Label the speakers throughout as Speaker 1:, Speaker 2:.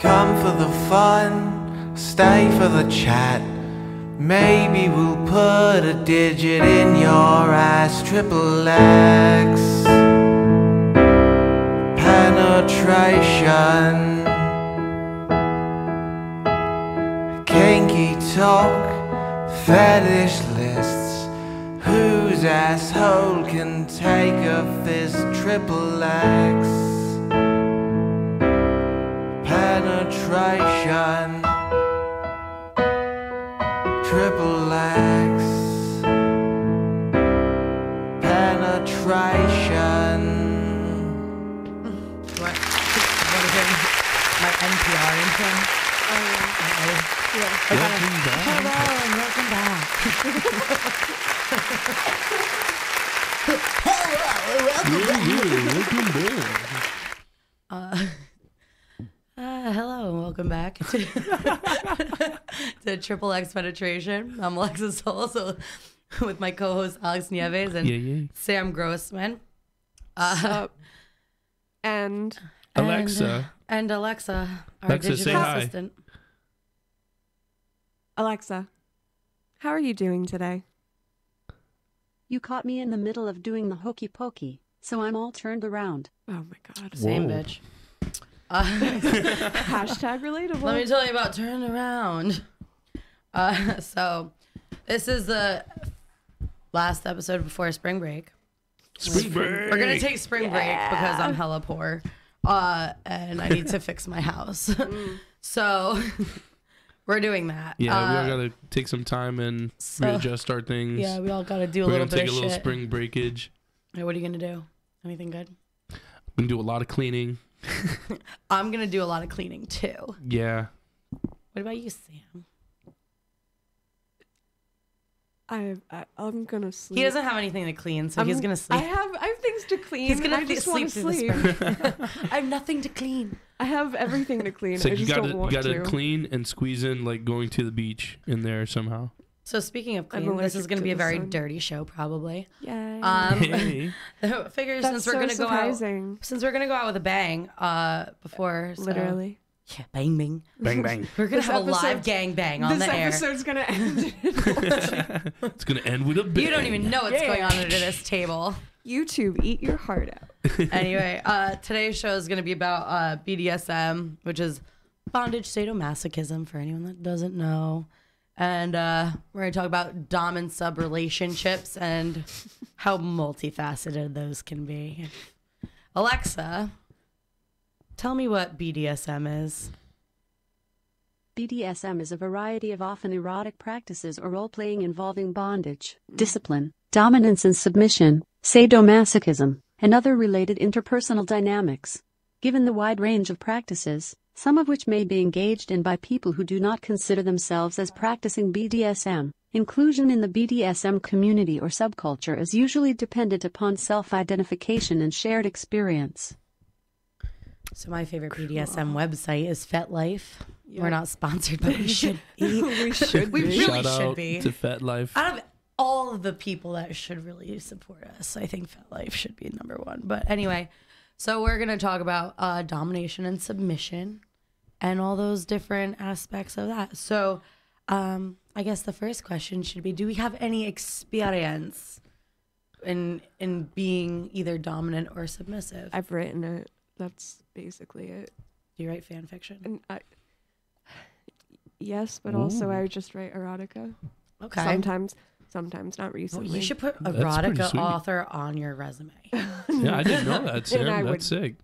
Speaker 1: Come for the fun, stay for the chat. Maybe we'll put a digit in your ass. Triple X penetration. Kinky talk, fetish lists. Whose asshole can take a fist? Triple X penetration. Triple X penetration.
Speaker 2: What is it? My NPR intro?
Speaker 3: Yeah.
Speaker 2: Welcome back. Hello and welcome back. Hello and welcome back to Triple X Penetration. I'm Alexis Soul, with my co-host Alex Nieves and Sam Grossman.
Speaker 3: And
Speaker 4: Alexa.
Speaker 2: And Alexa, our
Speaker 4: Alexa,
Speaker 2: digital
Speaker 4: say hi.
Speaker 2: assistant.
Speaker 3: Alexa, how are you doing today?
Speaker 5: You caught me in the middle of doing the hokey pokey, so I'm all turned around.
Speaker 3: Oh my god.
Speaker 2: Same bitch.
Speaker 3: Hashtag relatable.
Speaker 2: Let me tell you about turn around. So this is the last episode before spring break.
Speaker 4: Spring break.
Speaker 2: We're gonna take spring break because I'm hella poor, and I need to fix my house. So we're doing that.
Speaker 4: Yeah, we all gotta take some time and readjust our things.
Speaker 2: Yeah, we all gotta do a
Speaker 4: We're
Speaker 2: little
Speaker 4: gonna
Speaker 2: bit
Speaker 4: take
Speaker 2: of
Speaker 4: a little
Speaker 2: shit.
Speaker 4: spring breakage.
Speaker 2: Hey, what are you gonna do? Anything good?
Speaker 4: We can do a lot of cleaning.
Speaker 2: I'm gonna do a lot of cleaning too.
Speaker 4: Yeah.
Speaker 2: What about you, Sam?
Speaker 3: I'm gonna sleep.
Speaker 2: He doesn't have anything to clean, so he's gonna sleep.
Speaker 3: I have things to clean.
Speaker 2: He's gonna
Speaker 3: I just
Speaker 2: sleep
Speaker 3: want
Speaker 2: through
Speaker 3: to
Speaker 2: the
Speaker 3: sleep.
Speaker 2: spring. I have nothing to clean.
Speaker 3: I have everything to clean.
Speaker 4: So
Speaker 3: I just don't want
Speaker 4: you gotta
Speaker 3: to.
Speaker 4: clean and squeeze in like going to the beach in there somehow.
Speaker 2: So speaking of
Speaker 3: I'm
Speaker 2: clean, this is
Speaker 3: allergic
Speaker 2: going to
Speaker 3: to
Speaker 2: be a
Speaker 3: the
Speaker 2: very
Speaker 3: sun.
Speaker 2: dirty show, probably.
Speaker 3: Yay.
Speaker 4: Hey.
Speaker 2: Figure
Speaker 3: That's
Speaker 2: since we're
Speaker 3: so
Speaker 2: going to go out,
Speaker 3: surprising.
Speaker 2: since we're going to go out with a bang, before so-
Speaker 3: Literally.
Speaker 2: yeah, bang bang,
Speaker 4: Bang bang.
Speaker 2: we're going
Speaker 3: This
Speaker 2: to have a live
Speaker 3: episode-
Speaker 2: gang bang on
Speaker 3: This
Speaker 2: the air.
Speaker 3: episode's gonna end.
Speaker 4: It's gonna end with a bang.
Speaker 2: You don't even know what's going on under this table.
Speaker 3: YouTube, eat your heart out.
Speaker 2: Anyway, today's show is going to be about BDSM, which is bondage sadomasochism for anyone that doesn't know. And we're going to talk about dom and sub relationships and how multifaceted those can be. Alexa, tell me what BDSM is.
Speaker 5: BDSM is a variety of often erotic practices or role-playing involving bondage, discipline, dominance and submission, sadomasochism, and other related interpersonal dynamics. Given the wide range of practices, some of which may be engaged in by people who do not consider themselves as practicing BDSM, inclusion in the BDSM community or subculture is usually dependent upon self-identification and shared experience.
Speaker 2: So my favorite BDSM website is FetLife.
Speaker 3: Yeah.
Speaker 2: We're not sponsored, but we should be.
Speaker 3: We should
Speaker 2: We
Speaker 3: be.
Speaker 2: really
Speaker 4: Shout
Speaker 2: should
Speaker 4: out
Speaker 2: be.
Speaker 4: to Fat Life.
Speaker 2: Out of all of the people that should really support us, I think FetLife should be number one. But anyway, so we're going to talk about domination and submission and all those different aspects of that. So I guess the first question should be, do we have any experience in being either dominant or submissive?
Speaker 3: I've written it. That's basically it.
Speaker 2: Do you write fan fiction?
Speaker 3: And yes, but also I just write erotica.
Speaker 2: Okay.
Speaker 3: Sometimes not
Speaker 2: Well,
Speaker 3: recently.
Speaker 2: you should put
Speaker 4: That's pretty
Speaker 2: erotica
Speaker 4: sweet.
Speaker 2: author on your resume.
Speaker 4: Yeah, I didn't know that, Sam.
Speaker 3: I
Speaker 4: That's
Speaker 3: would-
Speaker 4: sick.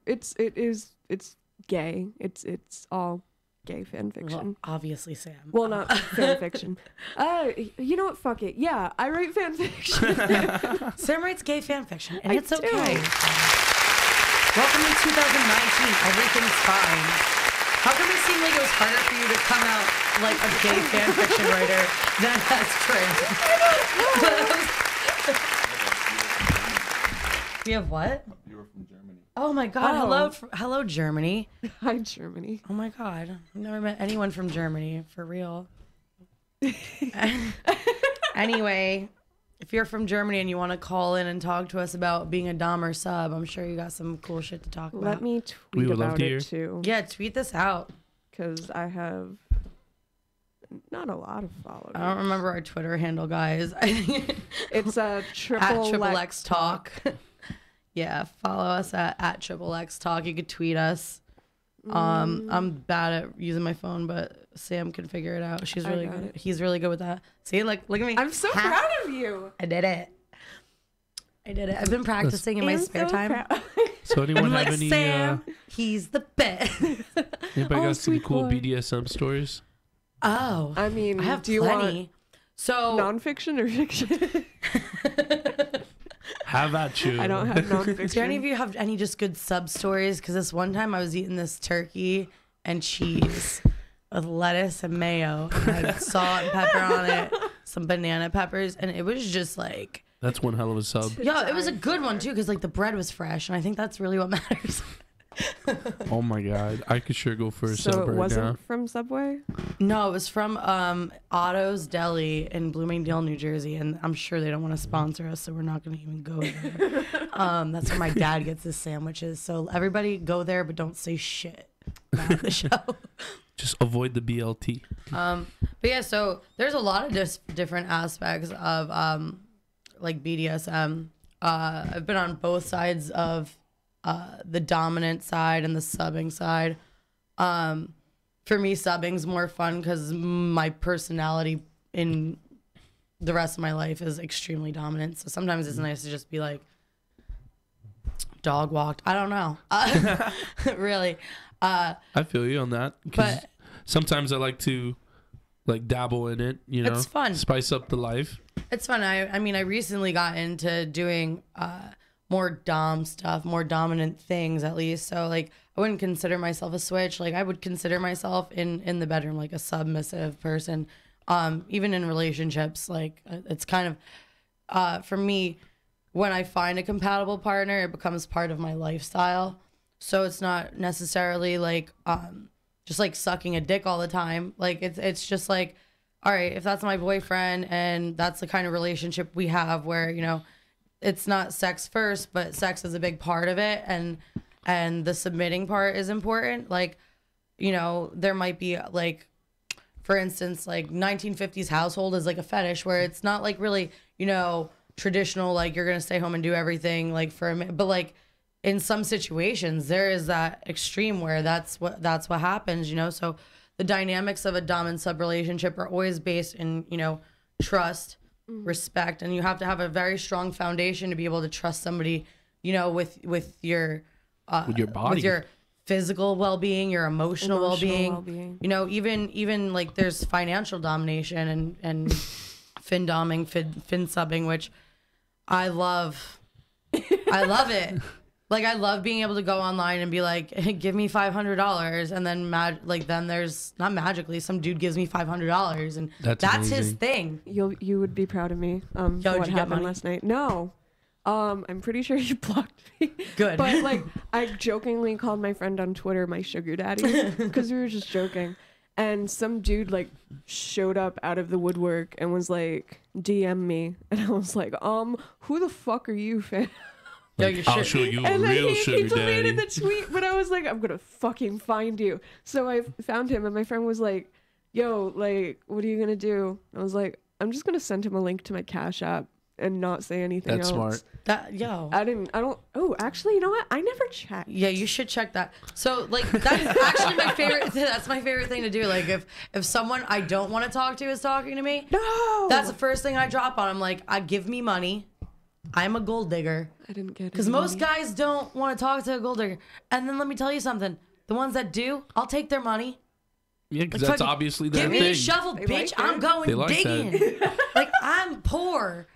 Speaker 3: It's gay. It's all gay fan
Speaker 2: Well,
Speaker 3: fiction.
Speaker 2: obviously, Sam.
Speaker 3: Well, not fan fiction. You know what? Fuck it. Yeah, I write fan fiction.
Speaker 2: Sam writes gay fan fiction, and
Speaker 3: I
Speaker 2: it's okay.
Speaker 3: do.
Speaker 2: Welcome to 2019. Everything's fine. How come it seemed like it was harder for you to come out like a gay fan fiction writer than as trans? We have what?
Speaker 6: You were from Germany.
Speaker 2: Oh my God!
Speaker 3: Oh.
Speaker 2: Hello, Germany.
Speaker 3: Hi, Germany.
Speaker 2: Oh my God! I've never met anyone from Germany for real. Anyway, if you're from Germany and you want to call in and talk to us about being a dom or sub, I'm sure you got some cool shit to talk about.
Speaker 3: Let me
Speaker 4: We
Speaker 3: tweet
Speaker 4: would love
Speaker 3: about
Speaker 4: to
Speaker 3: it
Speaker 4: hear.
Speaker 3: too.
Speaker 2: Yeah, tweet this out.
Speaker 3: Because I have not a lot of followers.
Speaker 2: I don't remember our Twitter handle, guys.
Speaker 3: It's a
Speaker 2: at
Speaker 3: triple
Speaker 2: Triple X Talk. Yeah, follow us at Triple X Talk. You could tweet us. I'm bad at using my phone, but Sam can figure it out. She's really
Speaker 3: got
Speaker 2: good.
Speaker 3: it.
Speaker 2: He's really good with that. See, look at me.
Speaker 3: I'm so proud of you.
Speaker 2: I did it. I've been practicing in my spare time.
Speaker 4: So anyone
Speaker 2: I'm
Speaker 4: have
Speaker 2: like,
Speaker 4: any?
Speaker 2: Sam, he's the best.
Speaker 4: Anybody
Speaker 3: Oh,
Speaker 4: got some
Speaker 3: sweet
Speaker 4: cool
Speaker 3: boy.
Speaker 4: BDSM stories?
Speaker 2: Oh,
Speaker 3: I mean,
Speaker 2: I have
Speaker 3: do you
Speaker 2: plenty. So
Speaker 3: want nonfiction or fiction?
Speaker 4: Have at you.
Speaker 3: I don't have nonfiction.
Speaker 2: do any of you have any just good sub stories? Because this one time I was eating this turkey and cheese with lettuce and mayo. And I had salt and pepper on it, some banana peppers, and it was just like,
Speaker 4: That's one hell of a sub.
Speaker 2: yeah, it was a good one too, because like the bread was fresh, and I think that's really what matters.
Speaker 4: Oh my god, I could sure go for a
Speaker 3: So
Speaker 4: sub
Speaker 3: it
Speaker 4: right
Speaker 3: wasn't
Speaker 4: now.
Speaker 3: from Subway?
Speaker 2: No, it was from Otto's Deli in Bloomingdale, New Jersey, and I'm sure they don't want to sponsor us, so we're not going to even go there. That's where my dad gets his sandwiches. So everybody go there, but don't say shit about the show.
Speaker 4: Just avoid the BLT.
Speaker 2: But yeah, so there's a lot of different aspects of like BDSM. I've been on both sides of the dominant side and the subbing side. For me, subbing's more fun because my personality in the rest of my life is extremely dominant. So sometimes it's nice to just be like dog walked. I don't know. Really.
Speaker 4: I feel you on that. 'Cause
Speaker 2: But
Speaker 4: sometimes I like to like dabble in it, you know.
Speaker 2: It's fun.
Speaker 4: Spice up the life.
Speaker 2: it's fun. I mean, I recently got into doing more dom stuff, more dominant things at least. So like I wouldn't consider myself a switch. Like I would consider myself in the bedroom like a submissive person. Even in relationships, like it's kind of for me, when I find a compatible partner, it becomes part of my lifestyle. So it's not necessarily like just like sucking a dick all the time. Like it's just like, all right, if that's my boyfriend and that's the kind of relationship we have where, you know, it's not sex first, but sex is a big part of it, and the submitting part is important. Like, you know, there might be like, for instance, like 1950s household is like a fetish where it's not like really, you know, traditional, like you're gonna stay home and do everything like for a minute, but like in some situations there is that extreme where that's what happens, you know. So the dynamics of a dom and sub relationship are always based in, you know, trust, respect, and you have to have a very strong foundation to be able to trust somebody, you know, with your
Speaker 4: With your body.
Speaker 2: with your physical well-being, your emotional well-being.
Speaker 3: well-being.
Speaker 2: You know, even like there's financial domination and fin doming, fin subbing, which I love. I love it. Like I love being able to go online and be like, hey, give me $500, and then then there's not magically some dude gives me $500, and
Speaker 4: That's
Speaker 2: that's his
Speaker 4: amazing.
Speaker 2: thing.
Speaker 3: You would be proud of me for
Speaker 2: did
Speaker 3: what
Speaker 2: you get
Speaker 3: happened
Speaker 2: money?
Speaker 3: last night. No. I'm pretty sure you blocked me.
Speaker 2: Good.
Speaker 3: But like I jokingly called my friend on Twitter my sugar daddy because we were just joking. And some dude like showed up out of the woodwork and was like DM me, and I was like, who the fuck are you, fam?
Speaker 2: Yo,
Speaker 4: Like,
Speaker 2: you
Speaker 4: I'll
Speaker 2: should-
Speaker 4: show you a
Speaker 3: And then
Speaker 4: real
Speaker 3: he
Speaker 4: sugar
Speaker 3: deleted
Speaker 4: daddy.
Speaker 3: the tweet, but I was like, I'm gonna fucking find you. So I found him, and my friend was like, yo, like, what are you gonna do? I was like, I'm just gonna send him a link to my Cash App and not say anything
Speaker 4: That's
Speaker 3: else.
Speaker 4: smart.
Speaker 3: Oh, actually, you know what? I never checked.
Speaker 2: Yeah, you should check that. So like that's actually my favorite. That's my favorite thing to do. Like if someone I don't want to talk to is talking to me,
Speaker 3: No!
Speaker 2: that's the first thing I drop on. I'm like, give me money. I'm a gold digger.
Speaker 3: I didn't get it.
Speaker 2: Because most guys don't want to talk to a gold digger. And then let me tell you something. The ones that do, I'll take their money.
Speaker 4: Yeah, because
Speaker 2: Like,
Speaker 4: that's
Speaker 2: fucking
Speaker 4: obviously their
Speaker 2: Give me
Speaker 4: thing.
Speaker 2: a shovel,
Speaker 3: They
Speaker 2: bitch.
Speaker 3: like
Speaker 2: I'm
Speaker 3: it.
Speaker 2: going
Speaker 4: They like
Speaker 2: digging. Like, I'm poor.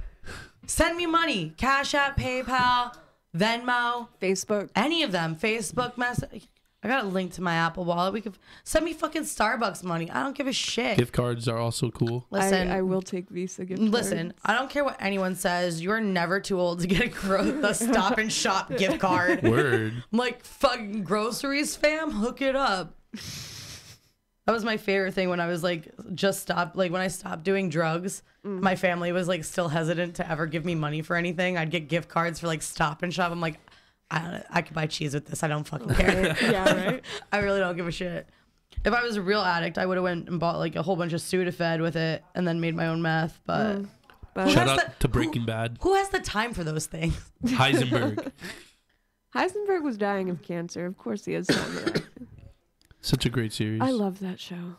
Speaker 2: Send me money. Cash App, PayPal, Venmo,
Speaker 3: Facebook.
Speaker 2: any of them. Facebook message. I got a link to my Apple Wallet. We could send me fucking Starbucks money. I don't give a shit.
Speaker 4: Gift cards are also cool.
Speaker 2: Listen,
Speaker 3: I will take Visa gift
Speaker 2: listen.
Speaker 3: cards.
Speaker 2: I don't care what anyone says. You're never too old to get the Stop and Shop gift card.
Speaker 4: Word.
Speaker 2: I'm like, fucking groceries, fam. Hook it up. That was my favorite thing when I was like just stopped. Like when I stopped doing drugs, my family was like still hesitant to ever give me money for anything. I'd get gift cards for like Stop and Shop. I'm like, I could buy cheese with this. I don't fucking care.
Speaker 3: Yeah, right.
Speaker 2: I really don't give a shit. If I was a real addict, I would have went and bought like a whole bunch of Sudafed with it and then made my own meth. But
Speaker 3: But
Speaker 4: Shout out to Breaking Bad.
Speaker 2: who has the time for those things?
Speaker 4: Heisenberg.
Speaker 3: Heisenberg was dying of cancer. Of course he has time for that.
Speaker 4: Such a great series.
Speaker 3: I love that show.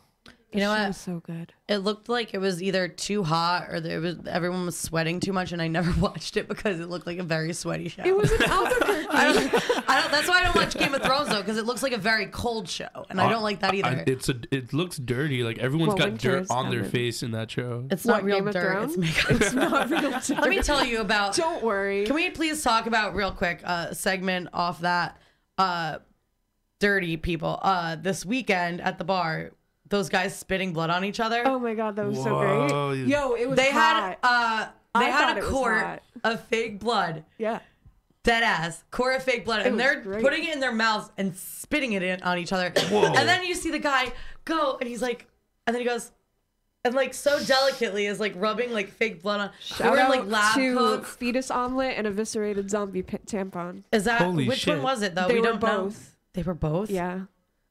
Speaker 2: You know
Speaker 3: That show
Speaker 2: what?
Speaker 3: was so good.
Speaker 2: It looked like it was either too hot or everyone was sweating too much, and I never watched it because it looked like a very sweaty show.
Speaker 3: It was in Albuquerque.
Speaker 2: I don't. That's why I don't watch Game of Thrones though, because it looks like a very cold show, and I don't like that either.
Speaker 4: It looks dirty. Like everyone's
Speaker 3: Well,
Speaker 4: got
Speaker 3: winter
Speaker 4: dirt
Speaker 3: is
Speaker 4: on their
Speaker 3: coming.
Speaker 4: face in that show.
Speaker 2: It's not
Speaker 3: What,
Speaker 2: real
Speaker 3: Game of
Speaker 2: dirt. It's
Speaker 3: Thrones?
Speaker 2: makeup.
Speaker 3: It's not real dirt.
Speaker 2: Let me tell you about.
Speaker 3: Don't worry.
Speaker 2: Can we please talk about real quick segment off that dirty people this weekend at the bar? Those guys spitting blood on each other.
Speaker 3: Oh my god, that was so
Speaker 4: Whoa.
Speaker 3: great. Yo, it was
Speaker 2: They
Speaker 3: hot.
Speaker 2: had
Speaker 3: I
Speaker 2: had
Speaker 3: thought
Speaker 2: a
Speaker 3: it was
Speaker 2: quart
Speaker 3: hot.
Speaker 2: of fake blood,
Speaker 3: Yeah.
Speaker 2: dead ass quart of fake blood, and
Speaker 3: was
Speaker 2: they're
Speaker 3: great.
Speaker 2: putting it in their mouths and spitting it in on each other.
Speaker 4: Whoa.
Speaker 2: And then you see the guy go, and he's like, and then he goes, and like so delicately is like rubbing like fake blood on.
Speaker 3: Shout
Speaker 2: We're in
Speaker 3: out
Speaker 2: like lab
Speaker 3: to
Speaker 2: coats.
Speaker 3: fetus omelet and eviscerated zombie tampon.
Speaker 2: Is that
Speaker 4: Holy
Speaker 2: which
Speaker 4: shit.
Speaker 2: one was it though?
Speaker 3: They
Speaker 2: we
Speaker 3: were
Speaker 2: don't know.
Speaker 3: both.
Speaker 2: They were both.
Speaker 3: Yeah.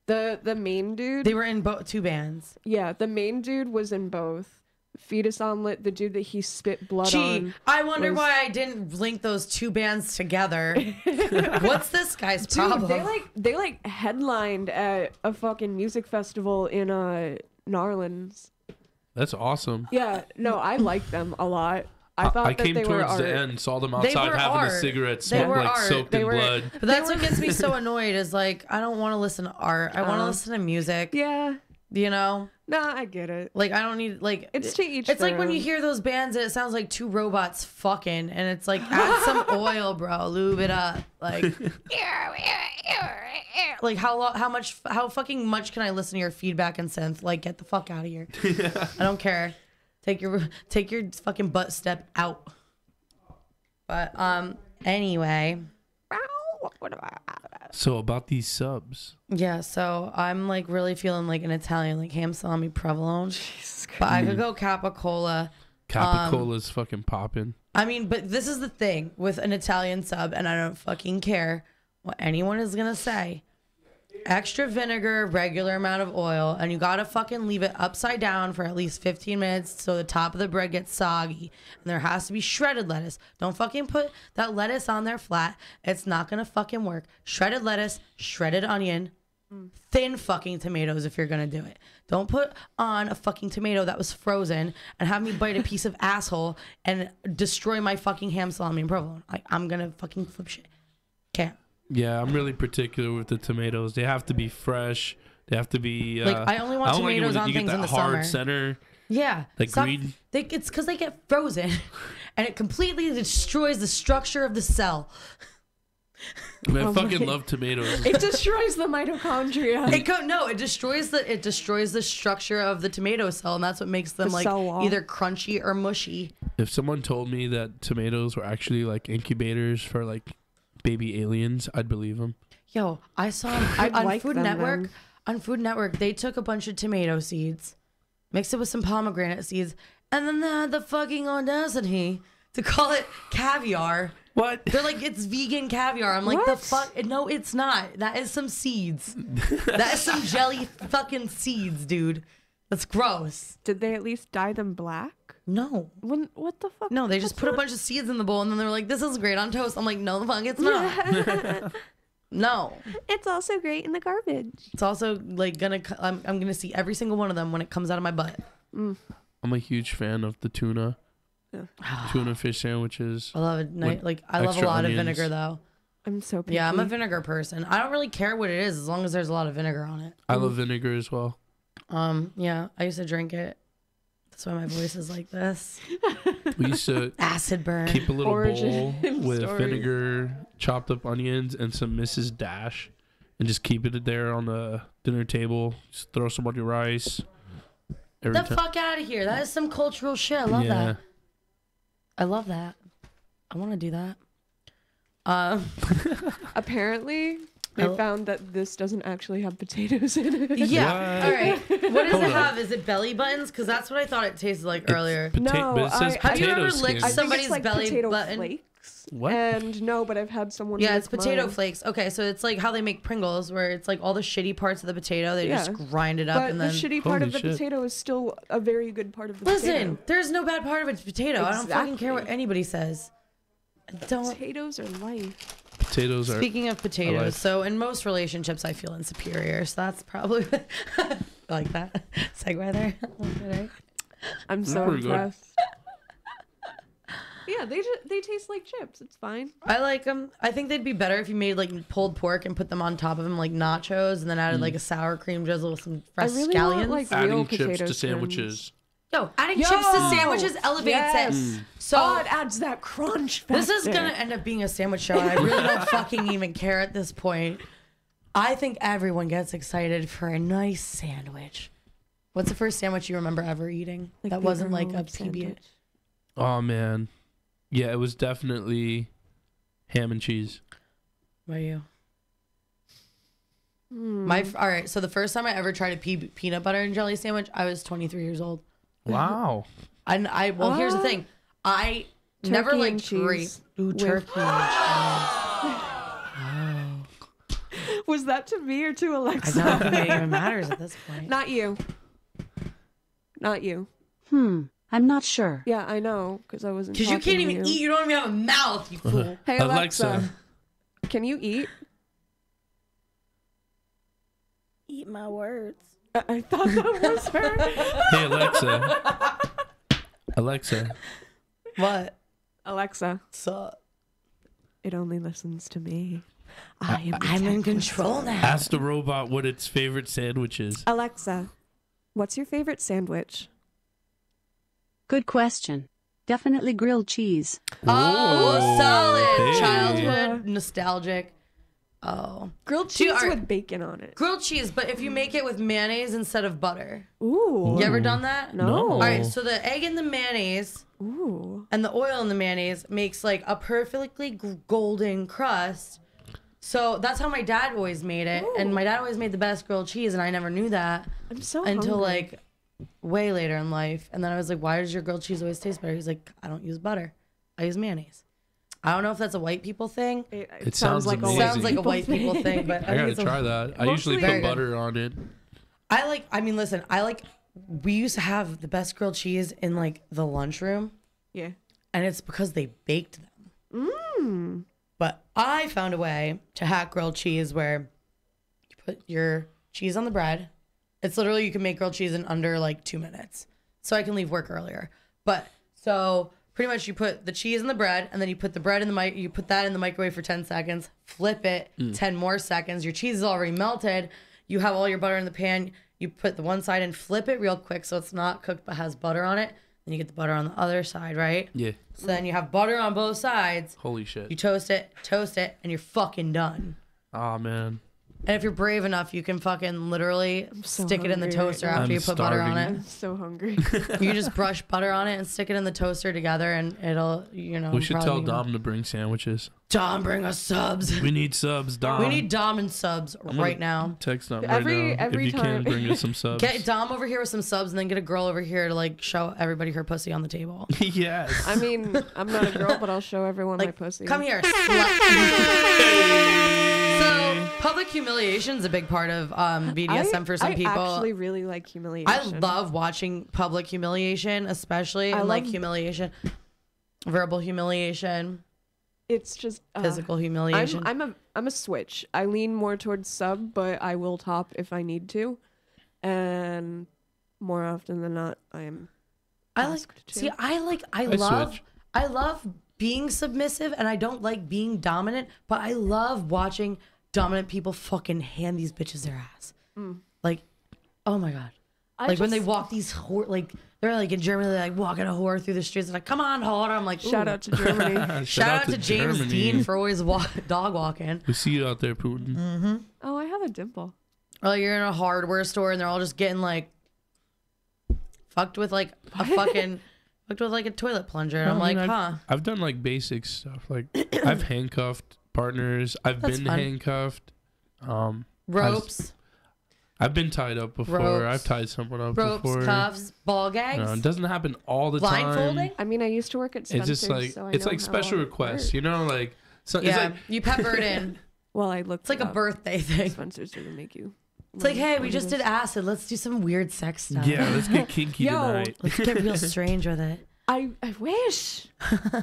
Speaker 3: The main dude.
Speaker 2: They were in two bands.
Speaker 3: Yeah, the main dude was in both. Fetus omelet, the dude that he spit blood
Speaker 2: Gee,
Speaker 3: on.
Speaker 2: I wonder
Speaker 3: was-
Speaker 2: why I didn't link those two bands together. What's this guy's
Speaker 3: Dude,
Speaker 2: problem?
Speaker 3: they headlined at a fucking music festival in Narlands.
Speaker 4: That's awesome.
Speaker 3: Yeah, no, I like them a lot. I thought
Speaker 4: I
Speaker 3: that
Speaker 4: came
Speaker 3: they were
Speaker 4: towards
Speaker 3: art.
Speaker 4: the end, saw them
Speaker 2: They
Speaker 4: outside
Speaker 2: were
Speaker 4: having a
Speaker 2: art.
Speaker 4: cigarette,
Speaker 2: They
Speaker 4: smoke
Speaker 2: were
Speaker 4: like
Speaker 2: art.
Speaker 4: soaked
Speaker 3: They
Speaker 4: in
Speaker 3: were-
Speaker 4: blood.
Speaker 2: But that's what gets me so annoyed is like I don't want to listen to art. I want to listen to music.
Speaker 3: Yeah,
Speaker 2: You know,
Speaker 3: nah, I get it.
Speaker 2: like I don't need like
Speaker 3: It's to each
Speaker 2: It's like
Speaker 3: their
Speaker 2: when you
Speaker 3: own.
Speaker 2: hear those bands and it sounds like two robots fucking, and it's like add some oil, bro, lube it up. Like, like how fucking much can I listen to your feedback and synth? Like, get the fuck out of here. I don't care. Take your fucking butt step out. But anyway.
Speaker 4: So about these subs,
Speaker 2: Yeah, so I'm like really feeling like an Italian, like ham salami provolone. But I could go capicola.
Speaker 4: Capicola's fucking popping.
Speaker 2: I mean, but this is the thing with an Italian sub, and I don't fucking care what anyone is gonna say. Extra vinegar, regular amount of oil, and you gotta fucking leave it upside down for at least 15 minutes so the top of the bread gets soggy. And there has to be shredded lettuce. Don't fucking put that lettuce on there flat. It's not gonna fucking work. Shredded lettuce, shredded onion, thin fucking tomatoes if you're gonna do it. Don't put on a fucking tomato that was frozen and have me bite a piece of asshole and destroy my fucking ham salami and provolone. Like, I'm gonna fucking flip shit. Can't.
Speaker 4: Yeah, I'm really particular with the tomatoes. They have to be fresh. They have to be.
Speaker 2: Like, I only want
Speaker 4: don't like it
Speaker 2: tomatoes
Speaker 4: when
Speaker 2: on
Speaker 4: you get
Speaker 2: things
Speaker 4: that
Speaker 2: in the
Speaker 4: hard
Speaker 2: summer.
Speaker 4: center.
Speaker 2: Yeah.
Speaker 4: Like
Speaker 2: Stop-
Speaker 4: green?
Speaker 2: It's because they get frozen and it completely destroys the structure of the cell.
Speaker 4: I mean, I
Speaker 3: Oh
Speaker 4: fucking
Speaker 3: my-
Speaker 4: love tomatoes.
Speaker 3: It destroys the mitochondria.
Speaker 2: It destroys the structure of the tomato cell, and that's what makes them
Speaker 3: The
Speaker 2: like
Speaker 3: cell wall.
Speaker 2: either crunchy or mushy.
Speaker 4: If someone told me that tomatoes were actually like incubators for like baby aliens, I'd believe them.
Speaker 2: Yo, I saw
Speaker 3: I'd
Speaker 2: on
Speaker 3: like
Speaker 2: Food
Speaker 3: them
Speaker 2: Network.
Speaker 3: then.
Speaker 2: On Food Network, they took a bunch of tomato seeds, mixed it with some pomegranate seeds, and then they had the fucking audacity to call it caviar.
Speaker 4: What?
Speaker 2: They're like, it's vegan caviar. I'm like, the
Speaker 3: What?
Speaker 2: fuck? No, it's not. That is some seeds. That is some jelly fucking seeds, dude. That's gross.
Speaker 3: Did they at least dye them black?
Speaker 2: No.
Speaker 3: What the fuck?
Speaker 2: No, they just put a bunch of seeds in the bowl and then they're like, this is great on toast. I'm like, no, the fuck, it's not. No.
Speaker 3: It's also great in the garbage.
Speaker 2: It's also like I'm gonna see every single one of them when it comes out of my butt.
Speaker 4: I'm a huge fan of the tuna. Tuna fish sandwiches.
Speaker 2: I love it.
Speaker 4: With
Speaker 2: Like I love a
Speaker 4: extra
Speaker 2: lot of
Speaker 4: onions.
Speaker 2: vinegar though.
Speaker 3: I'm so picky.
Speaker 2: Yeah, I'm a vinegar person. I don't really care what it is as long as there's a lot of vinegar on it.
Speaker 4: I love vinegar as well.
Speaker 2: Yeah, I used to drink it. That's why my voice is like this.
Speaker 4: We used to
Speaker 2: Acid burn.
Speaker 4: keep a little
Speaker 3: Origin
Speaker 4: bowl with
Speaker 3: story.
Speaker 4: vinegar, chopped up onions, and some Mrs. Dash, and just keep it there on the dinner table. Just throw some on your rice. Every
Speaker 2: the
Speaker 4: time.
Speaker 2: fuck out of here. That is some cultural shit. I love that. I love that. I want to do that.
Speaker 3: Apparently, They found that this doesn't actually have potatoes in it.
Speaker 2: Yeah.
Speaker 4: What?
Speaker 2: All right. What does
Speaker 4: Hold
Speaker 2: it
Speaker 4: on.
Speaker 2: have? Is it belly buttons? Because that's what I thought it tasted like earlier.
Speaker 3: No,
Speaker 4: but it says
Speaker 3: I-
Speaker 2: Have you ever
Speaker 4: potato
Speaker 2: licked
Speaker 4: skin.
Speaker 3: I think
Speaker 2: somebody's
Speaker 3: it's like
Speaker 2: belly
Speaker 3: potato
Speaker 2: button?
Speaker 3: flakes.
Speaker 4: What?
Speaker 3: And no, but I've had someone.
Speaker 2: Yeah,
Speaker 3: lick
Speaker 2: it's potato
Speaker 3: mine.
Speaker 2: flakes. Okay, so it's like how they make Pringles, where it's like all the shitty parts of the potato. They just grind it up
Speaker 3: But
Speaker 2: and
Speaker 3: the
Speaker 2: then.
Speaker 3: shitty part
Speaker 4: Holy
Speaker 3: of the
Speaker 4: shit.
Speaker 3: potato is still a very good part of the
Speaker 2: Listen,
Speaker 3: potato.
Speaker 2: there's no bad part of a potato. I don't fucking care what
Speaker 3: Exactly.
Speaker 2: anybody says. I don't.
Speaker 3: Potatoes are life.
Speaker 4: Potatoes are.
Speaker 2: Speaking of potatoes,
Speaker 4: alive.
Speaker 2: so in most relationships, I feel insuperior. So that's probably like that segue there. Right?
Speaker 3: I'm so
Speaker 4: pretty good.
Speaker 3: impressed. Yeah, they taste like chips. It's fine.
Speaker 2: I like them. I think they'd be better if you made like pulled pork and put them on top of them like nachos, and then added like a sour cream drizzle with some fresh
Speaker 3: I really
Speaker 2: scallions.
Speaker 3: want like real
Speaker 4: adding
Speaker 3: potato
Speaker 4: chips to
Speaker 3: skins.
Speaker 4: sandwiches.
Speaker 2: Yo, adding chips to sandwiches elevates
Speaker 3: yes.
Speaker 2: it. So
Speaker 3: Oh, it adds that crunch factor.
Speaker 2: this is gonna end up being a sandwich show, and I really don't fucking even care at this point. I think everyone gets excited for a nice sandwich. What's the first sandwich you remember ever eating
Speaker 3: Like
Speaker 2: that
Speaker 3: the
Speaker 2: wasn't like a
Speaker 3: Earl
Speaker 2: PB?
Speaker 3: sandwich.
Speaker 4: Oh man, yeah, it was definitely ham and cheese.
Speaker 2: What are you?
Speaker 3: Hmm.
Speaker 2: All right. So the first time I ever tried a peanut butter and jelly sandwich, I was 23 years old.
Speaker 4: Wow.
Speaker 2: And well, here's the thing. I never
Speaker 3: Turkey
Speaker 2: liked
Speaker 3: and cheese with-
Speaker 2: turkey and cheese.
Speaker 3: Was that to me or to
Speaker 2: I
Speaker 3: Alexa?
Speaker 2: don't think it even matters at this point.
Speaker 3: Not you. Not you.
Speaker 5: I'm not sure.
Speaker 3: Yeah, I know, because I wasn't.
Speaker 2: Because you
Speaker 3: talking
Speaker 2: can't
Speaker 3: to
Speaker 2: even
Speaker 3: you.
Speaker 2: eat. You don't even have a mouth, you fool.
Speaker 3: Hey Alexa, can you eat?
Speaker 2: Eat my words.
Speaker 3: I thought that was her.
Speaker 4: Hey Alexa. Alexa.
Speaker 2: What?
Speaker 3: Alexa,
Speaker 2: Sup?
Speaker 3: it only listens to me. I'm
Speaker 2: I'm in control now.
Speaker 4: Ask the robot what its favorite sandwich is.
Speaker 3: Alexa, what's your favorite sandwich?
Speaker 5: Good question. Definitely grilled cheese.
Speaker 2: Oh,
Speaker 4: Whoa.
Speaker 2: solid.
Speaker 4: Hey.
Speaker 2: Childhood, nostalgic. Oh.
Speaker 3: Grilled
Speaker 2: Dude,
Speaker 3: cheese
Speaker 2: all right.
Speaker 3: with bacon on it.
Speaker 2: Grilled cheese, but if you make it with mayonnaise instead of butter.
Speaker 3: Ooh.
Speaker 2: You ever done that?
Speaker 3: No.
Speaker 2: All right, so the egg in the mayonnaise
Speaker 3: Ooh.
Speaker 2: and the oil in the mayonnaise makes like a perfectly golden crust. So that's how my dad always made it. And my dad always made the best grilled cheese, and I never knew that
Speaker 3: I'm so
Speaker 2: until
Speaker 3: hungry.
Speaker 2: like way later in life. And then I was like, why does your grilled cheese always taste better? He's like, I don't use butter. I use mayonnaise. I don't know if that's a white people thing.
Speaker 3: It
Speaker 4: sounds
Speaker 3: like a
Speaker 4: amazing.
Speaker 3: white
Speaker 2: Sounds like a white people thing, but
Speaker 4: I
Speaker 2: think
Speaker 4: gotta
Speaker 2: it's a-
Speaker 4: try that. I usually
Speaker 3: Mostly-
Speaker 4: put butter on it.
Speaker 2: We used to have the best grilled cheese in like the lunchroom,
Speaker 3: Yeah.
Speaker 2: and it's because they baked them. But I found a way to hack grilled cheese where you put your cheese on the bread. It's literally, you can make grilled cheese in under like 2 minutes. So I can leave work earlier. But so pretty much you put the cheese in the bread, and then you put the bread in the you put that in the microwave for 10 seconds, flip it 10 more seconds. Your cheese is already melted. You have all your butter in the pan. You put the one side and flip it real quick so it's not cooked but has butter on it. Then you get the butter on the other side, right?
Speaker 4: Yeah.
Speaker 2: So then you have butter on both sides.
Speaker 4: Holy shit.
Speaker 2: You toast it, and you're fucking done.
Speaker 4: Oh man.
Speaker 2: And if you're brave enough, you can fucking literally
Speaker 3: so
Speaker 2: stick it in the
Speaker 3: hungry right
Speaker 2: toaster
Speaker 3: now.
Speaker 2: after
Speaker 4: I'm
Speaker 2: you put butter on
Speaker 4: starving.
Speaker 2: it.
Speaker 3: I'm so hungry.
Speaker 2: You just brush butter on it and stick it in the toaster together, and it'll, you know.
Speaker 4: We should tell
Speaker 2: probably-
Speaker 4: Dom to bring sandwiches.
Speaker 2: Dom, bring us subs.
Speaker 4: We need subs, Dom.
Speaker 2: We need Dom and subs
Speaker 4: I'm gonna
Speaker 2: right now.
Speaker 4: Text Dom right
Speaker 3: Every-
Speaker 4: now.
Speaker 3: every
Speaker 4: if you can,
Speaker 3: time-
Speaker 4: bring us some subs.
Speaker 2: Get Dom over here with some subs, and then get a girl over here to like show everybody her pussy on the table.
Speaker 4: Yes.
Speaker 3: I mean, I'm not a girl, but I'll show everyone my
Speaker 2: Like,
Speaker 3: pussy.
Speaker 2: come here. So public humiliation is a big part of BDSM for some
Speaker 3: I
Speaker 2: people.
Speaker 3: actually really like humiliation.
Speaker 2: I love watching public humiliation, especially
Speaker 3: I
Speaker 2: and like
Speaker 3: love-
Speaker 2: humiliation, verbal humiliation,
Speaker 3: It's just
Speaker 2: physical humiliation.
Speaker 3: I'm a switch. I lean more towards sub, but I will top if I need to, and more often than not, I am.
Speaker 2: I like.
Speaker 3: asked to.
Speaker 2: See, I
Speaker 4: switch.
Speaker 2: love being submissive, and I don't like being dominant. But I love watching dominant people fucking hand these bitches their ass. Like, oh my god. Like when they walk these like they're like in Germany, they're like walking a whore through the streets. They're like, come on, whore. I'm like,
Speaker 3: Shout
Speaker 2: ooh.
Speaker 3: out to Germany.
Speaker 2: Shout out to James
Speaker 4: Germany.
Speaker 2: Dean for always dog walking.
Speaker 4: We see you out there, Putin.
Speaker 3: Oh, I have a dimple.
Speaker 2: Or like you're in a hardware store and they're all just getting like fucked with like a fucking fucked with like a toilet plunger. And I'm
Speaker 4: I mean,
Speaker 2: like,
Speaker 4: I've done like basic stuff. Like I've handcuffed partners. I've
Speaker 2: That's
Speaker 4: been
Speaker 2: fun.
Speaker 4: handcuffed.
Speaker 2: Ropes.
Speaker 4: I've been tied up before.
Speaker 2: Ropes.
Speaker 4: I've tied someone up
Speaker 2: Ropes,
Speaker 4: before.
Speaker 2: cuffs, ball gags.
Speaker 4: It doesn't happen all the
Speaker 2: Blindfolding?
Speaker 4: time.
Speaker 3: I mean, I used to work at Spencer's,
Speaker 4: It's just like
Speaker 3: so I
Speaker 4: it's
Speaker 3: know
Speaker 4: like
Speaker 3: how
Speaker 4: special
Speaker 3: it
Speaker 4: requests,
Speaker 3: works.
Speaker 4: you know, like so
Speaker 2: Yeah,
Speaker 4: it's like
Speaker 2: you pepper it in.
Speaker 3: Well, I looked.
Speaker 2: It's like a birthday thing.
Speaker 3: Spencer's doesn't make you.
Speaker 2: It's like, hey, we just did acid. Let's do some weird sex stuff.
Speaker 4: yeah, let's get kinky
Speaker 3: Yo.
Speaker 4: tonight.
Speaker 2: Let's get real strange with it.
Speaker 3: I wish.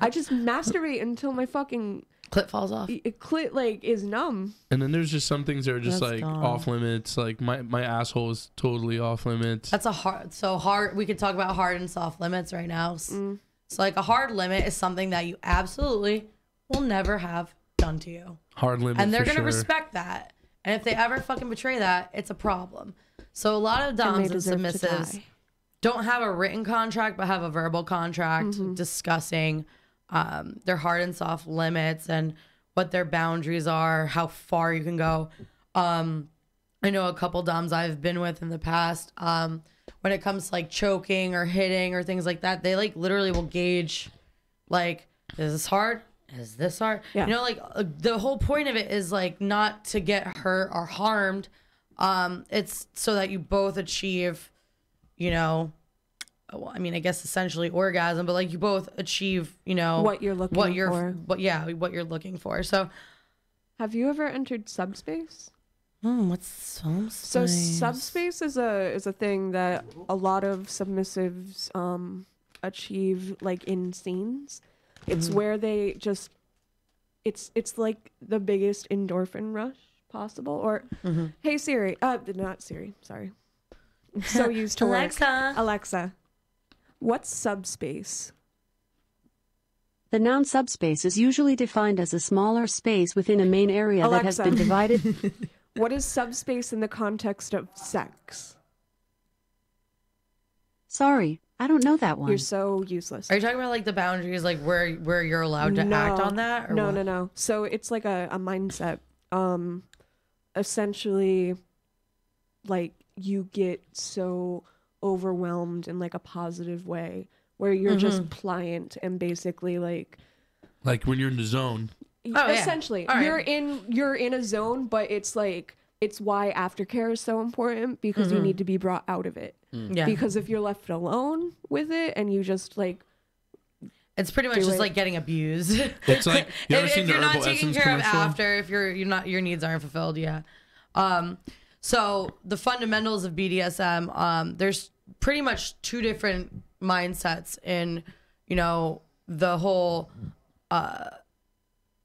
Speaker 3: I just masturbate until my fucking
Speaker 2: Clit falls off.
Speaker 3: clit like is numb.
Speaker 4: And then there's just some things that are just
Speaker 2: That's
Speaker 4: like
Speaker 2: gone.
Speaker 4: off limits. Like my asshole is totally off limits.
Speaker 2: That's a hard. We could talk about hard and soft limits right now. So like a hard limit is something that you absolutely will never have done to you,
Speaker 4: Hard limit,
Speaker 2: and they're
Speaker 4: for
Speaker 2: gonna
Speaker 4: sure.
Speaker 2: respect that. And if they ever fucking betray that, it's a problem. So a lot of
Speaker 3: And they
Speaker 2: doms and
Speaker 3: deserve to
Speaker 2: submissives
Speaker 3: die.
Speaker 2: don't have a written contract, but have a verbal contract discussing their hard and soft limits and what their boundaries are, how far you can go. I know a couple doms I've been with in the past. When it comes to like choking or hitting or things like that, they like literally will gauge, like, is this hard? Is this hard?
Speaker 3: Yeah.
Speaker 2: You know, like the whole point of it is like not to get hurt or harmed. It's so that you both achieve, you know, well, I mean, I guess essentially orgasm, but like you both achieve, you know,
Speaker 3: What you're looking for.
Speaker 2: what you're looking for. So,
Speaker 3: Have you ever entered subspace?
Speaker 2: what's subspace?
Speaker 3: So subspace is a thing that a lot of submissives achieve like in scenes. It's where they just it's like the biggest endorphin rush possible. Or hey Siri, not Siri, sorry. I'm so used to work. Alexa, what's subspace?
Speaker 5: The noun subspace is usually defined as a smaller space within a main area that has
Speaker 3: Alexa.
Speaker 5: been divided.
Speaker 3: What is subspace in the context of sex?
Speaker 5: Sorry, I don't know that one.
Speaker 3: You're so useless.
Speaker 2: Are you talking about like the boundaries, like where you're allowed to act on that? Or
Speaker 3: No,
Speaker 2: what?
Speaker 3: no. So it's like a mindset. Essentially, like you get so overwhelmed in like a positive way where you're just pliant and basically like
Speaker 4: Like when you're in the zone.
Speaker 2: yeah.
Speaker 3: essentially
Speaker 2: All right.
Speaker 3: you're in a zone, but it's like it's why aftercare is so important because you need to be brought out of it.
Speaker 2: Yeah,
Speaker 3: Because if you're left alone with it and you just like
Speaker 2: it's pretty much
Speaker 3: do
Speaker 2: just
Speaker 3: it.
Speaker 2: like getting abused.
Speaker 4: It's like you ever
Speaker 2: if
Speaker 4: seen the
Speaker 2: you're not
Speaker 4: Herbal
Speaker 2: taken
Speaker 4: Essence
Speaker 2: care of
Speaker 4: commercial?
Speaker 2: after, if you're not your needs aren't fulfilled, yeah. So the fundamentals of BDSM, there's pretty much two different mindsets in, you know, the whole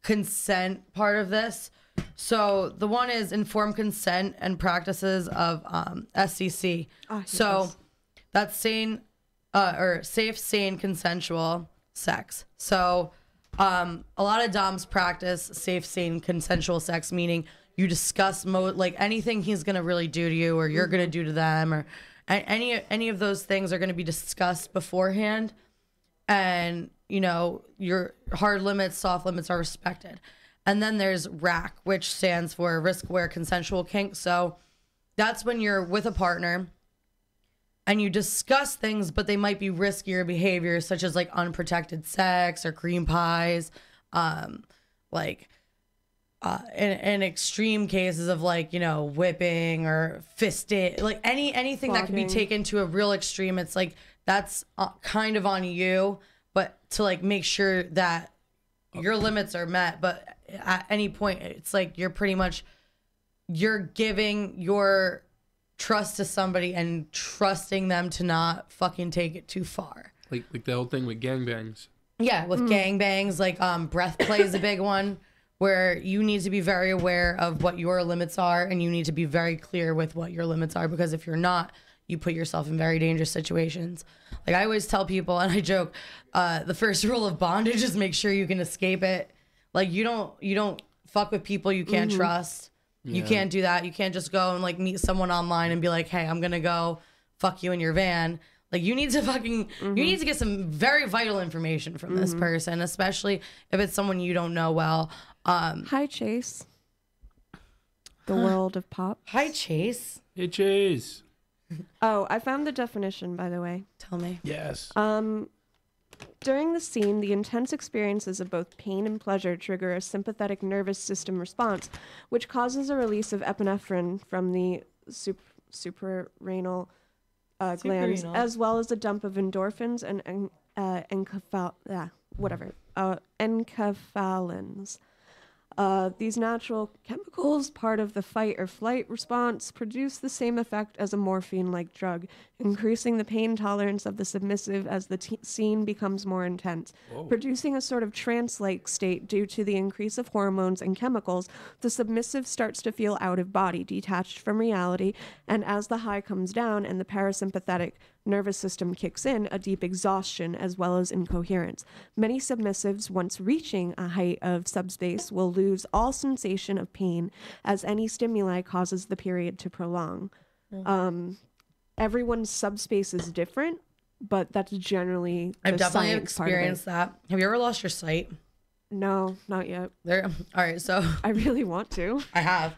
Speaker 2: consent part of this. So the one is informed consent and practices of SCC. So
Speaker 3: yes.
Speaker 2: that's sane or safe, sane, consensual sex. So a lot of doms practice safe, sane, consensual sex, meaning you discuss like anything he's gonna really do to you or you're gonna do to them, or any of those things are gonna be discussed beforehand, and you know your hard limits, soft limits are respected. And then there's RAC, which stands for risk aware consensual kink. So that's when you're with a partner and you discuss things, but they might be riskier behaviors, such as like unprotected sex or cream pies, in extreme cases of like, you know, whipping or fisting, like anything that can be
Speaker 3: Flogging.
Speaker 2: taken to a real extreme. It's like that's kind of on you, but to like make sure that your limits are met. But at any point, it's like you're giving your trust to somebody and trusting them to not fucking take it too far.
Speaker 4: Like the whole thing with gangbangs.
Speaker 2: Yeah, with gangbangs, like breath play is a big one, where you need to be very aware of what your limits are, and you need to be very clear with what your limits are, because if you're not, you put yourself in very dangerous situations. Like I always tell people, and I joke, the first rule of bondage is make sure you can escape it. Like you don't fuck with people you can't trust. You can't do that. You can't just go and like meet someone online and be like, hey, I'm gonna go fuck you in your van. Like you need to you need to get some very vital information from this person, especially if it's someone you don't know well.
Speaker 3: Hi Chase. The world of pop.
Speaker 2: Hi, Chase.
Speaker 4: Hey, Chase.
Speaker 3: Oh, I found the definition, by the way.
Speaker 2: Tell me.
Speaker 4: Yes.
Speaker 3: During the scene, the intense experiences of both pain and pleasure trigger a sympathetic nervous system response, which causes a release of epinephrine from the suprarenal glands, as well as a dump of endorphins and enkephalins. These natural chemicals, part of the fight or flight response, produce the same effect as a morphine-like drug, increasing the pain tolerance of the submissive as the scene becomes more intense. Producing a sort of trance-like state due to the increase of hormones and chemicals, the submissive starts to feel out of body, detached from reality, and as the high comes down and the parasympathetic nervous system kicks in, a deep exhaustion as well as incoherence. Many submissives, once reaching a height of subspace, will lose all sensation of pain as any stimuli causes the period to prolong. Everyone's subspace is different, but that's generally the
Speaker 2: I've definitely
Speaker 3: science part of it.
Speaker 2: experienced that. Have you ever lost your sight?
Speaker 3: No, not yet.
Speaker 2: There. All right, so
Speaker 3: I really want to.
Speaker 2: I have.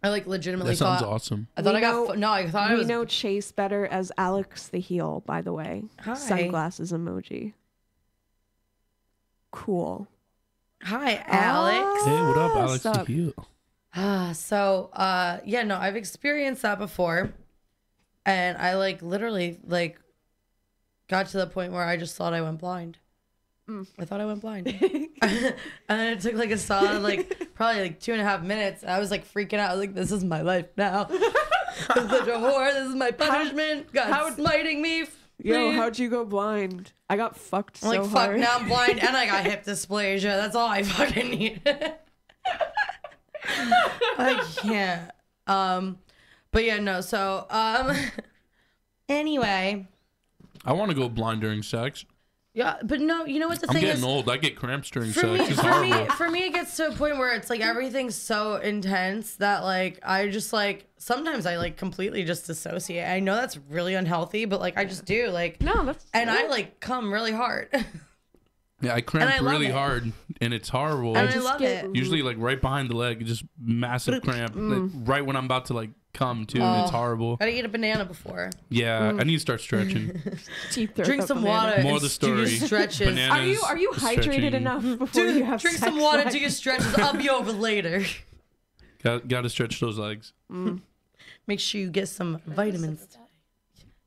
Speaker 2: I like legitimately
Speaker 4: That sounds
Speaker 2: thought.
Speaker 4: awesome.
Speaker 2: I thought
Speaker 3: We
Speaker 2: I got.
Speaker 3: know-
Speaker 2: No, I thought I
Speaker 3: We
Speaker 2: was.
Speaker 3: know Chase better as Alex the Heel, by the way.
Speaker 2: Hi.
Speaker 3: Sunglasses emoji. Cool.
Speaker 2: Hi, Alex.
Speaker 4: Hey, what up, Alex?
Speaker 3: sup?
Speaker 4: To you.
Speaker 2: Yeah, no, I've experienced that before, and I like literally like got to the point where I just thought I went blind. I thought I went blind, and then it took like a solid like probably like 2.5 minutes. I was like freaking out. I was like, "This is my life now. I'm such a whore. This is my punishment. God's smiting me."
Speaker 3: Yo, how'd you go blind? I got fucked
Speaker 2: I'm
Speaker 3: so
Speaker 2: like, fuck,
Speaker 3: hard.
Speaker 2: now I'm blind and I got hip dysplasia. That's all I fucking need. I can't. But yeah, no, so, anyway.
Speaker 4: I want to go blind during sex.
Speaker 2: Yeah, but no, you know what the
Speaker 4: I'm
Speaker 2: thing
Speaker 4: getting
Speaker 2: is?
Speaker 4: old. I get cramps during
Speaker 2: For
Speaker 4: sex.
Speaker 2: me,
Speaker 4: It's
Speaker 2: for, me,
Speaker 4: horrible.
Speaker 2: for me, it gets to a point where it's like everything's so intense that like I just like sometimes I like completely just dissociate. I know that's really unhealthy, but like I just do like
Speaker 3: No, that's
Speaker 2: and I like come really hard.
Speaker 4: Yeah, I
Speaker 2: I
Speaker 4: cramp
Speaker 2: love
Speaker 4: really
Speaker 2: it.
Speaker 4: hard, and it's horrible.
Speaker 2: And I
Speaker 3: just
Speaker 2: love
Speaker 3: get-
Speaker 2: it.
Speaker 4: Usually, like right behind the leg, just massive cramp. Like, right when I'm about to like come too, and it's horrible.
Speaker 2: Gotta eat a banana before.
Speaker 4: Yeah, I need to start stretching.
Speaker 3: deep throat
Speaker 2: Drink
Speaker 3: up
Speaker 2: some
Speaker 3: banana.
Speaker 2: water.
Speaker 4: More
Speaker 2: and
Speaker 4: of the
Speaker 2: do
Speaker 4: story.
Speaker 2: your stretches.
Speaker 4: Bananas,
Speaker 3: Are you hydrated
Speaker 4: stretching.
Speaker 3: enough before you have
Speaker 2: Drink
Speaker 3: sex
Speaker 2: some water,
Speaker 3: life?
Speaker 2: do your stretches. I'll be over later.
Speaker 4: Got to stretch those legs.
Speaker 2: Make sure you get some vitamins.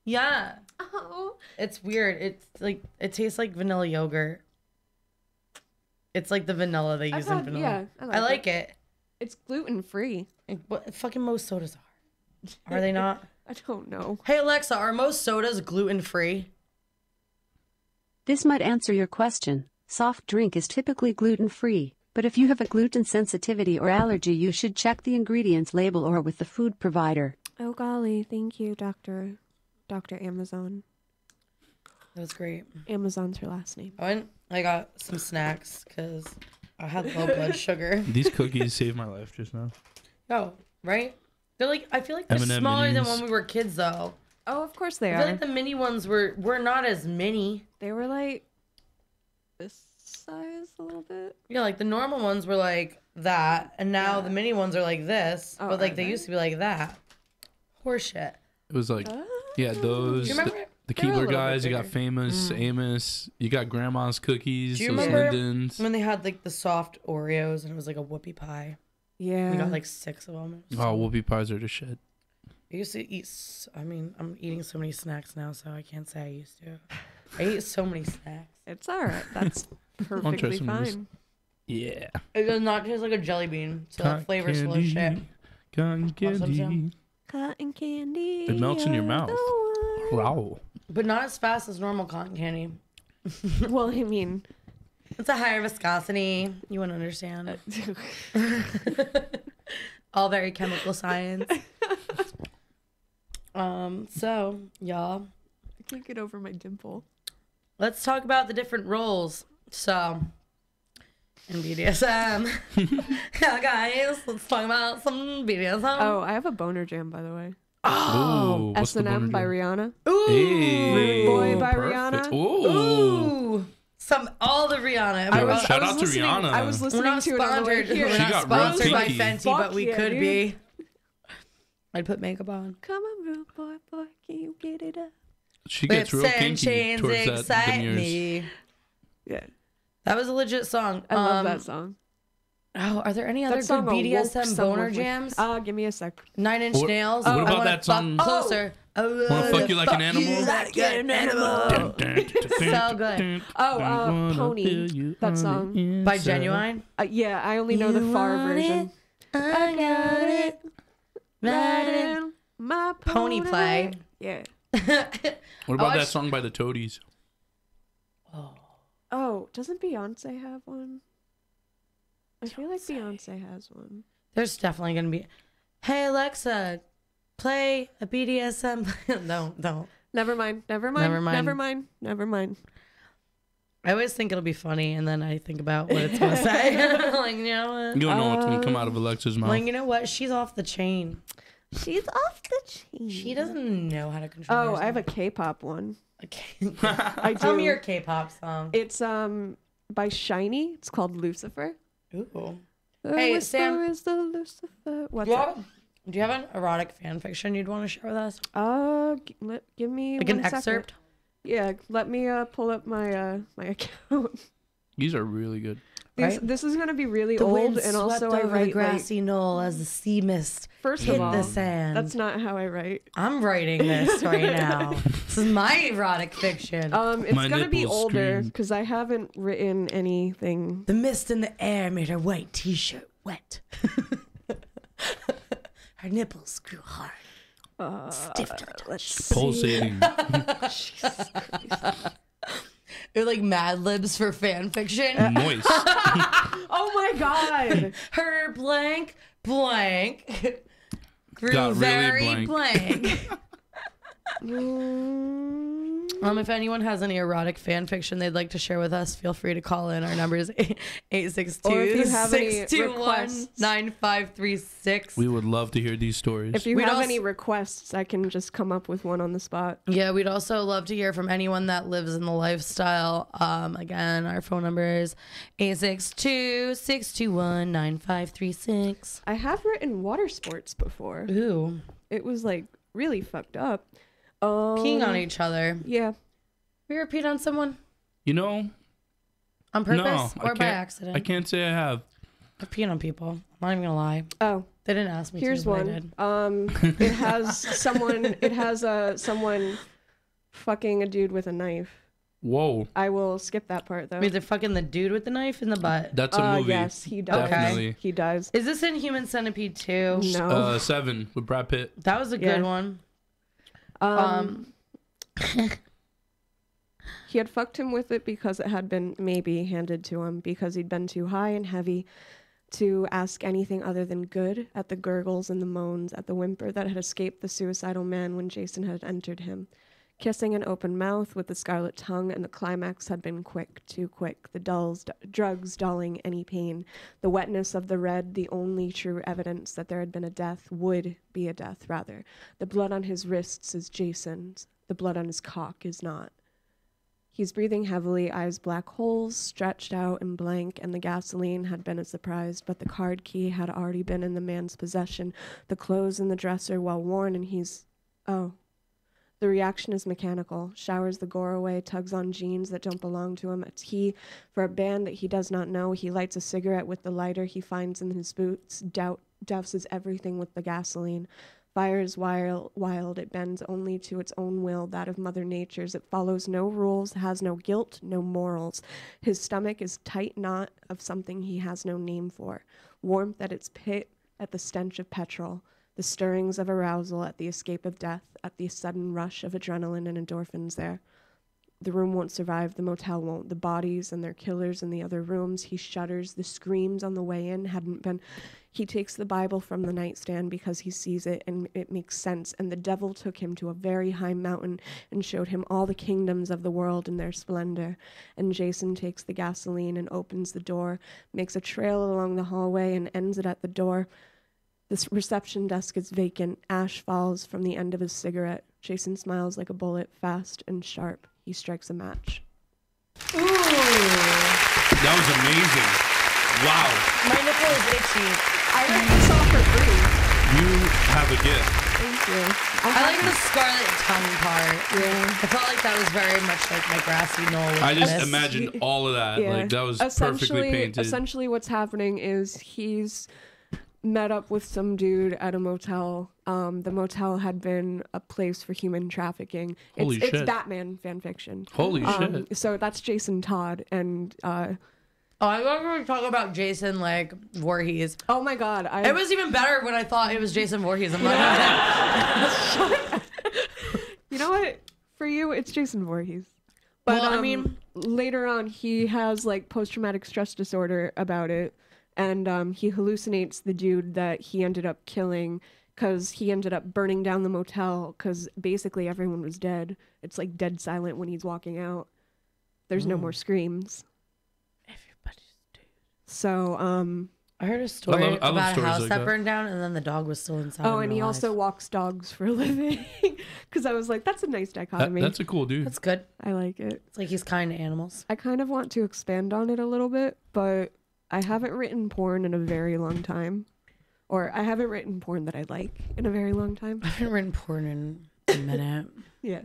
Speaker 2: Yeah.
Speaker 3: Oh.
Speaker 2: It's weird. It's like it tastes like vanilla yogurt. It's like the vanilla they use in
Speaker 3: had-
Speaker 2: vanilla.
Speaker 3: yeah, I
Speaker 2: I
Speaker 3: like
Speaker 2: like it.
Speaker 3: It's gluten free.
Speaker 2: What fucking most sodas are? Are they not?
Speaker 3: I don't know.
Speaker 2: Hey Alexa, are most sodas gluten free?
Speaker 5: This might answer your question. Soft drink is typically gluten-free, but if you have a gluten sensitivity or allergy, you should check the ingredients label or with the food provider.
Speaker 3: Oh golly, thank you, Dr. Amazon.
Speaker 2: That was great.
Speaker 3: Amazon's her last name.
Speaker 2: I got some snacks because I had low blood sugar.
Speaker 4: These cookies saved my life just now.
Speaker 2: Oh, right? They're like I feel like they're
Speaker 4: M&M
Speaker 2: smaller than
Speaker 4: minis.
Speaker 2: when we were kids though.
Speaker 3: Oh, of course they
Speaker 2: I feel
Speaker 3: are.
Speaker 2: like the mini ones were not as mini.
Speaker 3: They were like this size a little bit.
Speaker 2: Yeah, like the normal ones were like that, and now the mini ones are like this.
Speaker 3: Oh,
Speaker 2: but like
Speaker 3: are
Speaker 2: they
Speaker 3: they?
Speaker 2: used to be like that. Horseshit.
Speaker 4: It was like, yeah, those.
Speaker 2: Do you remember?
Speaker 4: The
Speaker 3: They were a
Speaker 4: Keebler
Speaker 3: little bit
Speaker 4: guys, you got
Speaker 3: bigger.
Speaker 4: Famous, Amos, you got Grandma's cookies,
Speaker 2: Do you
Speaker 4: those
Speaker 2: remember
Speaker 4: Lindens.
Speaker 2: when they had like the soft Oreos and it was like a whoopie pie?
Speaker 3: Yeah.
Speaker 2: We got like 6 of them.
Speaker 4: Oh, whoopie pies are the shit.
Speaker 2: I used to eat. I mean, I'm eating so many snacks now, so I can't say I used to. I eat so many snacks.
Speaker 3: It's all right. That's
Speaker 4: try
Speaker 3: perfectly
Speaker 4: some of this.
Speaker 3: fine.
Speaker 4: Yeah.
Speaker 2: It does not taste like a jelly bean, so that flavor's full of shit.
Speaker 4: Cotton
Speaker 2: Awesome,
Speaker 4: candy.
Speaker 3: Cotton candy.
Speaker 4: It melts in your
Speaker 3: you're
Speaker 4: mouth.
Speaker 3: the one.
Speaker 4: Wow.
Speaker 2: But not as fast as normal cotton candy.
Speaker 3: Well, I mean,
Speaker 2: It's a higher viscosity. You wouldn't understand. All very chemical science. So, y'all,
Speaker 3: I can't get over my dimple.
Speaker 2: let's talk about the different roles. So, in BDSM. Yeah, guys, let's talk about some BDSM.
Speaker 3: Oh, I have a boner jam, by the way.
Speaker 4: Ooh, what's the
Speaker 3: S&M
Speaker 4: boner
Speaker 3: by
Speaker 4: jam?
Speaker 3: Rihanna.
Speaker 2: Ooh.
Speaker 4: Hey,
Speaker 3: Boy by
Speaker 4: perfect.
Speaker 3: Rihanna.
Speaker 4: Ooh.
Speaker 2: Ooh. All the Rihanna.
Speaker 4: Yo,
Speaker 2: We're
Speaker 4: shout
Speaker 2: not-
Speaker 4: out to
Speaker 3: listening,
Speaker 4: Rihanna.
Speaker 3: I was
Speaker 2: We're
Speaker 3: listening
Speaker 2: not
Speaker 3: to it on the way
Speaker 2: sponsored.
Speaker 3: here.
Speaker 2: We're
Speaker 4: She
Speaker 2: not
Speaker 4: got real
Speaker 2: sponsored by
Speaker 4: kinky.
Speaker 2: Fenty,
Speaker 3: Fuck
Speaker 2: but we
Speaker 3: yeah,
Speaker 2: could
Speaker 3: dude.
Speaker 2: be. I'd put makeup on.
Speaker 3: Come on, rude boy, boy, can you get it up?
Speaker 4: She gets real
Speaker 2: Whips and
Speaker 4: kinky
Speaker 2: chains
Speaker 4: towards that
Speaker 2: excite
Speaker 4: Demirs.
Speaker 2: me.
Speaker 3: Yeah,
Speaker 2: That was a legit song.
Speaker 3: I love that song.
Speaker 2: Oh, are there any other
Speaker 3: That
Speaker 2: good
Speaker 3: song will woke
Speaker 2: BDSM
Speaker 3: someone
Speaker 2: boner
Speaker 3: with-
Speaker 2: jams?
Speaker 3: Give me a sec.
Speaker 2: 9 Inch
Speaker 4: What-
Speaker 2: Nails.
Speaker 4: what
Speaker 2: I
Speaker 4: about
Speaker 2: wanna
Speaker 4: that song?
Speaker 2: fuck closer.
Speaker 4: Wanna fuck you like an animal?
Speaker 2: You like an animal. So good.
Speaker 3: Pony. That song.
Speaker 2: By Genuine.
Speaker 3: Yeah, I only know the
Speaker 2: You
Speaker 3: far
Speaker 2: want
Speaker 3: version.
Speaker 2: I got it.
Speaker 3: Right in my
Speaker 2: Pony play.
Speaker 3: Yeah.
Speaker 4: What about that
Speaker 2: watched-
Speaker 4: song by the Toadies?
Speaker 3: Oh, doesn't Beyonce have one? I feel like Beyonce has one.
Speaker 2: There's definitely gonna be. Hey Alexa, play a BDSM. Don't.
Speaker 3: Never mind. Never mind.
Speaker 2: Never mind.
Speaker 3: Never mind. Never mind.
Speaker 2: I always think it'll be funny, and then I think about what it's gonna say. Like, you know what?
Speaker 4: You don't know what's gonna come out of Alexa's mouth.
Speaker 2: Like, you know what? She's off the chain.
Speaker 3: She's off the chain.
Speaker 2: She doesn't know how to control.
Speaker 3: Oh, I have a
Speaker 2: herself.
Speaker 3: K-pop one.
Speaker 2: Okay.
Speaker 3: I
Speaker 2: Tell me
Speaker 3: do.
Speaker 2: your K-pop song.
Speaker 3: It's by Shiny. It's called Lucifer.
Speaker 2: Ooh.
Speaker 3: The
Speaker 2: Hey,
Speaker 3: whisper
Speaker 2: Sam.
Speaker 3: is the Lucifer. What's
Speaker 2: Do
Speaker 3: up?
Speaker 2: you have an erotic fan fiction you'd want to share with us?
Speaker 3: Give me
Speaker 2: Like
Speaker 3: one
Speaker 2: an
Speaker 3: second.
Speaker 2: excerpt?
Speaker 3: Yeah, let me pull up my my account.
Speaker 4: These are really good.
Speaker 2: Right?
Speaker 3: This is gonna be really
Speaker 2: The
Speaker 3: old,
Speaker 2: wind
Speaker 3: and also
Speaker 2: swept
Speaker 3: I
Speaker 2: over
Speaker 3: write
Speaker 2: the grassy knoll as the sea mist
Speaker 3: first
Speaker 2: hit
Speaker 3: of all,
Speaker 2: the sand.
Speaker 3: that's not how I write.
Speaker 2: I'm writing this right now. This is my erotic fiction.
Speaker 3: It's
Speaker 4: My
Speaker 3: gonna be
Speaker 4: nipples
Speaker 3: older
Speaker 4: scream.
Speaker 3: because I haven't written anything.
Speaker 2: The mist in the air made her white t-shirt wet. Her nipples grew hard. Stiff to the touch.
Speaker 3: Let's
Speaker 4: Pulsating.
Speaker 2: They're like Mad Libs for fan fiction.
Speaker 4: Moist.
Speaker 3: Oh my god!
Speaker 2: Her blank grew
Speaker 4: Got really
Speaker 2: very
Speaker 4: blank.
Speaker 2: blank. If anyone has any erotic fan fiction they'd like to share with us, feel free to call in. Our number is 862-621-9536.
Speaker 4: We would love to hear these stories.
Speaker 3: If you
Speaker 2: We'd
Speaker 3: have
Speaker 2: also-
Speaker 3: any requests, I can just come up with one on the spot.
Speaker 2: Yeah, we'd also love to hear from anyone that lives in the lifestyle. Again, our phone number is 862-621-9536.
Speaker 3: I have written water sports before.
Speaker 2: Ooh,
Speaker 3: It was like really fucked up.
Speaker 2: peeing on each other.
Speaker 3: Yeah.
Speaker 2: We ever peed on someone
Speaker 4: You know,
Speaker 2: on purpose
Speaker 4: no,
Speaker 2: or
Speaker 4: I
Speaker 2: by
Speaker 4: can't.
Speaker 2: accident?
Speaker 4: I can't say I have.
Speaker 2: I've peed on people. I'm not even gonna lie.
Speaker 3: Oh,
Speaker 2: They didn't ask me
Speaker 3: here's
Speaker 2: to, but I
Speaker 3: one.
Speaker 2: did.
Speaker 3: It has someone. It has someone fucking a dude with a knife.
Speaker 4: Whoa,
Speaker 3: I will skip that part though.
Speaker 2: Wait, they're fucking the dude with the knife in the butt.
Speaker 4: that's a movie.
Speaker 3: Yes, he does.
Speaker 4: Definitely.
Speaker 3: He does.
Speaker 2: Is this in Human Centipede 2?
Speaker 3: No.
Speaker 4: 7 with Brad Pitt.
Speaker 2: That was a
Speaker 3: Yeah.
Speaker 2: good one.
Speaker 3: He had fucked him with it because it had been maybe handed to him because he'd been too high and heavy to ask anything other than good at the gurgles and the moans, at the whimper that had escaped the suicidal man when Jason had entered him. Kissing an open mouth with the scarlet tongue, and the climax had been quick, too quick, the drugs dulling any pain. The wetness of the red, the only true evidence that there had been a death, would be a death, rather. The blood on his wrists is Jason's. The blood on his cock is not. He's breathing heavily, eyes black holes, stretched out and blank, and the gasoline had been a surprise, but the card key had already been in the man's possession, the clothes in the dresser well worn, and he's... Oh. The reaction is mechanical, showers the gore away, tugs on jeans that don't belong to him, a tee for a band that he does not know. He lights a cigarette with the lighter he finds in his boots, douses everything with the gasoline. Fire is wild, it bends only to its own will, that of Mother Nature's. It follows no rules, has no guilt, no morals. His stomach is tight knot of something he has no name for. Warmth at its pit, at the stench of petrol. The stirrings of arousal at the escape of death, at the sudden rush of adrenaline and endorphins there. The room won't survive, the motel won't. The bodies and their killers in the other rooms. He shudders. The screams on the way in hadn't been... He takes the Bible from the nightstand because he sees it and it makes sense. And the devil took him to a very high mountain and showed him all the kingdoms of the world in their splendor. And Jason takes the gasoline and opens the door, makes a trail along the hallway and ends it at the door. The reception desk is vacant. Ash falls from the end of his cigarette. Jason smiles like a bullet, fast and sharp. He strikes a match.
Speaker 2: Ooh.
Speaker 4: That was amazing. Wow.
Speaker 2: My nipple is itchy.
Speaker 3: I read this all for free.
Speaker 4: You have a gift.
Speaker 3: Thank you.
Speaker 2: I like the scarlet tongue part.
Speaker 3: Yeah.
Speaker 2: I felt like that was very much like my grassy knoll.
Speaker 4: I just
Speaker 2: witness.
Speaker 4: imagined all of that.
Speaker 3: Yeah.
Speaker 4: Like that was perfectly painted.
Speaker 3: Essentially, what's happening is he's met up with some dude at a motel. The motel had been a place for human trafficking.
Speaker 4: Holy shit.
Speaker 3: It's Batman fan fiction.
Speaker 4: Holy shit.
Speaker 3: So that's Jason Todd and.
Speaker 2: Oh, I thought we were talking about Jason like Voorhees.
Speaker 3: Oh my God!
Speaker 2: It was even better when I thought it was Jason Voorhees. I'm like,
Speaker 3: You know what? For you, it's Jason Voorhees. But
Speaker 2: Well, I mean-
Speaker 3: later on, he has like post-traumatic stress disorder about it, and he hallucinates the dude that he ended up killing because he ended up burning down the motel because basically everyone was dead. It's like dead silent when he's walking out. There's no more screams.
Speaker 2: everybody's dead.
Speaker 3: So,
Speaker 2: I heard a story
Speaker 4: I love
Speaker 2: about a
Speaker 4: stories
Speaker 2: house
Speaker 4: like
Speaker 2: that
Speaker 4: that.
Speaker 2: burned down, and then the dog was still inside.
Speaker 3: oh,
Speaker 2: and
Speaker 3: and he
Speaker 2: alive.
Speaker 3: also walks dogs for a living because I was like, that's a nice dichotomy.
Speaker 4: That's a cool dude.
Speaker 2: That's good.
Speaker 3: I like it.
Speaker 2: It's like he's kind to animals.
Speaker 3: I kind of want to expand on it a little bit, but I haven't written porn in a very long time. Or I haven't written porn that I like in a very long time.
Speaker 2: I haven't written porn in a minute.
Speaker 3: Yeah.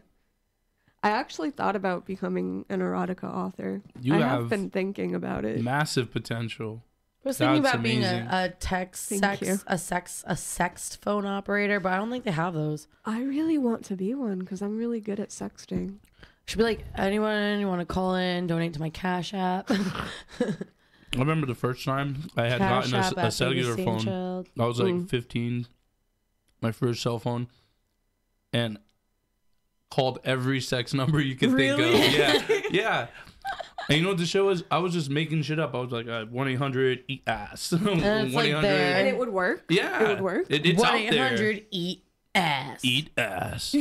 Speaker 3: I actually thought about becoming an erotica author.
Speaker 4: You
Speaker 3: I
Speaker 4: have
Speaker 3: have been thinking about it.
Speaker 4: Massive potential.
Speaker 2: I was thinking
Speaker 4: That's
Speaker 2: about being
Speaker 4: amazing.
Speaker 2: a text
Speaker 3: Thank you.
Speaker 2: a sext phone operator, but I don't think they have those.
Speaker 3: I really want to be one because I'm really good at sexting.
Speaker 2: Should be like, anyone you want to call in, donate to my Cash App.
Speaker 4: I remember the first time I had
Speaker 2: Cash
Speaker 4: gotten
Speaker 2: App
Speaker 4: a
Speaker 2: at
Speaker 4: cellular
Speaker 2: Baby
Speaker 4: phone.
Speaker 2: Child.
Speaker 4: I was like 15, my first cell phone, and called every sex number you could think
Speaker 3: Really?
Speaker 4: of. Yeah, yeah. And you know what the show was? I was just making shit up. I was like 1-800-EAT-ASS.
Speaker 2: it's like there.
Speaker 3: And it would work.
Speaker 4: Yeah,
Speaker 3: It would work.
Speaker 4: It's out there.
Speaker 2: 1-800-EAT-ASS.
Speaker 4: Eat ass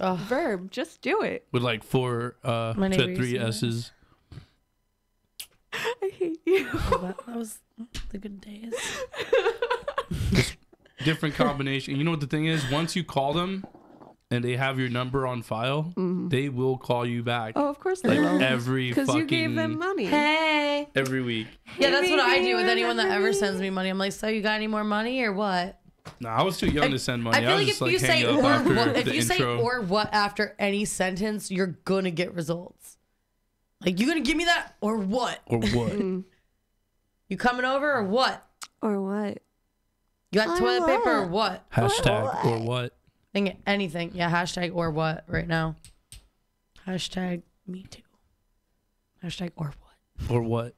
Speaker 2: Oh,
Speaker 3: Verb, just do it.
Speaker 4: with like four,
Speaker 2: My neighbor
Speaker 4: three
Speaker 2: used to do
Speaker 4: S's.
Speaker 3: I hate you.
Speaker 2: that was the good days.
Speaker 4: Different combination. You know what the thing is? Once you call them and they have your number on file, they will call you back.
Speaker 3: Oh, of course
Speaker 4: Like
Speaker 3: they will.
Speaker 4: every
Speaker 3: Because
Speaker 4: fucking
Speaker 3: you gave them money.
Speaker 2: Hey.
Speaker 4: every week.
Speaker 2: Yeah, that's what I do with
Speaker 3: baby,
Speaker 2: anyone that ever
Speaker 3: remember
Speaker 2: sends me money. I'm like, so you got any more money or what?
Speaker 4: No, I was too young to send money.
Speaker 2: I feel
Speaker 4: was
Speaker 2: like
Speaker 4: just
Speaker 2: if you say
Speaker 4: hang up
Speaker 2: or
Speaker 4: after
Speaker 2: what, if
Speaker 4: the
Speaker 2: you say
Speaker 4: intro.
Speaker 2: or what after any sentence, you're gonna get results. Like, you gonna give me that or what?
Speaker 4: Or what?
Speaker 2: You coming over or what?
Speaker 3: Or what?
Speaker 2: You got toilet paper or what?
Speaker 4: Hashtag or what?
Speaker 2: Think anything. Yeah, hashtag or what right now. Hashtag me too. Hashtag or what?
Speaker 4: Or what?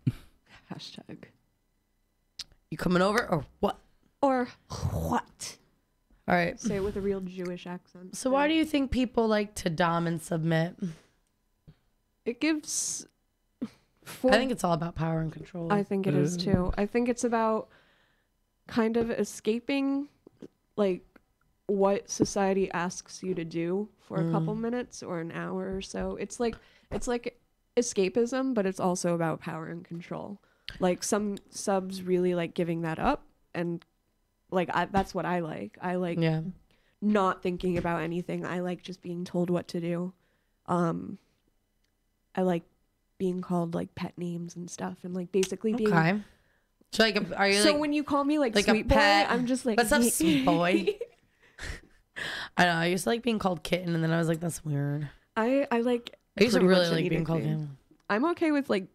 Speaker 3: Hashtag.
Speaker 2: You coming over or what?
Speaker 3: Or what?
Speaker 2: All right.
Speaker 3: Say it with a real Jewish accent.
Speaker 2: So why do you think people like to dom and submit?
Speaker 3: It gives...
Speaker 2: I think it's all about power and control.
Speaker 3: I think it is too. I think it's about kind of escaping like what society asks you to do for a couple minutes or an hour or so. It's like escapism, but it's also about power and control. Like some subs really like giving that up, and like that's what I like. I like
Speaker 2: yeah.
Speaker 3: not thinking about anything. I like just being told what to do. I like being called like pet names and stuff, and like basically being
Speaker 2: Okay. So like, are you
Speaker 3: so
Speaker 2: like?
Speaker 3: when you call me like
Speaker 2: like a
Speaker 3: sweet boy,
Speaker 2: pet?
Speaker 3: I'm just like,
Speaker 2: What's up, sweet boy? I know. I used to like being called kitten, and then I was like, that's weird.
Speaker 3: I like.
Speaker 2: I used to
Speaker 3: pretty
Speaker 2: really
Speaker 3: much
Speaker 2: like
Speaker 3: any
Speaker 2: being called
Speaker 3: nickname.
Speaker 2: him.
Speaker 3: I'm okay with like,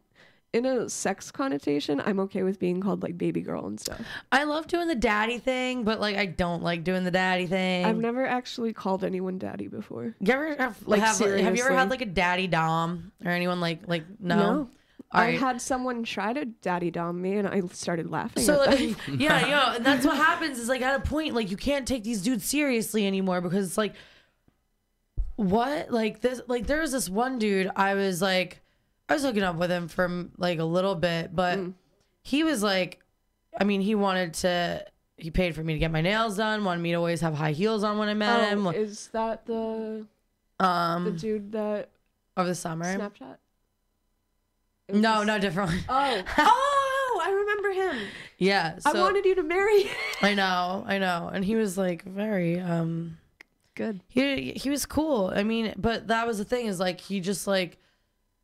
Speaker 3: in a sex connotation, I'm okay with being called like baby girl and stuff.
Speaker 2: I love doing the daddy thing, but like I don't like doing the daddy thing.
Speaker 3: I've never actually called anyone daddy before.
Speaker 2: You ever have,
Speaker 3: Like,
Speaker 2: have you ever
Speaker 3: seriously.
Speaker 2: had like a daddy dom or anyone like no? All
Speaker 3: I
Speaker 2: right.
Speaker 3: had someone try to daddy dom me, and I started laughing.
Speaker 2: So
Speaker 3: at
Speaker 2: like,
Speaker 3: them.
Speaker 2: yeah, and that's what happens is like at a point like you can't take these dudes seriously anymore because it's like what like this like there was this one dude I was hooking up with him for like a little bit, but he was like, I mean, he paid for me to get my nails done, wanted me to always have high heels on when I met him.
Speaker 3: Is that the dude that
Speaker 2: Over the summer.
Speaker 3: Snapchat?
Speaker 2: No, different one.
Speaker 3: Oh, I remember him.
Speaker 2: Yeah. So,
Speaker 3: I wanted you to marry him.
Speaker 2: I know. And he was like very
Speaker 3: Good.
Speaker 2: he was cool. I mean, but that was the thing is like he just like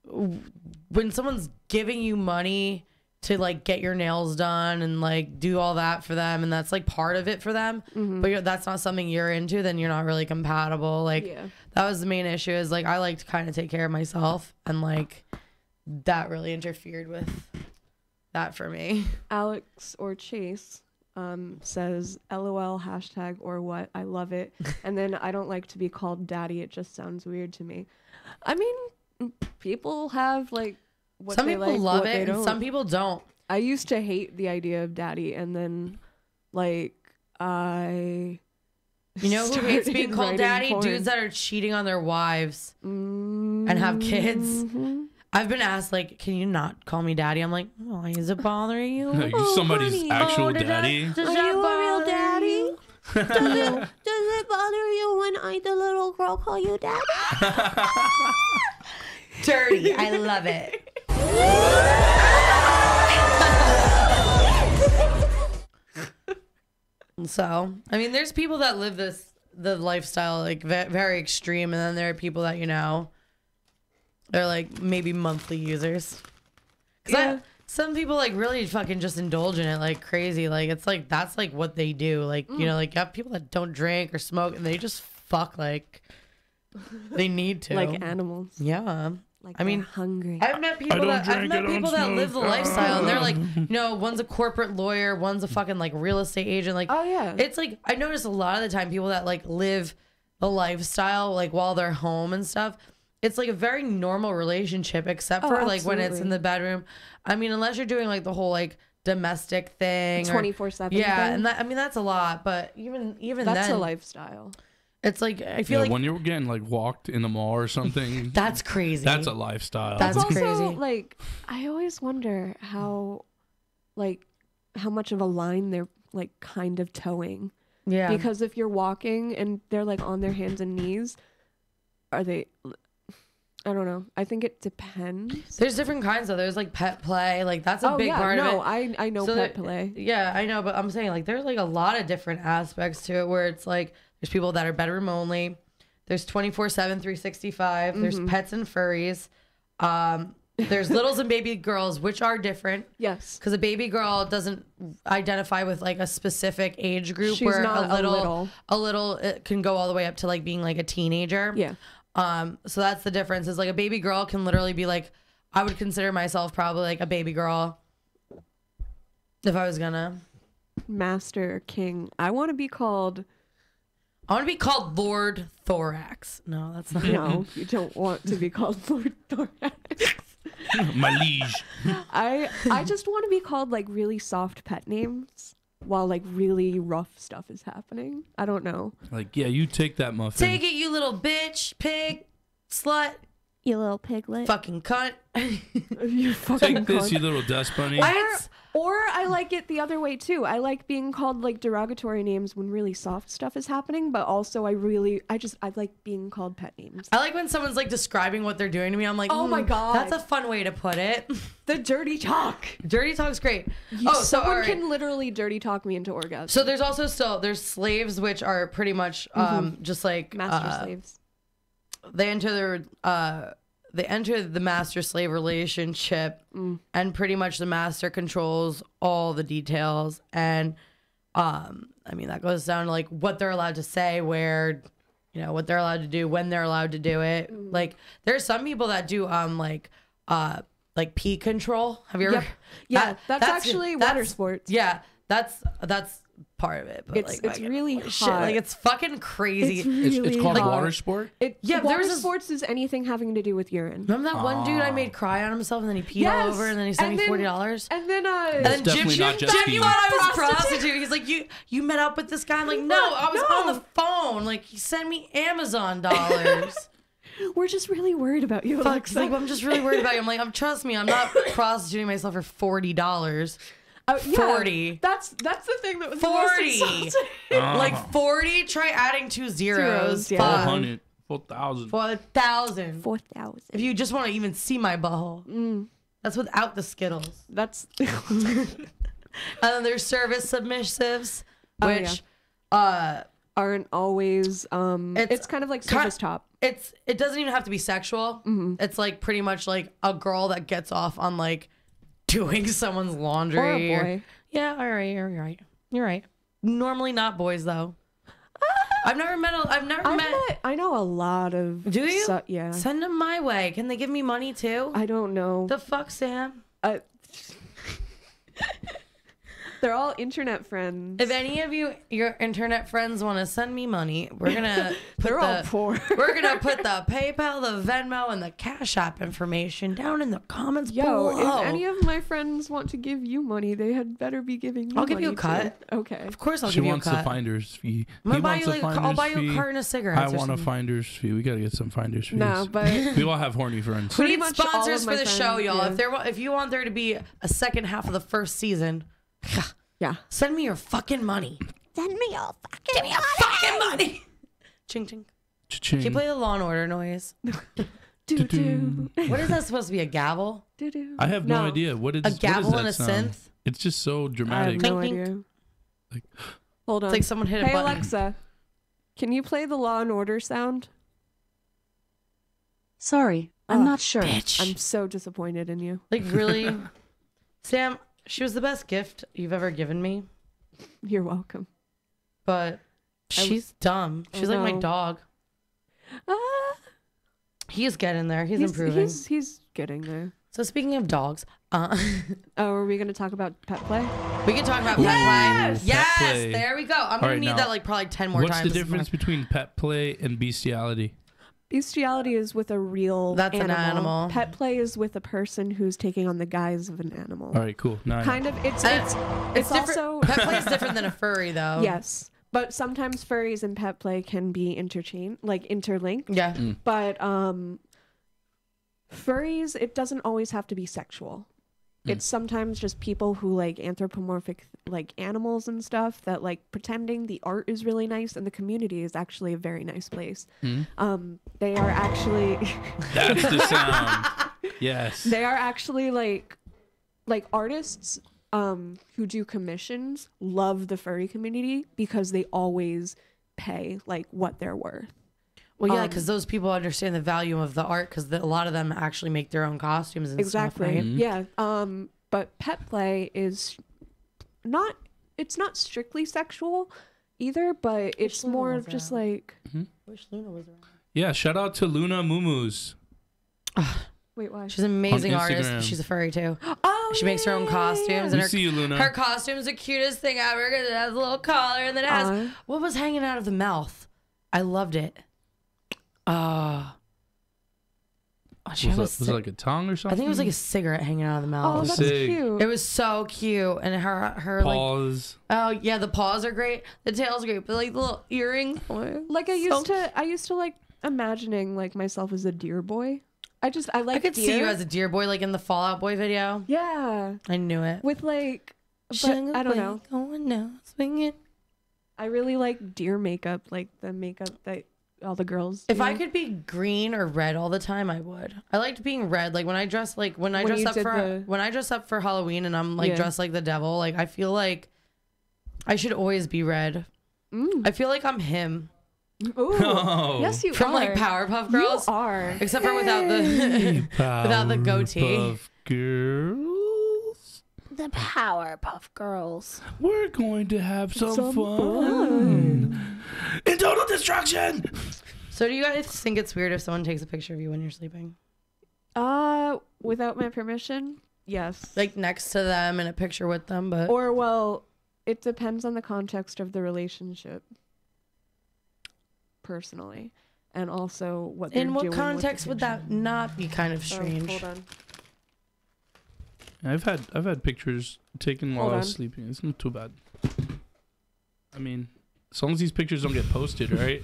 Speaker 2: when someone's giving you money to like get your nails done and like do all that for them, and that's like part of it for them, but that's not something you're into, then you're not really compatible. Like that was the main issue, is like I like to kind of take care of myself, and like that really interfered with that for me.
Speaker 3: Alex or Chase says LOL hashtag or what, I love it. And then I don't like to be called daddy, it just sounds weird to me. I mean, people have like what
Speaker 2: Some
Speaker 3: they
Speaker 2: people
Speaker 3: like,
Speaker 2: love
Speaker 3: what they
Speaker 2: it and
Speaker 3: don't.
Speaker 2: some people don't.
Speaker 3: I used to hate the idea of daddy, and then like I
Speaker 2: You know who hates being
Speaker 3: started
Speaker 2: called
Speaker 3: writing
Speaker 2: daddy?
Speaker 3: porn.
Speaker 2: Dudes that are cheating on their wives and have kids. I've been asked, like, can you not call me daddy? I'm like, oh, is it bothering you?
Speaker 4: Like, somebody's
Speaker 3: honey.
Speaker 4: actual
Speaker 2: Does
Speaker 4: daddy.
Speaker 2: Does
Speaker 3: Are
Speaker 2: that
Speaker 3: you a real
Speaker 2: bother
Speaker 3: daddy?
Speaker 2: you?
Speaker 3: Does it bother you when I, the little girl, call you daddy?
Speaker 2: Dirty. I love it. So, I mean, there's people that live the lifestyle like very extreme, and then there are people that, you know, they're like maybe monthly users. Some people like really fucking just indulge in it like crazy. Like it's like that's like what they do. Like you know, like you have people that don't drink or smoke, and they just fuck like they need to.
Speaker 3: Like animals.
Speaker 2: Yeah.
Speaker 3: Like
Speaker 2: I mean,
Speaker 3: they're hungry.
Speaker 2: I've met people
Speaker 4: don't
Speaker 2: that
Speaker 4: drink, I don't
Speaker 2: live the
Speaker 4: smoke.
Speaker 2: lifestyle, and they're like, you know, one's a corporate lawyer, one's a fucking like real estate agent. Like,
Speaker 3: Oh, yeah.
Speaker 2: it's like I notice a lot of the time people that like live the lifestyle like while they're home and stuff. It's like a very normal relationship, except for like when it's in
Speaker 3: absolutely.
Speaker 2: the bedroom. I mean, unless you're doing like the whole like domestic thing,
Speaker 3: 24/7
Speaker 2: Yeah,
Speaker 3: thing.
Speaker 2: and that, I mean that's a lot, but even
Speaker 3: That's
Speaker 2: then,
Speaker 3: a lifestyle.
Speaker 2: it's like I feel
Speaker 4: Yeah,
Speaker 2: like
Speaker 4: when you're getting like walked in the mall or something,
Speaker 2: that's crazy.
Speaker 4: that's a lifestyle.
Speaker 2: That's
Speaker 3: It's also
Speaker 2: crazy.
Speaker 3: like I always wonder how much of a line they're like kind of towing.
Speaker 2: yeah.
Speaker 3: Because if you're walking and they're like on their hands and knees, are they? I don't know. I think it depends.
Speaker 2: There's different kinds though. There's like pet play, like that's a big part of it.
Speaker 3: I know
Speaker 2: So
Speaker 3: pet
Speaker 2: there-
Speaker 3: play.
Speaker 2: Yeah, I know, but I'm saying like there's like a lot of different aspects to it where it's like there's people that are bedroom only. There's 24/7, 365. There's pets and furries. There's littles and baby girls, which are different
Speaker 3: Yes.
Speaker 2: because a baby girl doesn't identify with like a specific age group.
Speaker 3: She's
Speaker 2: where
Speaker 3: not
Speaker 2: a little it can go all the way up to like being like a teenager.
Speaker 3: Yeah.
Speaker 2: So that's the difference. Is like a baby girl can literally be like, I would consider myself probably like a baby girl if I was gonna.
Speaker 3: Master King. I want to be called.
Speaker 2: I want to be called Lord Thorax. No, that's not.
Speaker 3: No, you don't want to be called Lord Thorax.
Speaker 4: My liege.
Speaker 3: I just want to be called like really soft pet names while like really rough stuff is happening. I don't know.
Speaker 4: Like, yeah, you take that muffin.
Speaker 2: Take it, you little bitch, pig, slut,
Speaker 3: You little piglet.
Speaker 2: fucking cunt.
Speaker 3: You fucking
Speaker 4: Take this,
Speaker 3: cunt.
Speaker 4: you little dust bunny.
Speaker 3: Or I like it the other way too. I like being called like derogatory names when really soft stuff is happening, but also I like being called pet names.
Speaker 2: I like when someone's like describing what they're doing to me. I'm like,
Speaker 3: Oh my God.
Speaker 2: that's a fun way to put it.
Speaker 3: The dirty talk.
Speaker 2: Dirty talk's great. Oh, so
Speaker 3: someone
Speaker 2: all right.
Speaker 3: can literally dirty talk me into orgasm.
Speaker 2: So there's also there's slaves, which are pretty much just like
Speaker 3: Master slaves.
Speaker 2: they enter the master slave relationship, and pretty much the master controls all the details, and I mean that goes down to like what they're allowed to say, where, you know, what they're allowed to do, when they're allowed to do it. Like there's some people that do like pee control. Have you ever?
Speaker 3: Yep. Yeah, that's actually water sports.
Speaker 2: Yeah, that's part of it. But
Speaker 3: It's
Speaker 2: like,
Speaker 3: really
Speaker 2: holy shit,
Speaker 3: hot.
Speaker 2: like it's fucking crazy.
Speaker 3: It's really
Speaker 4: It's called
Speaker 3: hot.
Speaker 4: water sport.
Speaker 2: Yeah,
Speaker 3: water
Speaker 2: there's this-
Speaker 3: sports is anything having to do with urine.
Speaker 2: Remember that one dude I made cry on himself, and then he peed all
Speaker 3: Yes,
Speaker 2: over, and then he sent
Speaker 3: and
Speaker 2: me
Speaker 3: then-
Speaker 2: $40.
Speaker 3: And then
Speaker 2: And then
Speaker 4: definitely not jet
Speaker 2: Jim
Speaker 4: skiing.
Speaker 2: thought I was prostitute. He's like, you met up with this guy? I'm like, no, I was
Speaker 3: no.
Speaker 2: on the phone. Like, he sent me Amazon dollars.
Speaker 3: we're just really worried about you.
Speaker 2: Fuck, he's
Speaker 3: Alexa.
Speaker 2: like, I'm just really worried about you. I'm like, trust me, I'm not prostituting myself for $40.
Speaker 3: Yeah,
Speaker 2: 40.
Speaker 3: That's the thing that was
Speaker 2: 40.
Speaker 3: the most insulting.
Speaker 2: Like 40. Try adding 2 zeros.
Speaker 3: Zeros, yeah.
Speaker 2: Fuck.
Speaker 4: 400, 4,000.
Speaker 2: 4,000.
Speaker 3: 4,000.
Speaker 2: If you just want to even see my butthole, that's without the Skittles.
Speaker 3: That's
Speaker 2: And then there's service submissives,
Speaker 3: Oh,
Speaker 2: which
Speaker 3: aren't always. It's kind of like service top.
Speaker 2: it doesn't even have to be sexual. It's like pretty much like a girl that gets off on like doing someone's laundry.
Speaker 3: Or a boy.
Speaker 2: Yeah, all right, you're right. You're right. Normally not boys though. I've never met.
Speaker 3: I know a lot of.
Speaker 2: Do you?
Speaker 3: Yeah.
Speaker 2: Send them my way. Can they give me money too?
Speaker 3: I don't know.
Speaker 2: The fuck, Sam?
Speaker 3: They're all internet friends.
Speaker 2: If any of your internet friends want to send me money, we're gonna put
Speaker 3: They're all poor.
Speaker 2: We're gonna put the PayPal, the Venmo, and the Cash App information down in the comments below.
Speaker 3: If any of my friends want to give you money, they had better be giving me
Speaker 2: I'll give
Speaker 3: money
Speaker 2: you a cut.
Speaker 3: too. Okay.
Speaker 2: Of course, I'll
Speaker 4: She
Speaker 2: give you a
Speaker 4: wants
Speaker 2: cut.
Speaker 4: the finder's fee.
Speaker 2: I'll buy you a carton of cigarettes.
Speaker 4: I
Speaker 2: or
Speaker 4: want a
Speaker 2: something.
Speaker 4: finder's fee. We gotta get some finder's fees.
Speaker 3: No, but
Speaker 4: we all have horny friends.
Speaker 2: We need
Speaker 3: much all
Speaker 2: sponsors
Speaker 3: of
Speaker 2: for
Speaker 3: my
Speaker 2: the show,
Speaker 3: friends,
Speaker 2: y'all.
Speaker 3: yeah.
Speaker 2: If you want there to be a second half of the first season,
Speaker 3: yeah.
Speaker 2: send me your fucking money.
Speaker 3: Send me your fucking
Speaker 2: Give me your fucking money. Ching ching.
Speaker 4: Cha-ching.
Speaker 2: Can you play the Law and Order noise?
Speaker 3: do do
Speaker 2: What is that supposed to be? A gavel?
Speaker 3: do do.
Speaker 4: I have no idea. What is
Speaker 2: A gavel
Speaker 4: what
Speaker 2: and a
Speaker 4: is that sound?
Speaker 2: synth?
Speaker 4: It's just so
Speaker 3: I have
Speaker 4: dramatic.
Speaker 3: no
Speaker 2: Clink,
Speaker 3: idea.
Speaker 4: Like-
Speaker 3: Hold on.
Speaker 2: It's like someone hit a
Speaker 3: Hey
Speaker 2: button.
Speaker 3: Alexa, can you play the Law and Order sound?
Speaker 5: Sorry, I'm not sure.
Speaker 2: Bitch.
Speaker 3: I'm so disappointed in you.
Speaker 2: Like, really? Sam, she was the best gift you've ever given me,
Speaker 3: You're welcome.
Speaker 2: but she's dumb. She's like my
Speaker 3: know.
Speaker 2: dog.
Speaker 3: Ah,
Speaker 2: He's getting there. He's improving.
Speaker 3: He's getting there.
Speaker 2: So speaking of dogs,
Speaker 3: Oh, are we gonna talk about pet play?
Speaker 2: we can talk about pet
Speaker 3: Yes!
Speaker 2: play. Yes,
Speaker 4: Pet play.
Speaker 2: there we go. I'm
Speaker 4: All
Speaker 2: gonna
Speaker 4: right,
Speaker 2: need
Speaker 4: now,
Speaker 2: that like probably 10 more
Speaker 4: What's
Speaker 2: times.
Speaker 4: the difference between pet play and bestiality?
Speaker 3: Bestiality is with a real
Speaker 2: That's an animal.
Speaker 3: Pet play is with a person who's taking on the guise of an animal.
Speaker 4: All right, cool. Now I know.
Speaker 3: Kind of. It's
Speaker 2: It's different.
Speaker 3: also
Speaker 2: Pet play is different than a furry, though.
Speaker 3: yes, but sometimes furries and pet play can be interlinked.
Speaker 2: Yeah.
Speaker 3: But furries, it doesn't always have to be sexual. It's sometimes just people who like anthropomorphic like animals and stuff that like pretending the art is really nice and the community is actually a very nice place. They are actually
Speaker 4: That's the sound. Yes.
Speaker 3: they are actually like artists who do commissions love the furry community because they always pay like what they're worth.
Speaker 2: Well, yeah, because those people understand the value of the art because a lot of them actually make their own costumes and
Speaker 3: Exactly.
Speaker 2: stuff, right?
Speaker 3: Yeah. But pet play is it's not strictly sexual either, but it's
Speaker 2: Luna
Speaker 3: more
Speaker 2: was
Speaker 3: of just
Speaker 2: around.
Speaker 3: like
Speaker 2: Wish Luna was around.
Speaker 4: Yeah, shout out to Luna Mumus.
Speaker 3: wait, why?
Speaker 2: She's an amazing
Speaker 4: On
Speaker 2: artist.
Speaker 4: Instagram.
Speaker 2: She's a furry too.
Speaker 3: Oh,
Speaker 2: She makes her own costumes,
Speaker 4: We
Speaker 2: and
Speaker 4: see you, Luna.
Speaker 2: her costume's the cutest thing ever because it has a little collar and then it has what was hanging out of the mouth. I loved it. She
Speaker 4: Was it like a tongue or something?
Speaker 2: I think it was like a cigarette hanging out of the mouth.
Speaker 3: Oh, that's
Speaker 4: Sick.
Speaker 3: cute.
Speaker 2: It was so cute, and her like
Speaker 4: Paws.
Speaker 2: oh yeah, the paws are great, the tail's great, but like the little earring.
Speaker 3: Like I used to like imagining like myself as a deer boy. I like
Speaker 2: I could
Speaker 3: deer.
Speaker 2: see you as a deer boy, like in the Fallout Boy video.
Speaker 3: Yeah,
Speaker 2: I knew it.
Speaker 3: with like, but I don't know.
Speaker 2: Going down, swinging.
Speaker 3: I really like deer makeup, like the makeup that all the girls.
Speaker 2: If
Speaker 3: do.
Speaker 2: I could be green or red all the time, I would. I liked being red. Like when I dress up for Halloween and I'm like dressed like the devil, like I feel like I should always be red. I feel like I'm him
Speaker 3: Ooh,
Speaker 4: Oh.
Speaker 3: yes, you
Speaker 2: from
Speaker 3: are.
Speaker 2: like Powerpuff Girls,
Speaker 3: You are.
Speaker 2: except for without the without the goatee.
Speaker 4: Powerpuff Girls.
Speaker 6: The Powerpuff Girls.
Speaker 4: We're going to have some fun. In total destruction.
Speaker 2: So do you guys think it's weird if someone takes a picture of you when you're sleeping,
Speaker 3: Without my permission, yes.
Speaker 2: like next to them in a picture with them? But
Speaker 3: Or well, it depends on the context of the relationship. Personally, and also what they're
Speaker 2: in what
Speaker 3: doing with the
Speaker 2: context would that
Speaker 3: picture.
Speaker 2: not be kind of
Speaker 3: Oh,
Speaker 2: strange?
Speaker 3: hold on.
Speaker 4: I've had pictures taken while
Speaker 3: Hold
Speaker 4: I was
Speaker 3: on.
Speaker 4: sleeping. It's not too bad. I mean, as long as these pictures don't get posted, right?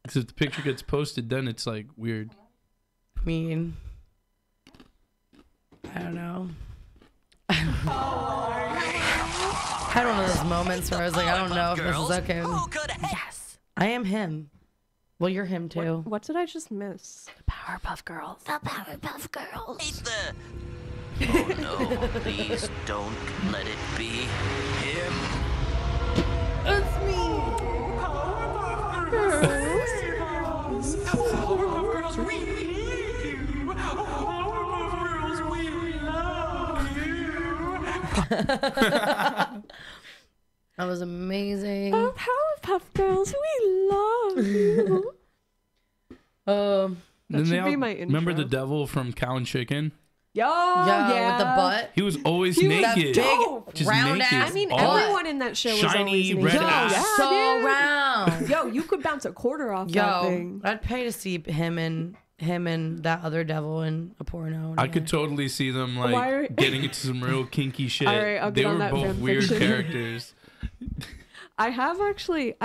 Speaker 4: Because if the picture gets posted, then it's like weird.
Speaker 2: I mean, I don't know. I had one of those moments where I was like, I don't know if this is okay. Yes, I am him. Well, you're him too.
Speaker 3: What did I just miss?
Speaker 2: Powerpuff Girls.
Speaker 6: The Powerpuff Girls.
Speaker 7: Oh no, please don't let it be him.
Speaker 2: It's me. That was amazing.
Speaker 3: Oh, Powerpuff Girls, we love you.
Speaker 2: Um,
Speaker 3: That should be my
Speaker 4: remember
Speaker 3: intro.
Speaker 4: the devil from Cow and Chicken?
Speaker 3: Yo,
Speaker 2: with the butt.
Speaker 4: He was always
Speaker 3: He was
Speaker 4: naked.
Speaker 2: that big,
Speaker 4: Just
Speaker 2: round
Speaker 4: naked.
Speaker 2: ass
Speaker 3: I mean,
Speaker 2: butt.
Speaker 3: everyone in that show was
Speaker 4: Shiny,
Speaker 3: always
Speaker 4: red
Speaker 3: naked.
Speaker 2: Yo,
Speaker 4: ass.
Speaker 3: Yeah,
Speaker 2: so
Speaker 3: dude.
Speaker 2: round.
Speaker 3: Yo, you could bounce a quarter off that
Speaker 2: Yo,
Speaker 3: thing.
Speaker 2: I'd pay to see him and that other devil in a porno.
Speaker 4: I could totally see them
Speaker 3: Why
Speaker 4: like
Speaker 3: are-
Speaker 4: getting into some real kinky shit.
Speaker 3: All right, I'll
Speaker 4: They
Speaker 3: get on
Speaker 4: were
Speaker 3: that
Speaker 4: both
Speaker 3: fan
Speaker 4: weird
Speaker 3: fiction.
Speaker 4: characters.
Speaker 3: I have actually,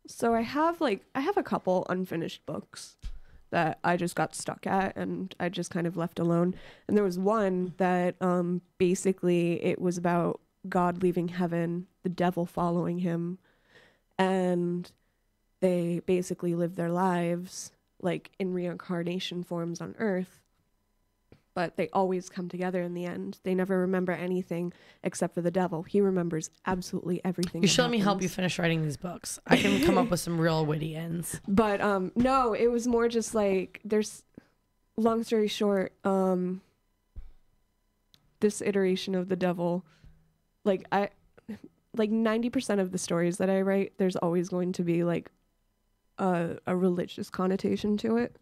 Speaker 3: so I have a couple unfinished books that I just got stuck at and I just kind of left alone. And there was one that basically it was about God leaving heaven, the devil following him, and they basically live their lives like in reincarnation forms on earth. But they always come together in the end. They never remember anything except for the devil. He remembers absolutely everything.
Speaker 2: You
Speaker 3: that
Speaker 2: should let me help you
Speaker 3: happens.
Speaker 2: finish writing these books. I can come up with some real witty ends.
Speaker 3: But no, it was more just like there's, long story short, this iteration of the devil, like 90% of the stories that I write, there's always going to be like a religious connotation to it.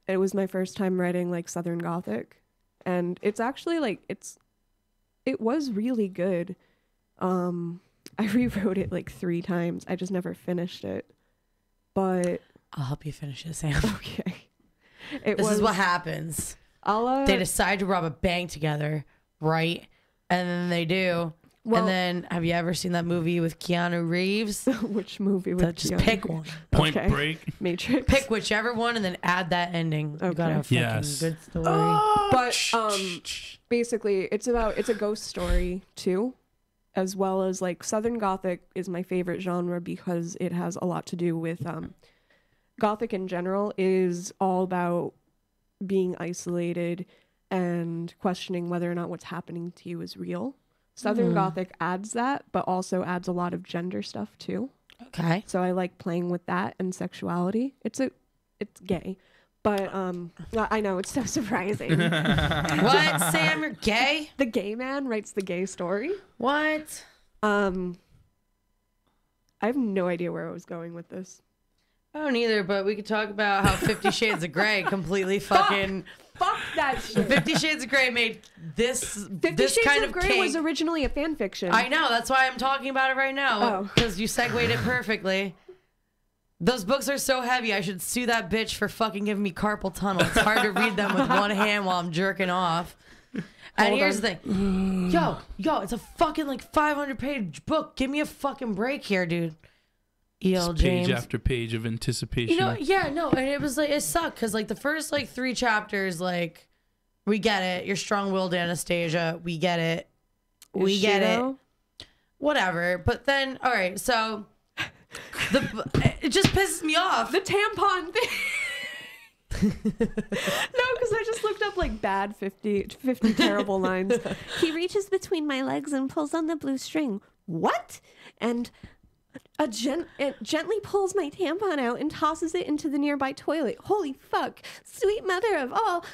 Speaker 3: It was my first time writing like Southern Gothic, and it's actually like it was really good. I rewrote it like 3 times. I just never finished it. But
Speaker 2: I'll help you finish it, Sam.
Speaker 3: okay.
Speaker 2: This is what happens.
Speaker 3: I'll,
Speaker 2: They decide to rob a bank together, right? And then they do.
Speaker 3: Well-
Speaker 2: and then, have you ever seen that movie with Keanu Reeves?
Speaker 3: which movie
Speaker 2: So
Speaker 3: would
Speaker 2: just pick one.
Speaker 4: Point
Speaker 3: Okay.
Speaker 4: Break.
Speaker 3: Matrix.
Speaker 2: Pick whichever one and then add that ending. You got a
Speaker 3: Okay.
Speaker 2: fucking
Speaker 4: Yes.
Speaker 2: good story.
Speaker 3: But basically it's a ghost story too, as well as like Southern Gothic is my favorite genre because it has a lot to do with Gothic in general is all about being isolated and questioning whether or not what's happening to you is real. Southern Gothic adds that, but also adds a lot of gender stuff too.
Speaker 2: Okay.
Speaker 3: So I like playing with that and sexuality. It's gay. But I know it's so surprising.
Speaker 2: What, Sam? You're gay?
Speaker 3: The gay man writes the gay story.
Speaker 2: What?
Speaker 3: I have no idea where I was going with this.
Speaker 2: I don't either, but we could talk about how 50 Shades of Grey completely fucking...
Speaker 3: Fuck that shit.
Speaker 2: 50 Shades of Grey made this
Speaker 3: 50
Speaker 2: this
Speaker 3: Shades
Speaker 2: kind
Speaker 3: of
Speaker 2: of
Speaker 3: Grey
Speaker 2: kink.
Speaker 3: was originally a fan fiction.
Speaker 2: I know, that's why I'm talking about it right now.
Speaker 3: Oh.
Speaker 2: Because you segued it perfectly. Those books are so heavy, I should sue that bitch for fucking giving me carpal tunnel. It's hard to read them with one hand while I'm jerking off. And
Speaker 3: Hold
Speaker 2: here's
Speaker 3: on.
Speaker 2: the thing. Yo, it's a fucking like 500-page book. Give me a fucking break here, dude. E.L.
Speaker 4: Just
Speaker 2: James.
Speaker 4: page after page of anticipation.
Speaker 2: You know, yeah, no, and it was like it sucked because like the first like 3 chapters, like we get it. You're strong-willed, Anastasia. We get it. We
Speaker 3: Is
Speaker 2: get
Speaker 3: she,
Speaker 2: it.
Speaker 3: though?
Speaker 2: Whatever. But then, all right, so it just pisses me off.
Speaker 3: The tampon thing. No, because I just looked up like bad 50 terrible lines.
Speaker 6: He reaches between my legs and pulls on the blue string.
Speaker 3: What? And it gently pulls my tampon out and tosses it into the nearby toilet. Holy fuck. Sweet mother of all.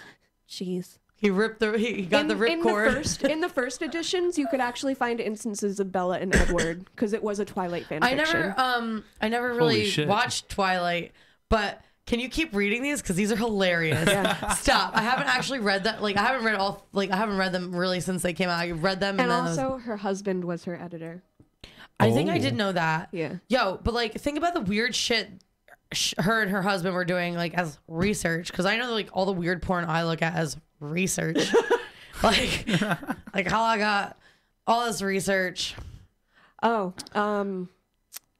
Speaker 3: Jeez.
Speaker 2: He got the ripcord.
Speaker 3: In the first editions, you could actually find instances of Bella and Edward because it was a Twilight fan
Speaker 2: I
Speaker 3: fiction.
Speaker 2: never
Speaker 4: Holy
Speaker 2: really
Speaker 4: shit.
Speaker 2: watched Twilight, but can you keep reading these because these are hilarious? Stop. I haven't actually read that. Like I haven't read them really since they came out. I read them
Speaker 3: And
Speaker 2: then
Speaker 3: also, her husband was her editor.
Speaker 2: I think I
Speaker 4: Oh.
Speaker 2: did know that.
Speaker 3: Yeah.
Speaker 2: Yo, but like think about the weird shit her and her husband were doing like as research because I know like all the weird porn I look at as research. like how I got all this research.
Speaker 3: Oh,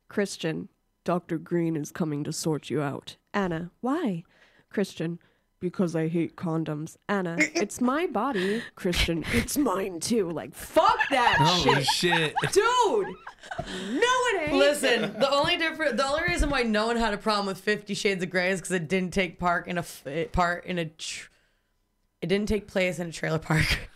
Speaker 3: Christian, Dr. Green is coming to sort you out. Anna, why? Christian, because I hate condoms. Anna, it's my body. Christian, it's mine too. Like, fuck that
Speaker 4: Holy
Speaker 3: shit.
Speaker 4: shit.
Speaker 3: Dude! No, it ain't.
Speaker 2: Listen, the only reason why no one had a problem with 50 Shades of Grey is because it didn't take it didn't take place in a trailer park.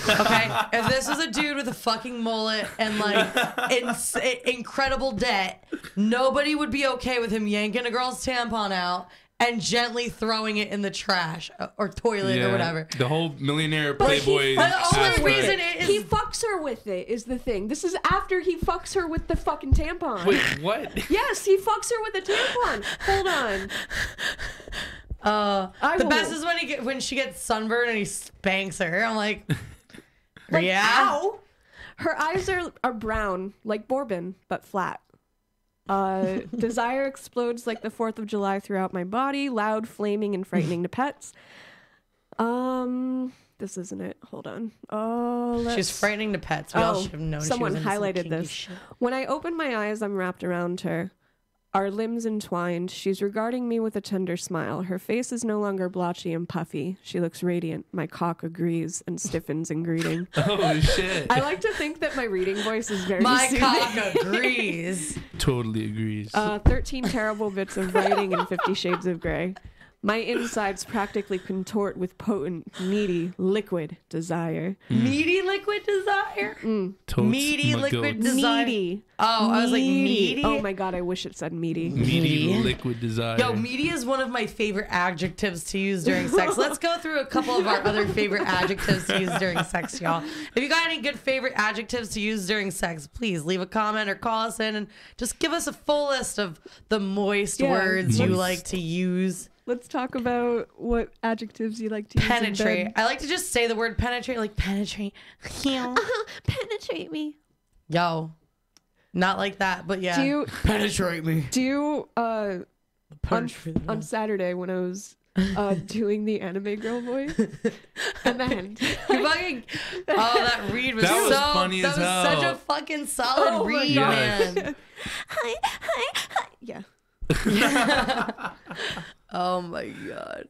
Speaker 2: Okay, if this was a dude with a fucking mullet and like incredible debt, nobody would be okay with him yanking a girl's tampon out and gently throwing it in the trash or toilet or whatever.
Speaker 4: The whole millionaire playboy.
Speaker 2: The only reason it is
Speaker 3: He fucks her with it is the thing. This is after he fucks her with the fucking tampon.
Speaker 4: Wait, what?
Speaker 3: Yes, he fucks her with a tampon. Hold on.
Speaker 2: the best is when she gets sunburned and he spanks her. I'm like yeah.
Speaker 3: Ow! Her eyes are brown, like Bourbon, but flat. Desire explodes like the 4th of July throughout my body, loud, flaming, and frightening to pets. This isn't it. Hold on.
Speaker 2: She's frightening to pets. We all should have known
Speaker 3: someone
Speaker 2: she was into some
Speaker 3: highlighted
Speaker 2: kinky
Speaker 3: this.
Speaker 2: shit.
Speaker 3: When I open my eyes, I'm wrapped around her. Our limbs entwined. She's regarding me with a tender smile. Her face is no longer blotchy and puffy. She looks radiant. My cock agrees and stiffens in greeting.
Speaker 4: Oh, shit.
Speaker 3: I like to think that my reading voice is very
Speaker 2: My
Speaker 3: soothing.
Speaker 2: cock agrees.
Speaker 4: Totally agrees.
Speaker 3: 13 terrible bits of writing and 50 Shades of Grey. My insides practically contort with potent, meaty, liquid desire.
Speaker 2: Meaty liquid desire?
Speaker 4: Totes
Speaker 2: Meaty
Speaker 4: my
Speaker 2: liquid
Speaker 4: goats.
Speaker 2: desire.
Speaker 3: Meaty.
Speaker 2: Oh, I was like meaty.
Speaker 3: Oh my god, I wish it said meaty.
Speaker 4: Meaty liquid desire.
Speaker 2: Yo, meaty is one of my favorite adjectives to use during sex. Let's go through a couple of our other favorite adjectives to use during sex, y'all. If you got any good favorite adjectives to use during sex, please leave a comment or call us in and just give us a full list of the moist words you like to use.
Speaker 3: Let's talk about what adjectives you like to use.
Speaker 2: Penetrate.
Speaker 3: In bed.
Speaker 2: I like to just say the word penetrate, like penetrate.
Speaker 6: Penetrate me.
Speaker 2: Yo, not like that, but yeah.
Speaker 3: Do you
Speaker 2: penetrate me?
Speaker 3: do you on Saturday when I was doing the anime girl voice, and then
Speaker 2: You fucking, that read was
Speaker 4: That was
Speaker 2: so
Speaker 4: funny
Speaker 2: that
Speaker 4: as
Speaker 2: was
Speaker 4: hell.
Speaker 2: such a fucking solid
Speaker 3: Oh my
Speaker 2: read,
Speaker 3: God.
Speaker 2: man.
Speaker 6: Hi.
Speaker 3: yeah,
Speaker 2: Oh my god.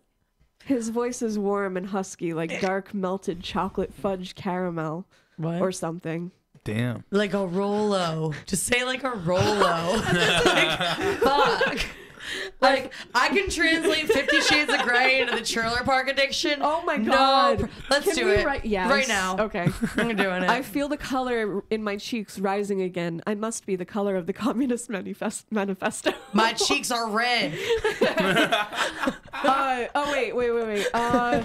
Speaker 3: his voice is warm and husky like dark melted chocolate fudge caramel
Speaker 2: What?
Speaker 3: or something.
Speaker 4: Damn.
Speaker 2: Like a Rolo. Just say like a Rolo. Like, fuck. Like, I can translate 50 Shades of Grey into the trailer park addiction.
Speaker 3: Oh my
Speaker 2: No,
Speaker 3: god!
Speaker 2: let's
Speaker 3: Can
Speaker 2: do
Speaker 3: we
Speaker 2: it.
Speaker 3: yes.
Speaker 2: Right now.
Speaker 3: Okay.
Speaker 2: I'm doing it.
Speaker 3: I feel the color in my cheeks rising again. I must be the color of the Communist Manifesto.
Speaker 2: My cheeks are red.
Speaker 3: Wait.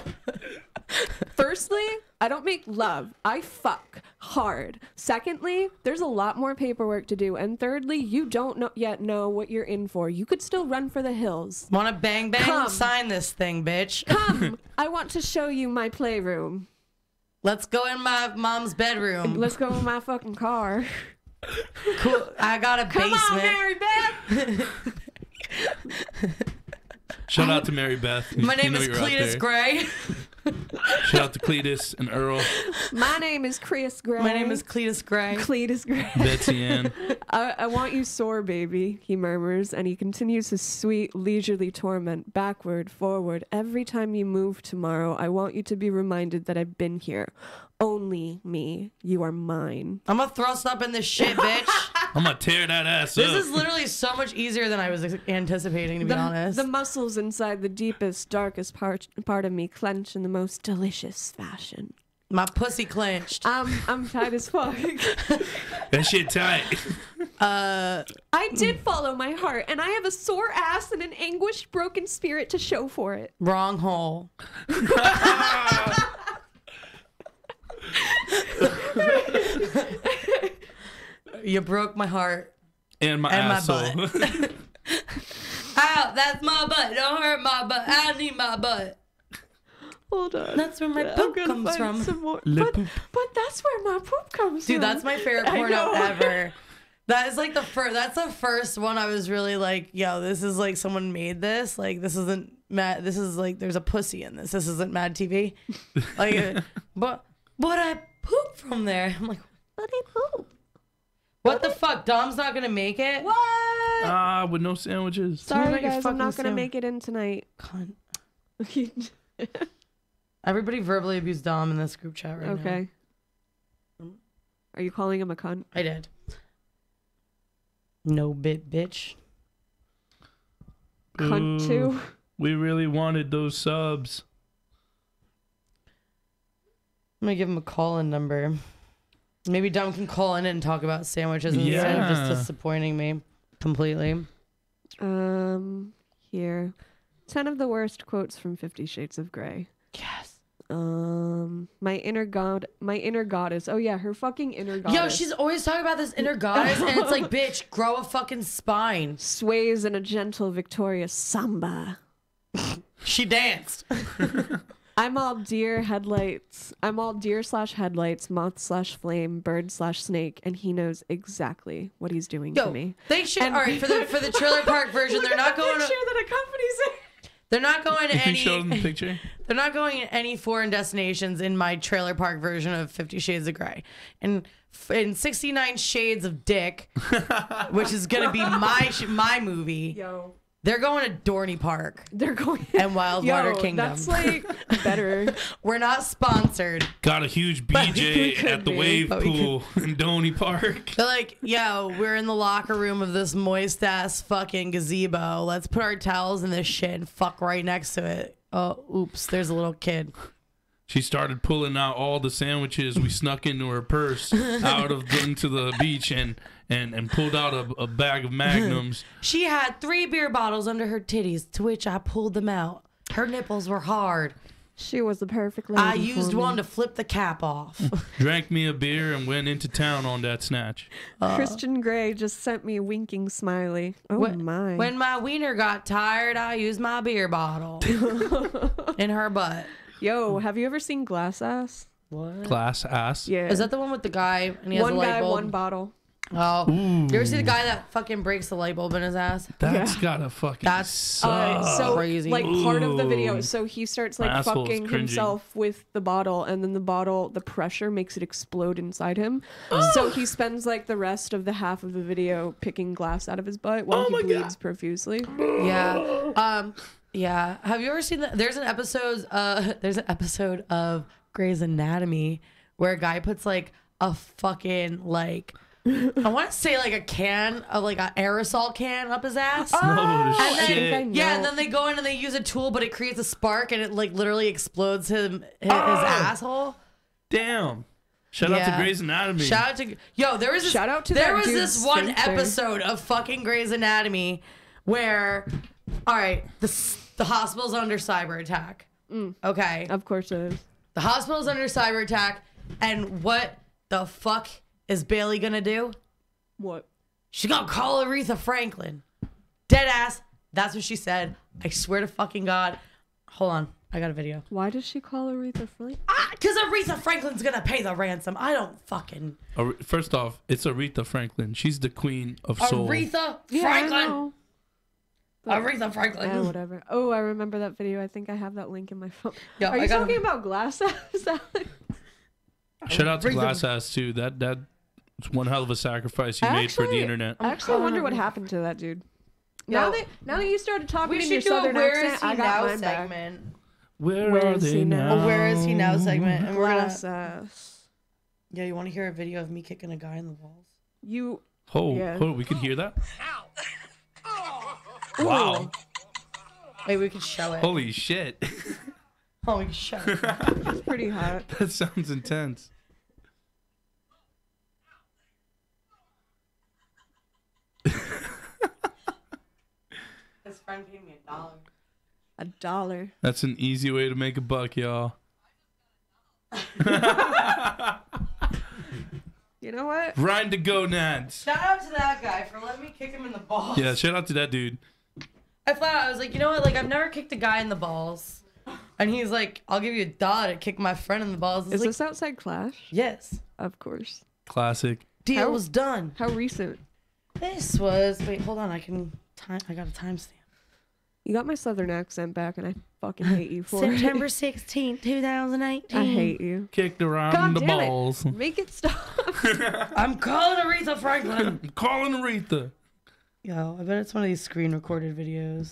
Speaker 3: Firstly, I don't make love. I fuck hard. Secondly, there's a lot more paperwork to do. And thirdly, you don't yet know what you're in for. You could still run for the hills.
Speaker 2: Wanna bang bang?
Speaker 3: Come.
Speaker 2: Sign this thing, bitch.
Speaker 3: Come, I want to show you my playroom.
Speaker 2: Let's go in my mom's bedroom.
Speaker 3: Let's go in my fucking car.
Speaker 2: Cool. I got a
Speaker 3: Come
Speaker 2: basement.
Speaker 3: on, Mary Beth.
Speaker 4: Shout out to Mary Beth.
Speaker 2: My name
Speaker 4: You know
Speaker 2: is
Speaker 4: you're out
Speaker 2: Cletus
Speaker 4: there.
Speaker 2: Gray.
Speaker 4: Shout out to Cletus and Earl,
Speaker 3: My name is Chris Gray.
Speaker 2: My name is Cletus Gray.
Speaker 3: Cletus Gray.
Speaker 4: Betsy Ann.
Speaker 3: I want you sore, baby, he murmurs, and he continues his sweet, leisurely torment, backward, forward. Every time you move tomorrow, I want you to be reminded that I've been here. Only me. You are mine.
Speaker 2: I'm gonna thrust up in this shit, bitch.
Speaker 4: I'm gonna tear that ass
Speaker 2: This
Speaker 4: up.
Speaker 2: is literally so much easier than I was anticipating, to be honest.
Speaker 3: The muscles inside the deepest, darkest part of me clench in the most delicious fashion.
Speaker 2: My pussy clenched.
Speaker 3: I'm tight as fuck.
Speaker 4: That shit tight.
Speaker 3: I did follow my heart, and I have a sore ass and an anguished, broken spirit to show for it.
Speaker 2: Wrong hole. You broke my heart.
Speaker 4: And my
Speaker 2: And my
Speaker 4: asshole.
Speaker 2: Ow, that's my butt. Don't hurt my butt. I need my butt.
Speaker 3: Hold on.
Speaker 2: That's where my
Speaker 3: I'm
Speaker 2: poop
Speaker 3: gonna
Speaker 2: comes
Speaker 3: find
Speaker 2: from.
Speaker 3: some more.
Speaker 4: Le
Speaker 3: But,
Speaker 4: poop.
Speaker 3: but that's where my poop comes
Speaker 2: Dude,
Speaker 3: from.
Speaker 2: that's my favorite
Speaker 3: I
Speaker 2: porno
Speaker 3: know.
Speaker 2: ever. That is like the first. That's the first one I was really like, yo, this is like someone made this. Like this isn't Mad. This is like there's a pussy in this. This isn't Mad TV. Like, but I poop from there. I'm like,
Speaker 6: But I poop.
Speaker 2: what the fuck? Dom's not gonna make it.
Speaker 3: What?
Speaker 4: Ah, with no sandwiches.
Speaker 3: Sorry,
Speaker 2: about your
Speaker 3: guys. I'm
Speaker 2: fucking
Speaker 3: not gonna
Speaker 2: sandwich?
Speaker 3: make it in tonight.
Speaker 2: Cunt. Everybody verbally abused Dom in this group chat right now.
Speaker 3: Okay. Are you calling him a cunt?
Speaker 2: I did. No bit, bitch.
Speaker 3: Cunt
Speaker 4: Ooh,
Speaker 3: too.
Speaker 4: We really wanted those subs.
Speaker 2: I'm gonna give him a call-in number. Maybe Dom can call in and talk about sandwiches instead of just
Speaker 4: Yeah.
Speaker 2: disappointing me completely.
Speaker 3: Here. 10 of the worst quotes from 50 Shades of Grey.
Speaker 2: Yes.
Speaker 3: My inner goddess. Oh yeah, her fucking inner goddess.
Speaker 2: Yo, she's always talking about this inner goddess, and it's like, bitch, grow a fucking spine.
Speaker 3: Sways in a gentle, victorious samba.
Speaker 2: She danced.
Speaker 3: I'm all deer headlights. I'm all deer/headlights, moth/flame, bird/snake, and he knows exactly what he's doing to me.
Speaker 2: They should. All right, for the trailer park version, they're not going.
Speaker 3: Picture that accompanies it.
Speaker 2: They're not going to
Speaker 4: Can
Speaker 2: any.
Speaker 4: you show them the picture?
Speaker 2: They're not going to any foreign destinations in my trailer park version of 50 Shades of Grey. And in 69 Shades of Dick, which is going to be my movie,
Speaker 3: Yo.
Speaker 2: they're going to Dorney Park
Speaker 3: They're going
Speaker 2: and Wildwater Kingdom.
Speaker 3: That's like better.
Speaker 2: We're not sponsored.
Speaker 4: Got a huge
Speaker 3: we
Speaker 4: BJ
Speaker 3: could
Speaker 4: at the
Speaker 3: be.
Speaker 4: wave
Speaker 2: But we
Speaker 4: pool in Doney Park.
Speaker 2: They're like, yo, we're in the locker room of this moist ass fucking gazebo. Let's put our towels in this shit and fuck right next to it. Oh, oops, there's a little kid.
Speaker 4: She started pulling out all the sandwiches we snuck into her purse into the beach and pulled out a bag of Magnums.
Speaker 2: She had 3 beer bottles under her titties, to which I pulled them out. Her nipples were hard.
Speaker 3: She was the perfect lady.
Speaker 2: I used one to flip the cap off.
Speaker 4: Drank me a beer and went into town on that snatch.
Speaker 3: Christian Grey just sent me a winking smiley. Oh my.
Speaker 2: When my wiener got tired, I used my beer bottle in her butt.
Speaker 3: Yo, have you ever seen Glass Ass?
Speaker 2: What?
Speaker 4: Glass ass.
Speaker 3: Yeah.
Speaker 2: Is that the one with the guy and he has
Speaker 3: one
Speaker 2: a light
Speaker 3: guy,
Speaker 2: bulb?
Speaker 3: one bottle?
Speaker 2: Oh, you ever see the guy that fucking breaks the light bulb in his ass?
Speaker 4: That's gotta fucking
Speaker 2: That's
Speaker 4: suck.
Speaker 3: So
Speaker 2: crazy.
Speaker 3: like part of the video,
Speaker 4: Ooh.
Speaker 3: so he starts
Speaker 4: My
Speaker 3: like
Speaker 4: asshole's
Speaker 3: fucking
Speaker 4: cringing.
Speaker 3: himself with the bottle, and then the pressure makes it explode inside him. So he spends like the rest of the half of the video picking glass out of his butt while he bleeds profusely.
Speaker 2: Yeah. Yeah. Have you ever seen that? There's an episode of Grey's Anatomy where a guy puts like a fucking like I want to say like a can of like an aerosol can up his ass.
Speaker 4: No
Speaker 2: And then-
Speaker 4: shit.
Speaker 2: Yeah, and then they go in and they use a tool, but it creates a spark and it like literally explodes his asshole.
Speaker 4: Damn. Shout out to
Speaker 2: Yeah.
Speaker 4: Grey's Anatomy.
Speaker 2: Shout out to there was this,
Speaker 3: Shout out to
Speaker 2: there
Speaker 3: that
Speaker 2: was
Speaker 3: dude's
Speaker 2: this one
Speaker 3: sphincter.
Speaker 2: episode of fucking Grey's Anatomy where, all right, the hospital's under cyber attack. Okay,
Speaker 3: Of course it is.
Speaker 2: the hospital's under cyber attack, and what the fuck is Bailey gonna do?
Speaker 3: What?
Speaker 2: She's gonna call Aretha Franklin. Dead ass. That's what she said. I swear to fucking God. Hold on, I got a video.
Speaker 3: Why does she call Aretha Franklin?
Speaker 2: Because Aretha Franklin's gonna pay the ransom. I don't fucking
Speaker 4: First off, it's Aretha Franklin. She's the queen of soul.
Speaker 2: Aretha
Speaker 3: I
Speaker 2: Franklin.
Speaker 3: know.
Speaker 2: Aretha Franklin.
Speaker 3: Yeah, whatever. Oh, I remember that video. I think I have that link in my phone.
Speaker 2: Yo,
Speaker 3: Are
Speaker 2: I
Speaker 3: you
Speaker 2: got
Speaker 3: talking about Glass Ass, Alex?
Speaker 4: Shout out to
Speaker 2: Aretha-
Speaker 4: Glass Ass too. That's one hell of a sacrifice you made for the
Speaker 3: Actually-
Speaker 4: internet.
Speaker 3: I actually wonder what happened to that dude. Now that you started talking
Speaker 2: We
Speaker 3: in your
Speaker 2: should do a
Speaker 3: southern
Speaker 2: Where
Speaker 3: accent,
Speaker 2: Is He
Speaker 3: I got
Speaker 2: Now
Speaker 3: mine back.
Speaker 2: segment.
Speaker 4: Where
Speaker 3: Where
Speaker 4: are
Speaker 3: is
Speaker 4: they
Speaker 3: he now?
Speaker 4: now?
Speaker 2: A Where Is He Now segment. And we're
Speaker 3: Glass
Speaker 2: gonna,
Speaker 3: Ass.
Speaker 2: yeah, you want to hear a video of me kicking a guy in the balls?
Speaker 3: You.
Speaker 4: Oh,
Speaker 3: Yeah.
Speaker 4: we can hear that? Wow.
Speaker 2: Wait, we can show it.
Speaker 4: Holy shit.
Speaker 2: Oh, we can show it.
Speaker 3: It's pretty hot.
Speaker 4: That sounds intense.
Speaker 2: His friend gave me $1.
Speaker 3: $1.
Speaker 4: That's an easy way to make a buck, y'all.
Speaker 3: You know what?
Speaker 4: Grind to gonads.
Speaker 2: Shout out to that guy for letting me kick him in the balls.
Speaker 4: Yeah, shout out to that dude.
Speaker 2: I was like, you know what? Like, I've never kicked a guy in the balls. And he's like, I'll give you $1 to kick my friend in the balls. I was
Speaker 3: Is
Speaker 2: like,
Speaker 3: this outside Clash?
Speaker 2: yes.
Speaker 3: Of course.
Speaker 4: Classic.
Speaker 2: Deal
Speaker 3: How-
Speaker 2: was done.
Speaker 3: How recent?
Speaker 2: This was, wait, hold on. I got a timestamp.
Speaker 3: You got my southern accent back, and I fucking hate you for
Speaker 2: September
Speaker 3: it.
Speaker 2: 16th, 2018.
Speaker 3: I hate you.
Speaker 4: Kicked around
Speaker 3: God
Speaker 4: the
Speaker 3: damn
Speaker 4: balls.
Speaker 3: it. Make it stop.
Speaker 2: I'm calling Aretha Franklin.
Speaker 4: I'm calling Aretha.
Speaker 2: Yo, I bet it's one of these screen recorded videos.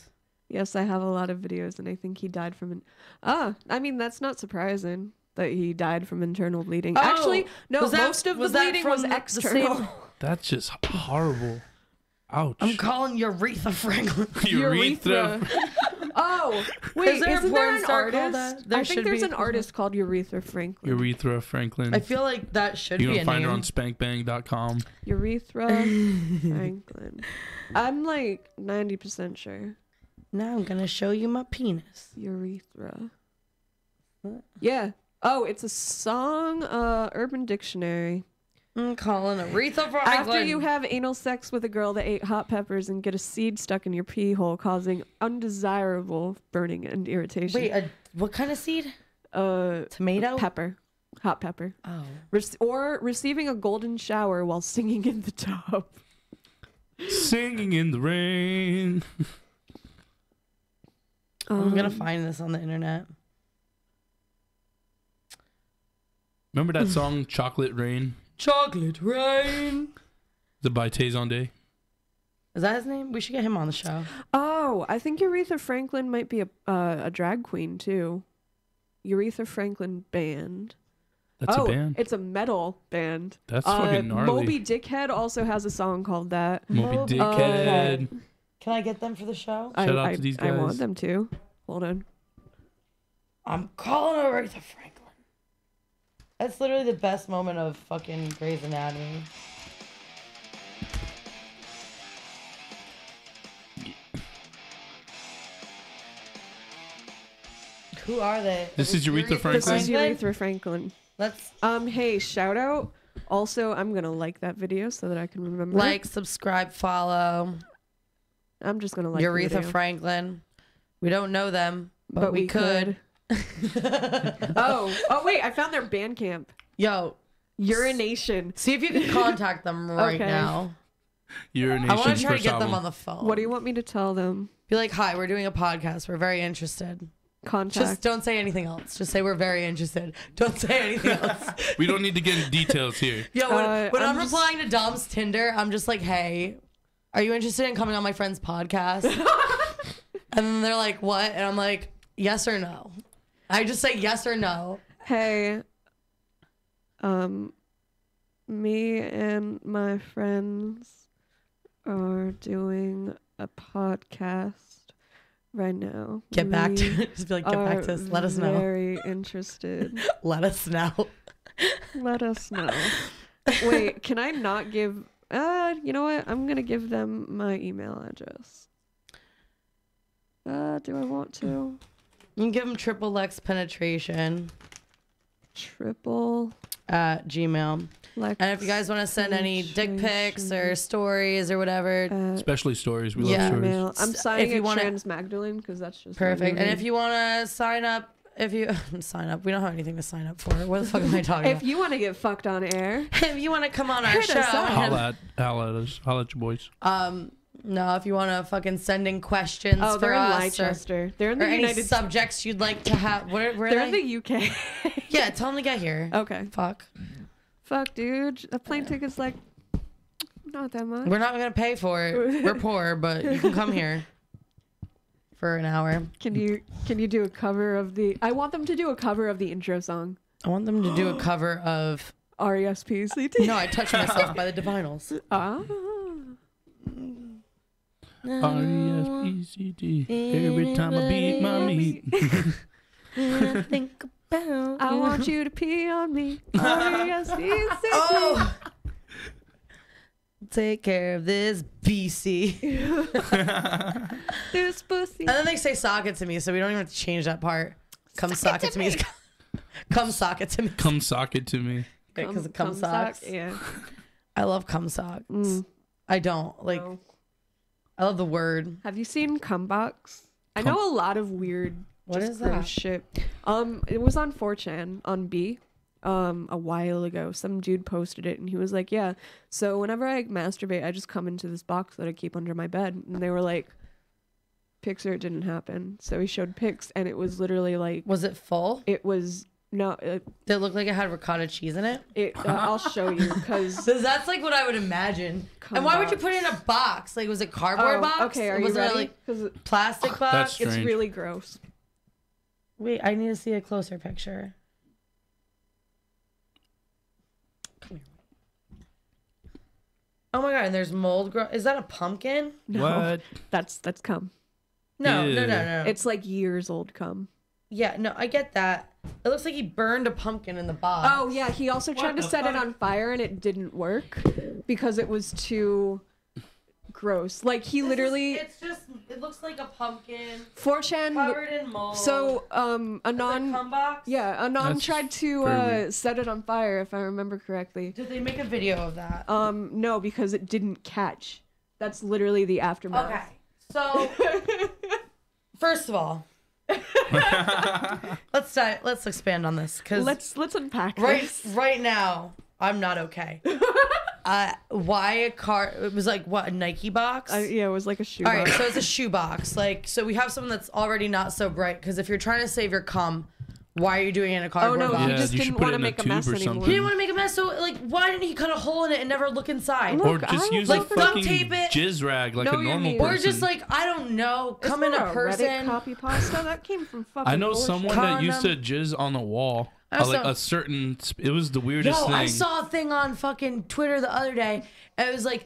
Speaker 3: Yes, I have a lot of videos, and I think he died from I mean, that's not surprising that he died from internal bleeding.
Speaker 2: Oh,
Speaker 3: Actually, no,
Speaker 2: was that-
Speaker 3: most of the
Speaker 2: was that
Speaker 3: bleeding
Speaker 2: from
Speaker 3: was
Speaker 2: the
Speaker 3: external.
Speaker 2: same-
Speaker 4: That's just horrible. Ouch.
Speaker 2: I'm calling you Aretha Franklin.
Speaker 4: Urethra.
Speaker 3: Oh, wait,
Speaker 2: Is there a
Speaker 3: isn't
Speaker 2: porn
Speaker 3: there an
Speaker 2: star called
Speaker 3: artist?
Speaker 2: that? There
Speaker 3: I
Speaker 2: should
Speaker 3: think there's
Speaker 2: be.
Speaker 3: an artist called Urethra Franklin.
Speaker 4: Urethra Franklin.
Speaker 2: I feel like that should
Speaker 4: You
Speaker 2: be
Speaker 4: can
Speaker 2: a
Speaker 4: find
Speaker 2: name.
Speaker 4: her on spankbang.com.
Speaker 3: Urethra Franklin. I'm like 90% sure.
Speaker 2: Now I'm gonna show you my penis.
Speaker 3: Urethra. Yeah. Oh, it's a song. Urban Dictionary.
Speaker 2: I'm calling Aretha Franklin.
Speaker 3: After you have anal sex with a girl that ate hot peppers and get a seed stuck in your pee hole, causing undesirable burning and irritation.
Speaker 2: Wait, what kind of seed?
Speaker 3: Tomato? Pepper. Hot pepper.
Speaker 2: Oh.
Speaker 3: Or receiving a golden shower while singing in the tub.
Speaker 4: Singing in the rain.
Speaker 2: I'm gonna find this on the internet.
Speaker 4: Remember that song, Chocolate Rain?
Speaker 2: Chocolate Rain.
Speaker 4: The by Tazon Day.
Speaker 2: Is that his name? We should get him on the show.
Speaker 3: Oh, I think Aretha Franklin might be a drag queen too. Aretha Franklin Band.
Speaker 4: That's a band?
Speaker 3: It's a metal band.
Speaker 4: That's fucking gnarly.
Speaker 3: Moby Dickhead also has a song called that.
Speaker 4: Moby Dickhead.
Speaker 2: Can I get them for the show?
Speaker 4: Shout out to these guys.
Speaker 3: I want them to. Hold on.
Speaker 2: I'm calling Aretha Franklin. That's literally the best moment of fucking Grey's Anatomy. Who are they?
Speaker 4: This is Aretha Franklin?
Speaker 3: This is Aretha Franklin.
Speaker 2: Let's
Speaker 3: hey, shout out. Also, I'm gonna like that video so that I can remember.
Speaker 2: like, subscribe, follow.
Speaker 3: I'm just gonna like
Speaker 2: Aretha Franklin. We don't know them, but we could.
Speaker 3: oh wait, I found their Bandcamp.
Speaker 2: Yo,
Speaker 3: Urination.
Speaker 2: see if you can contact them right
Speaker 3: Okay.
Speaker 2: now.
Speaker 4: Urination.
Speaker 2: I want to try to
Speaker 4: first
Speaker 2: get
Speaker 4: album.
Speaker 2: them on the phone.
Speaker 3: What do you want me to tell them?
Speaker 2: Be like, hi, we're doing a podcast. We're very interested.
Speaker 3: Contact.
Speaker 2: Just don't say anything else. Just say we're very interested. Don't say anything else.
Speaker 4: We don't need to get into details here.
Speaker 2: Yo, when I'm
Speaker 3: just-
Speaker 2: replying to Dom's Tinder, I'm just like, hey, are you interested in coming on my friend's podcast? And then they're like, what? And I'm like, yes or no. I just say yes or no.
Speaker 3: Hey, me and my friends are doing a podcast right now.
Speaker 2: Get back
Speaker 3: We
Speaker 2: to just be like, get back to us. Let us know.
Speaker 3: Very interested.
Speaker 2: Let us know.
Speaker 3: Let us know. Wait, can I not give? You know what? I'm gonna give them my email address. Do I want to?
Speaker 2: You can give them triple X penetration
Speaker 3: Triple
Speaker 2: at Gmail.
Speaker 3: Lex.
Speaker 2: And if you guys want to send any dick pics or stories or whatever,
Speaker 4: Especially stories. We
Speaker 2: Yeah.
Speaker 4: love stories.
Speaker 3: Email. I'm signing
Speaker 2: you
Speaker 3: it
Speaker 2: wanna-
Speaker 3: Trans Magdalene because that's just my
Speaker 2: perfect.
Speaker 3: new
Speaker 2: And
Speaker 3: name.
Speaker 2: if you want to sign up, sign up, we don't have anything to sign up for. What the fuck am I talking
Speaker 3: If
Speaker 2: about?
Speaker 3: you want to get fucked on air,
Speaker 2: If you want to come on our
Speaker 3: Hit us
Speaker 2: show,
Speaker 3: up.
Speaker 4: Holla at us. Holla at your boys.
Speaker 2: no, if you want to fucking send in questions
Speaker 3: oh,
Speaker 2: for
Speaker 3: they're in
Speaker 2: us
Speaker 3: Leicester. They're in
Speaker 2: or
Speaker 3: the
Speaker 2: any
Speaker 3: United.
Speaker 2: subjects you'd like to have. Where are
Speaker 3: They're
Speaker 2: they?
Speaker 3: in the UK.
Speaker 2: Yeah, tell them to get here.
Speaker 3: Okay.
Speaker 2: Fuck.
Speaker 3: Fuck, dude. A plane ticket's like not that much.
Speaker 2: We're not gonna pay for it. We're poor, but you can come here for an hour.
Speaker 3: Can you do a cover of the? I want them to do a cover of the intro song.
Speaker 2: I want them to do a cover of
Speaker 3: R.E.S.P.C.T.
Speaker 2: No, I Touch Myself by the Divinals.
Speaker 3: Ah.
Speaker 4: R-E-S-P-C-T. Every time I beat my meat.
Speaker 2: When I think about
Speaker 3: I want you to pee on me. R.E.S.P.C.T.
Speaker 2: Oh! Take care of this BC.
Speaker 3: This pussy.
Speaker 2: And then they say sock it to me, so we don't even have to change that part. Come sock it to me. Come sock it to me.
Speaker 4: Come sock it to me.
Speaker 2: Because of cum socks.
Speaker 3: Yeah.
Speaker 2: I love cum socks.
Speaker 3: Mm.
Speaker 2: I don't. Like,
Speaker 3: No.
Speaker 2: I love the word.
Speaker 3: Have you seen Cumbox? I know a lot of weird.
Speaker 2: What
Speaker 3: just
Speaker 2: is
Speaker 3: gross
Speaker 2: that?
Speaker 3: shit. It was on 4chan on B. A while ago, some dude posted it and he was like, yeah, so whenever I masturbate, I just come into this box that I keep under my bed. And they were like, pics or it didn't happen. So he showed pics and it was literally like,
Speaker 2: Was it full?
Speaker 3: it was, no,
Speaker 2: Did it look like it had ricotta cheese in it?
Speaker 3: I'll show you because
Speaker 2: Because that's like what I would imagine. And why would you put it in a box? Like, was it cardboard box?
Speaker 3: Okay, are you
Speaker 2: was
Speaker 3: ready?
Speaker 2: it like
Speaker 3: Because
Speaker 2: plastic box?
Speaker 4: That's
Speaker 3: it's
Speaker 4: strange.
Speaker 3: really gross.
Speaker 2: Wait, I need to see a closer picture. Come here. Oh my god, and there's mold Is that a pumpkin?
Speaker 3: No,
Speaker 4: What?
Speaker 3: that's cum.
Speaker 2: No,
Speaker 4: Ew.
Speaker 2: no.
Speaker 3: It's like years old cum.
Speaker 2: Yeah, no, I get that. It looks like he burned a pumpkin in the box.
Speaker 3: Oh yeah, he also tried to set it on fire and it didn't work because it was too gross. Like he literally
Speaker 2: It's just. It looks like a pumpkin
Speaker 3: 4chan.
Speaker 2: covered in mold.
Speaker 3: So
Speaker 2: It's a
Speaker 3: Anon,
Speaker 2: cum box.
Speaker 3: yeah, Anon
Speaker 4: That's
Speaker 3: tried to
Speaker 4: very weird.
Speaker 3: set it on fire, if I remember correctly.
Speaker 2: Did they make a video of that?
Speaker 3: No, because it didn't catch. That's literally the aftermath.
Speaker 2: Okay. So, first of all, let's expand on this because
Speaker 3: Let's unpack this.
Speaker 2: right now I'm not okay. Why a car? It was like what, a Nike box?
Speaker 3: Yeah, it was like a shoe.
Speaker 2: All right,
Speaker 3: box.
Speaker 2: so it's a shoe box. Like, so we have someone that's already not so bright because if you're trying to save your cum, why are you doing it in a
Speaker 3: Oh
Speaker 2: cardboard
Speaker 3: no,
Speaker 2: box?
Speaker 3: he
Speaker 4: Yeah,
Speaker 3: just
Speaker 4: you should
Speaker 3: didn't
Speaker 4: put
Speaker 3: want
Speaker 4: it
Speaker 3: to
Speaker 4: in a
Speaker 3: make a
Speaker 4: tube
Speaker 3: mess
Speaker 4: or
Speaker 3: anymore.
Speaker 4: something.
Speaker 2: He didn't want to make a mess, so like, why didn't he cut a hole in it and never look inside?
Speaker 3: Look,
Speaker 4: Or just
Speaker 3: I
Speaker 4: use
Speaker 3: don't
Speaker 4: a
Speaker 3: know.
Speaker 4: fucking
Speaker 2: duct tape it.
Speaker 4: jizz rag like
Speaker 3: Know
Speaker 4: a
Speaker 3: what you
Speaker 4: normal
Speaker 3: mean.
Speaker 4: person.
Speaker 2: Or just like, I don't know,
Speaker 3: Is
Speaker 2: come in
Speaker 3: there
Speaker 2: a
Speaker 3: Reddit
Speaker 2: person.
Speaker 3: copy pasta that came from fucking.
Speaker 4: I know
Speaker 3: bullshit.
Speaker 4: someone that used to jizz on the wall.
Speaker 2: I
Speaker 4: Like
Speaker 2: saw-
Speaker 4: a certain, it was the weirdest
Speaker 2: Yo,
Speaker 4: thing.
Speaker 2: I saw a thing on fucking Twitter the other day. And it was like,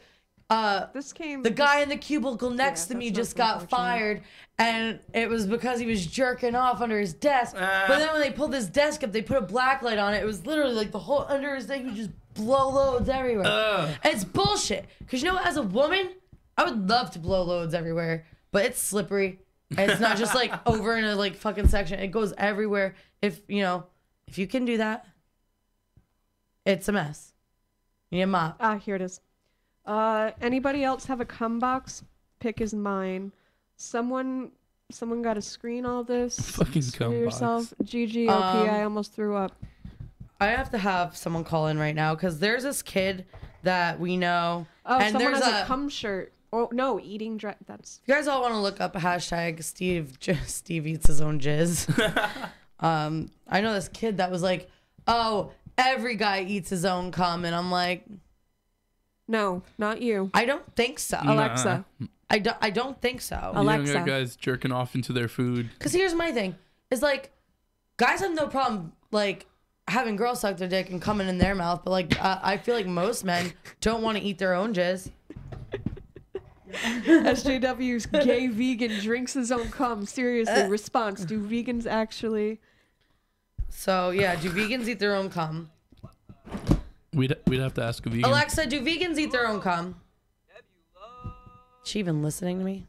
Speaker 3: This came.
Speaker 2: the guy in the cubicle next to
Speaker 3: that's
Speaker 2: me
Speaker 3: not
Speaker 2: just got
Speaker 3: unfortunate.
Speaker 2: fired, and it was because he was jerking off under his desk. But then when they pulled his desk up, they put a black light on it. It was literally like the whole under his thing would just blow loads everywhere. And it's bullshit. Because you know what? As a woman, I would love to blow loads everywhere, but it's slippery. And it's not just like over in a like fucking section. It goes everywhere. If you can do that, it's a mess. You need a mop.
Speaker 3: Here it is. Anybody else have a cum box? Pick is mine. Someone got to screen all this.
Speaker 4: Fucking
Speaker 3: Screw
Speaker 4: cum
Speaker 3: yourself. GG, OP, I almost threw up.
Speaker 2: I have to have someone call in right now because there's this kid that we know.
Speaker 3: Oh,
Speaker 2: and
Speaker 3: someone
Speaker 2: there's
Speaker 3: has a cum shirt. Oh no, eating that's.
Speaker 2: If you guys all want to look up a hashtag Steve eats his own jizz. I know this kid that was like, oh, every guy eats his own cum, and I'm like,
Speaker 3: No, not you.
Speaker 2: I don't think so.
Speaker 3: Alexa.
Speaker 2: I don't think so.
Speaker 4: You don't
Speaker 3: Alexa.
Speaker 4: got guys jerking off into their food.
Speaker 2: Because here's my thing: is like, guys have no problem like having girls suck their dick and coming in their mouth, but like I feel like most men don't want to eat their own jizz.
Speaker 3: SJW's gay vegan drinks his own cum. Seriously, response. Do vegans actually?
Speaker 2: So yeah, do vegans eat their own cum?
Speaker 4: We'd have to ask a vegan.
Speaker 2: Alexa, do vegans eat their own cum? Is she even listening to me?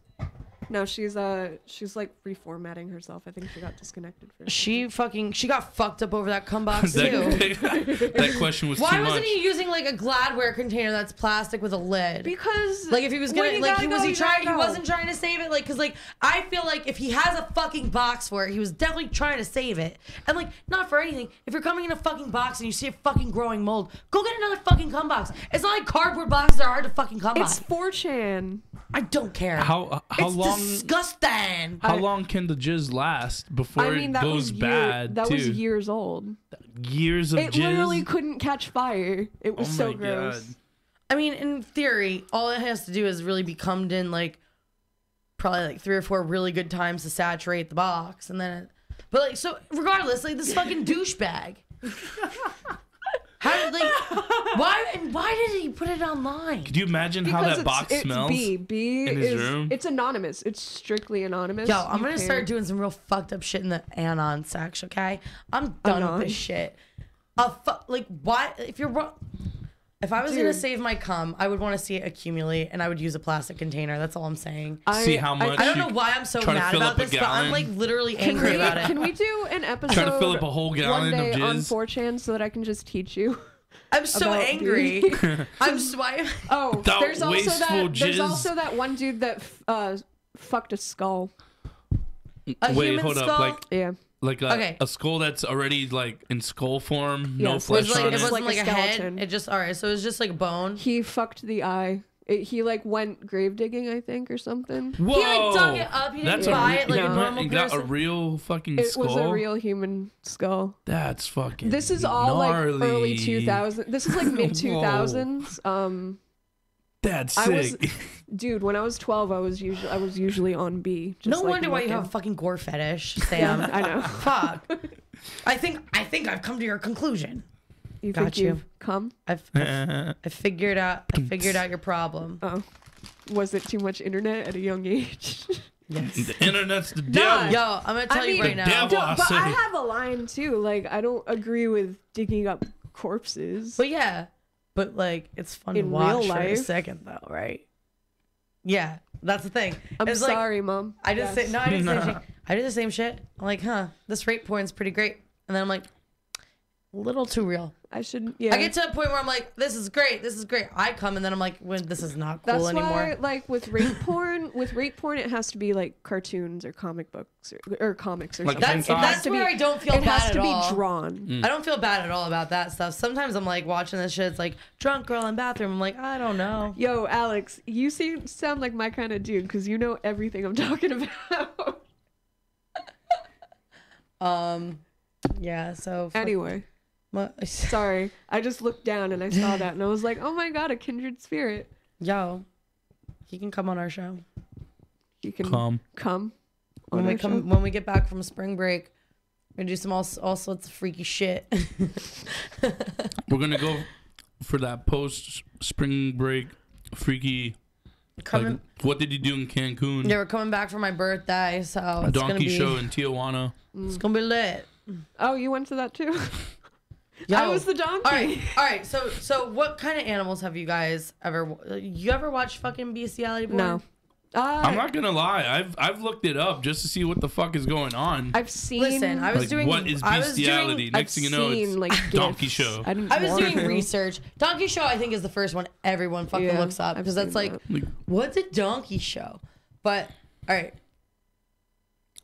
Speaker 3: No, she's like reformatting herself. I think she got disconnected for.
Speaker 2: She got fucked up over that cum box too.
Speaker 4: that question was
Speaker 2: Why
Speaker 4: too
Speaker 2: wasn't
Speaker 4: much.
Speaker 2: he using like a Gladware container that's plastic with a lid?
Speaker 3: Because
Speaker 2: Like if he was
Speaker 3: when
Speaker 2: gonna
Speaker 3: you
Speaker 2: like
Speaker 3: gotta
Speaker 2: he
Speaker 3: go,
Speaker 2: was he
Speaker 3: you
Speaker 2: trying
Speaker 3: gotta
Speaker 2: he
Speaker 3: go.
Speaker 2: wasn't trying to save it, like because like I feel like if he has a fucking box for it, he was definitely trying to save it. And like not for anything, if you're coming in a fucking box and you see a fucking growing mold, go get another fucking cum box. It's not like cardboard boxes are hard to fucking come
Speaker 3: It's
Speaker 2: by.
Speaker 3: 4chan.
Speaker 2: I don't care.
Speaker 4: How
Speaker 2: it's
Speaker 4: long?
Speaker 2: disgusting.
Speaker 4: How long can the jizz last before
Speaker 3: I mean,
Speaker 4: it
Speaker 3: that
Speaker 4: goes
Speaker 3: was
Speaker 4: bad?
Speaker 3: that
Speaker 4: too?
Speaker 3: was years old.
Speaker 4: Years of
Speaker 3: It
Speaker 4: jizz.
Speaker 3: literally couldn't catch fire. It was
Speaker 4: Oh
Speaker 3: so
Speaker 4: my
Speaker 3: gross.
Speaker 4: God.
Speaker 2: I mean, in theory, all it has to do is really be cummed in like probably like 3 or 4 really good times to saturate the box, and then. But like, so regardless, like this fucking douchebag. How did why did he put it online?
Speaker 4: Could you imagine how
Speaker 3: Because
Speaker 4: that box
Speaker 3: it's
Speaker 4: smells?
Speaker 3: B
Speaker 4: in his
Speaker 3: is
Speaker 4: room?
Speaker 3: it's anonymous. It's strictly anonymous.
Speaker 2: Yo, I'm
Speaker 3: You
Speaker 2: gonna
Speaker 3: can't-
Speaker 2: start doing some real fucked up shit in the anon section. Okay, I'm done
Speaker 3: Anon.
Speaker 2: with this shit. Like why? If you're wrong. If I was gonna
Speaker 3: Dude.
Speaker 2: save my cum, I would want to see it accumulate, and I would use a plastic container. That's all I'm saying.
Speaker 4: See how much
Speaker 2: I don't
Speaker 4: you
Speaker 2: know why I'm so
Speaker 4: try to
Speaker 2: mad
Speaker 4: fill
Speaker 2: about
Speaker 4: up a
Speaker 2: this, but I'm
Speaker 4: gallon?
Speaker 2: like literally
Speaker 3: Can
Speaker 2: angry
Speaker 3: we,
Speaker 2: about it.
Speaker 3: can we do an episode
Speaker 4: Try to fill up a whole gallon
Speaker 3: one day
Speaker 4: of
Speaker 3: on
Speaker 4: jizz?
Speaker 3: 4chan so that I can just teach you?
Speaker 2: I'm so
Speaker 3: about
Speaker 2: angry.
Speaker 3: being-
Speaker 2: I'm so
Speaker 3: Oh,
Speaker 4: That
Speaker 3: there's
Speaker 4: wasteful
Speaker 3: there's
Speaker 4: jizz.
Speaker 3: also that one dude that fucked a skull.
Speaker 2: a
Speaker 4: Wait,
Speaker 2: human
Speaker 4: hold
Speaker 2: skull.
Speaker 4: up.
Speaker 3: Yeah.
Speaker 4: Like
Speaker 2: Okay.
Speaker 4: a skull that's already like in skull form, no
Speaker 3: Yes,
Speaker 4: flesh
Speaker 3: it's
Speaker 2: Like,
Speaker 4: on
Speaker 2: it
Speaker 4: it.
Speaker 2: wasn't
Speaker 3: like
Speaker 2: like
Speaker 3: a
Speaker 2: a head.
Speaker 3: skeleton.
Speaker 2: It just all right. So it was just like bone.
Speaker 3: He fucked the eye. He like went grave digging, I think, or something.
Speaker 4: Whoa!
Speaker 2: He like dug it up. He didn't buy it like
Speaker 4: he
Speaker 2: a
Speaker 4: went
Speaker 2: normal
Speaker 4: and got a
Speaker 2: person.
Speaker 4: real fucking
Speaker 3: It
Speaker 4: skull.
Speaker 3: was a real human skull.
Speaker 4: That's fucking.
Speaker 3: This is all
Speaker 4: gnarly.
Speaker 3: like early 2000s. This is like mid 2000s.
Speaker 4: That's
Speaker 3: I was-
Speaker 4: sick.
Speaker 3: Dude, when I was 12, I was usually on B. Just
Speaker 2: No
Speaker 3: like
Speaker 2: wonder why you
Speaker 3: looking.
Speaker 2: have a fucking gore fetish, Sam.
Speaker 3: I know.
Speaker 2: Fuck. I think I've come to your conclusion.
Speaker 3: You
Speaker 2: Got
Speaker 3: think
Speaker 2: you.
Speaker 3: you've come?
Speaker 2: I figured out your problem.
Speaker 3: Oh, was it too much internet at a young age?
Speaker 4: The internet's the
Speaker 3: Nah.
Speaker 4: devil.
Speaker 2: Yo, I'm gonna tell you
Speaker 3: mean,
Speaker 2: right
Speaker 4: The
Speaker 2: now.
Speaker 4: devil. I
Speaker 3: but
Speaker 4: say.
Speaker 3: I have a line too. Like, I don't agree with digging up corpses.
Speaker 2: But yeah, but like it's fun
Speaker 3: In
Speaker 2: to watch
Speaker 3: real
Speaker 2: for a
Speaker 3: life.
Speaker 2: second though, right? Yeah, that's the thing.
Speaker 3: I'm
Speaker 2: It's like,
Speaker 3: sorry, Mom.
Speaker 2: I just
Speaker 3: Yes.
Speaker 2: say no. I did the same shit. I did the same shit. I'm like, this rape porn's pretty great. And then I'm like, a little too real.
Speaker 3: I should. Yeah.
Speaker 2: I get to a point where I'm like, this is great. This is great. I come and then I'm like, when this is not cool
Speaker 3: That's
Speaker 2: anymore.
Speaker 3: why, like with rape porn, it has to be like cartoons or comic books or comics or
Speaker 4: Like
Speaker 3: something.
Speaker 4: hentai?
Speaker 2: That's where I don't feel
Speaker 3: It
Speaker 2: bad
Speaker 3: has to
Speaker 2: at
Speaker 3: be
Speaker 2: all.
Speaker 3: drawn.
Speaker 2: I don't feel bad at all about that stuff. Sometimes I'm like watching this shit. It's like drunk girl in bathroom. I'm like, I don't know.
Speaker 3: Yo, Alex, you sound like my kind of dude because you know everything I'm talking about.
Speaker 2: Yeah. So
Speaker 3: Anyway, sorry. I just looked down and I saw that and I was like, oh my god, a kindred spirit.
Speaker 2: yo, he can come on our show
Speaker 3: You can
Speaker 4: Come.
Speaker 3: on our show.
Speaker 2: when we get back from spring break. We're gonna do some all sorts of freaky shit.
Speaker 4: We're gonna go for that post spring break freaky.
Speaker 2: Coming.
Speaker 4: Like, what did you do in Cancun?
Speaker 2: Yeah, we're coming back for my birthday, so it's gonna
Speaker 4: Donkey
Speaker 2: be
Speaker 4: show in Tijuana.
Speaker 2: it's gonna be lit.
Speaker 3: Oh, you went to that too?
Speaker 2: Yo,
Speaker 3: I was the donkey.
Speaker 2: All right. So what kind of animals have you guys ever? You ever watch fucking bestiality porn?
Speaker 3: No.
Speaker 4: I'm not gonna lie. I've looked it up just to see what the fuck is going on.
Speaker 3: I've seen.
Speaker 2: Listen, I was
Speaker 4: Like,
Speaker 2: doing.
Speaker 4: what is
Speaker 2: I was
Speaker 4: bestiality?
Speaker 2: doing.
Speaker 4: Next thing you know, it's
Speaker 3: like
Speaker 4: Donkey
Speaker 3: gifs.
Speaker 4: Show.
Speaker 3: I didn't
Speaker 2: I was
Speaker 3: want
Speaker 2: doing
Speaker 3: to.
Speaker 2: research. Donkey Show, I think, is the first one everyone fucking
Speaker 3: Yeah,
Speaker 2: looks up
Speaker 3: I've
Speaker 2: because that's
Speaker 3: seen
Speaker 2: like,
Speaker 3: that.
Speaker 2: what's a donkey show? But all right,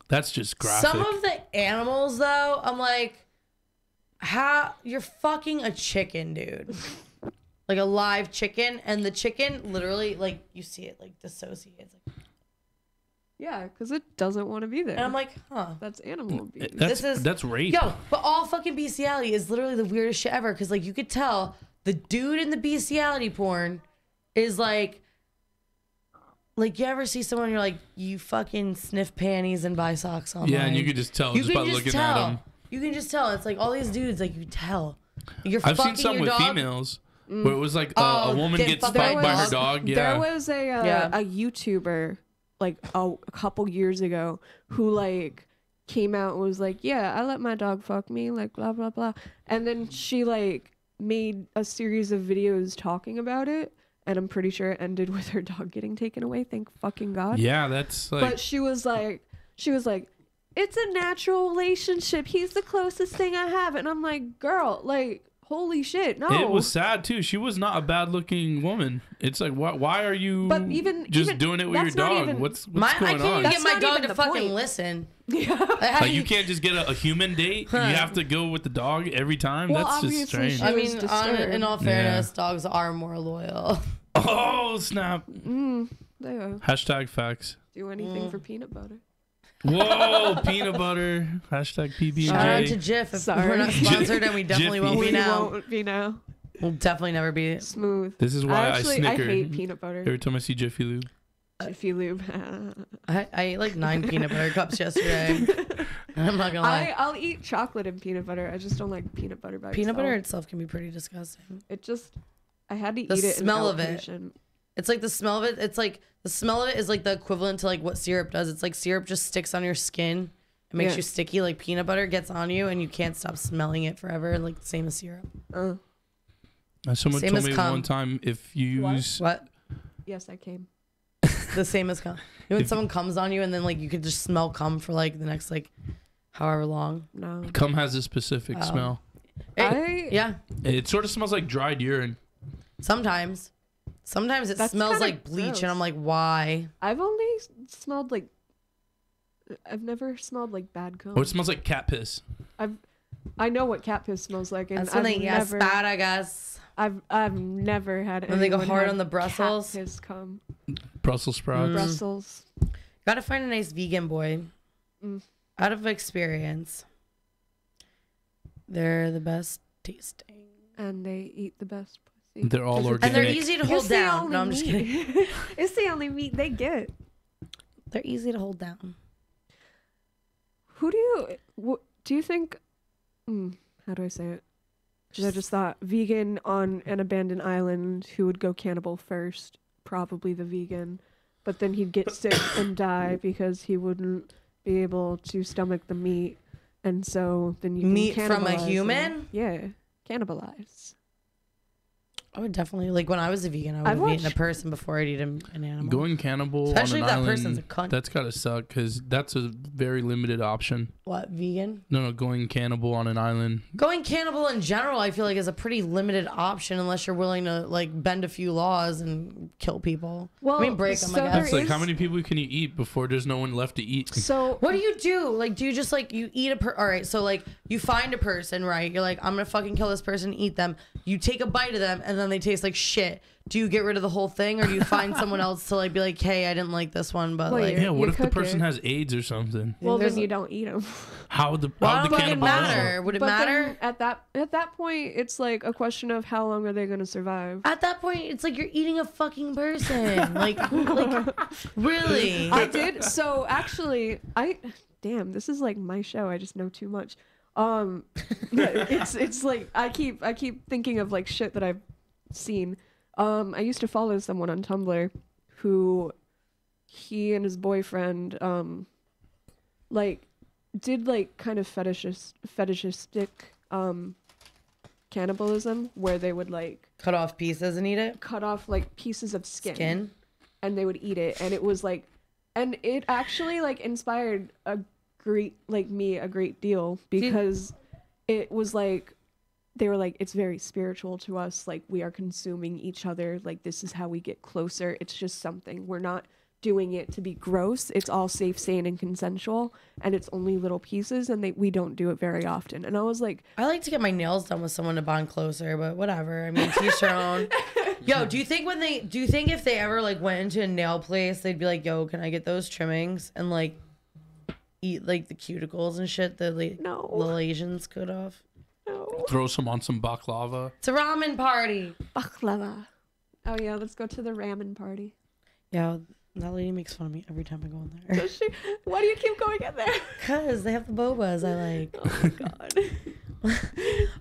Speaker 4: That's just graphic.
Speaker 2: some of the animals though, I'm like, how you're fucking a chicken, dude. Like a live chicken, and the chicken literally, like, you see it like dissociates. Like,
Speaker 3: Yeah, because it doesn't want to be there.
Speaker 2: and I'm like, huh.
Speaker 3: That's animal abuse.
Speaker 4: That's rape.
Speaker 2: Yo, but all fucking bestiality is literally the weirdest shit ever. Cause like you could tell the dude in the bestiality porn is like you ever see someone you're like, you fucking sniff panties and buy socks online.
Speaker 4: Yeah, and you could just tell just by looking at them.
Speaker 2: You can just tell. It's like all these dudes, like you can tell. You're
Speaker 4: I've
Speaker 2: fucking
Speaker 4: seen some
Speaker 2: your
Speaker 4: with
Speaker 2: dog.
Speaker 4: females where it was like
Speaker 2: Oh,
Speaker 4: a woman
Speaker 2: get
Speaker 4: gets
Speaker 2: fucked
Speaker 4: spiked
Speaker 2: by
Speaker 4: by
Speaker 2: a
Speaker 4: her
Speaker 2: dog.
Speaker 4: dog.
Speaker 3: There
Speaker 4: Yeah.
Speaker 3: was a YouTuber like a couple years ago who like came out and was like, yeah, I let my dog fuck me, like blah blah blah, and then she like made a series of videos talking about it, and I'm pretty sure it ended with her dog getting taken away. Thank fucking God.
Speaker 4: Yeah, that's like.
Speaker 3: But she was like, it's a natural relationship. He's the closest thing I have, and I'm like, girl, like. Holy shit! No,
Speaker 4: It was sad too. She was not a bad-looking woman. It's like, why are you
Speaker 3: But even
Speaker 4: doing it with your
Speaker 3: that's not
Speaker 4: dog?
Speaker 3: even-
Speaker 4: what's
Speaker 2: I
Speaker 4: going
Speaker 2: can't
Speaker 4: on?
Speaker 2: even
Speaker 3: That's
Speaker 2: get my
Speaker 3: not
Speaker 2: dog
Speaker 3: even
Speaker 2: to
Speaker 3: the
Speaker 2: fucking
Speaker 3: point.
Speaker 2: listen.
Speaker 3: Yeah.
Speaker 4: Like, you can't just get a human date. You have to go with the dog every time.
Speaker 3: Well,
Speaker 4: That's just
Speaker 3: obviously
Speaker 4: strange.
Speaker 3: she-
Speaker 2: I
Speaker 3: was
Speaker 2: mean,
Speaker 3: disturbed.
Speaker 2: in all fairness, dogs are more loyal.
Speaker 4: Oh snap!
Speaker 3: They
Speaker 4: Hashtag facts.
Speaker 3: do anything for peanut butter.
Speaker 4: Whoa, peanut butter. Hashtag
Speaker 2: Shout out
Speaker 4: PB&J.
Speaker 2: to Jif. If
Speaker 3: Sorry.
Speaker 2: we're not sponsored, and we definitely
Speaker 4: Jiffy.
Speaker 2: won't be
Speaker 3: We
Speaker 2: now.
Speaker 3: won't be now.
Speaker 2: We'll definitely never be.
Speaker 3: Smooth.
Speaker 4: This is why I
Speaker 3: Actually,
Speaker 4: snicker
Speaker 3: I hate peanut butter.
Speaker 4: every time I see Jiffy Lube.
Speaker 3: Jiffy Lube.
Speaker 2: I ate like 9 peanut butter cups yesterday. I'm not gonna lie.
Speaker 3: I'll eat chocolate and peanut butter. I just don't like peanut butter by
Speaker 2: Peanut butter
Speaker 3: itself.
Speaker 2: itself can be pretty disgusting.
Speaker 3: It just, I had to
Speaker 2: The
Speaker 3: eat it.
Speaker 2: smell
Speaker 3: in
Speaker 2: of it.
Speaker 3: outpatient.
Speaker 2: It's like the smell of it. It's like the smell of it is like the equivalent to like what syrup does. It's like syrup just sticks on your skin. It makes
Speaker 3: Yeah.
Speaker 2: you sticky. Like peanut butter gets on you and you can't stop smelling it forever. Like same as syrup.
Speaker 4: Someone
Speaker 2: Same
Speaker 4: told
Speaker 2: as
Speaker 4: me
Speaker 2: cum.
Speaker 4: one time if you use
Speaker 2: What?
Speaker 3: Yes, I came.
Speaker 2: The same as cum. You know, when someone comes on you and then like you could just smell cum for like the next like however long.
Speaker 3: No.
Speaker 4: cum has a specific smell.
Speaker 2: Yeah.
Speaker 4: It sort of smells like dried urine.
Speaker 2: Sometimes it
Speaker 3: That's
Speaker 2: smells
Speaker 3: kinda
Speaker 2: like bleach
Speaker 3: gross.
Speaker 2: and I'm like, why?
Speaker 3: I've only smelled like. I've never smelled like bad cum.
Speaker 4: Or it smells like cat piss.
Speaker 3: I know what cat piss smells like, and
Speaker 2: That's when they
Speaker 3: I've
Speaker 2: get
Speaker 3: never.
Speaker 2: spat, I guess.
Speaker 3: I've never had.
Speaker 2: When they go
Speaker 3: anyone
Speaker 2: hard
Speaker 3: have
Speaker 2: on the Brussels?
Speaker 3: Cat piss cum.
Speaker 4: Brussels sprouts.
Speaker 3: Brussels.
Speaker 2: Gotta find a nice vegan boy. Out of experience, they're the best tasting.
Speaker 3: And they eat the best pussy.
Speaker 4: They're all
Speaker 3: Is it-
Speaker 4: organic.
Speaker 2: And they're easy to hold
Speaker 3: It's the
Speaker 2: down.
Speaker 3: only
Speaker 2: No, I'm just
Speaker 3: meat.
Speaker 2: kidding.
Speaker 3: It's the only meat they get.
Speaker 2: They're easy to hold down.
Speaker 3: Who do you think? How do I say it? 'Cause I just thought vegan on an abandoned island. Who would go cannibal first? Probably the vegan, but then he'd get sick and die because he wouldn't be able to stomach the meat, and so then you can
Speaker 2: Meat from a
Speaker 3: cannibalize him.
Speaker 2: human?
Speaker 3: Yeah, cannibalize.
Speaker 2: I would definitely, like, when I was a vegan, I would have eaten a person before I'd eat an animal.
Speaker 4: Going cannibal
Speaker 2: Especially
Speaker 4: on an
Speaker 2: if that
Speaker 4: island,
Speaker 2: person's a cunt.
Speaker 4: that's gotta suck because that's a very limited option.
Speaker 2: What, vegan?
Speaker 4: No, going cannibal on an island.
Speaker 2: Going cannibal in general, I feel like, is a pretty limited option unless you're willing to, like, bend a few laws and kill people.
Speaker 3: Well,
Speaker 2: I mean, break them,
Speaker 3: so
Speaker 2: I
Speaker 3: there
Speaker 2: guess.
Speaker 4: It's like, how many people can you eat before there's no one left to eat?
Speaker 3: So
Speaker 2: What do you do? Like, do you just, like, you eat all right, so, like, you find a person, right? You're like, I'm gonna fucking kill this person, eat them. You take a bite of them, and then they taste like shit. Do you get rid of the whole thing, or do you find someone else to, like, be like, hey, I didn't like this one, but,
Speaker 3: Well,
Speaker 2: like...
Speaker 4: Yeah, what if the
Speaker 3: cook
Speaker 4: person
Speaker 3: it.
Speaker 4: has AIDS or something?
Speaker 3: well,
Speaker 2: There's
Speaker 3: then you don't eat them.
Speaker 4: How would the
Speaker 2: Why would it
Speaker 4: cannibal know?
Speaker 2: matter? Would it matter?
Speaker 3: At that point, it's like a question of how long are they going to survive.
Speaker 2: At that point, it's like you're eating a fucking person. like, really?
Speaker 3: I did. So actually, damn, this is like my show. I just know too much. But it's like I keep thinking of like shit that I've seen. I used to follow someone on Tumblr who he and his boyfriend like did like kind of fetishistic cannibalism where they would like
Speaker 2: Cut off pieces and eat it?
Speaker 3: cut off like pieces of
Speaker 2: Skin?
Speaker 3: and they would eat it, and it was like, and it actually like inspired a great deal because it was like they were like, it's very spiritual to us, like we are consuming each other, like this is how we get closer. It's just something, we're not doing it to be gross, it's all safe, sane, and consensual, and it's only little pieces, and we don't do it very often. And I was like,
Speaker 2: I like to get my nails done with someone to bond closer, but whatever. I mean, to each their own. Yo, do you think if they ever like went into a nail place, they'd be like, yo, can I get those trimmings? And like eat like the cuticles and shit that like
Speaker 3: No.
Speaker 2: little Asians cut off?
Speaker 3: no,
Speaker 4: Throw some on some baklava.
Speaker 2: It's a ramen party.
Speaker 3: baklava. Oh yeah, let's go to the ramen party.
Speaker 2: Yeah, that lady makes fun of me every time I go in there.
Speaker 3: Does she? Why do you keep going in there?
Speaker 2: Because they have the bobas I like.
Speaker 3: Oh my god.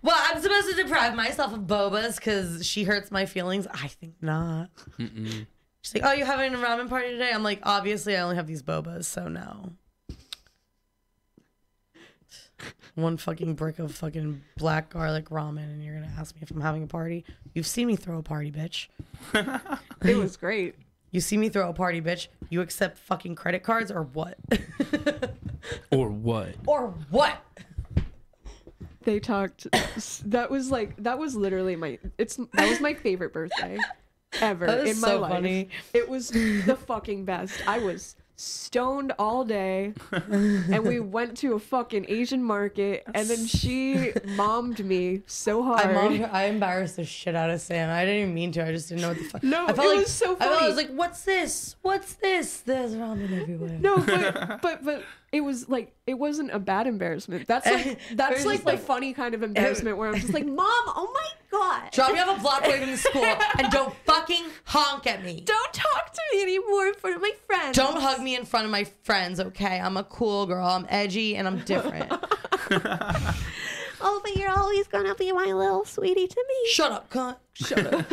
Speaker 2: Well, I'm supposed to deprive myself of bobas because she hurts my feelings. I think not.
Speaker 4: Mm-mm.
Speaker 2: She's like, oh, you having a ramen party today? I'm like, obviously I only have these bobas, so no. One fucking brick of fucking black garlic ramen, and you're gonna ask me if I'm having a party? You've seen me throw a party, bitch.
Speaker 3: It was great.
Speaker 2: You see me throw a party, bitch. You accept fucking credit cards or what?
Speaker 4: Or what?
Speaker 2: Or what?
Speaker 3: They talked. That was literally that was my favorite birthday ever
Speaker 2: That is
Speaker 3: in my
Speaker 2: so
Speaker 3: life.
Speaker 2: funny.
Speaker 3: It was the fucking best. I was stoned all day, and we went to a fucking Asian market, and then she mommed me so hard.
Speaker 2: I embarrassed the shit out of Sam. I didn't even mean to. I just didn't know what the fuck.
Speaker 3: No,
Speaker 2: I felt
Speaker 3: it
Speaker 2: like,
Speaker 3: was so
Speaker 2: I
Speaker 3: funny.
Speaker 2: was like, what's this? What's this? There's ramen everywhere.
Speaker 3: No, but it was like, it wasn't a bad embarrassment. That's like
Speaker 2: It
Speaker 3: that's
Speaker 2: was
Speaker 3: like
Speaker 2: just
Speaker 3: the
Speaker 2: like-
Speaker 3: funny kind of embarrassment where I'm just like, Mom, oh my god,
Speaker 2: Drop me off a block away from the school and don't fucking honk at me.
Speaker 3: don't talk to me anymore in front of my friends.
Speaker 2: Don't hug me in front of my friends, okay? I'm a cool girl. I'm edgy and I'm different.
Speaker 6: Oh, but you're always gonna be my little sweetie to me.
Speaker 2: Shut up, cunt.
Speaker 3: Shut up.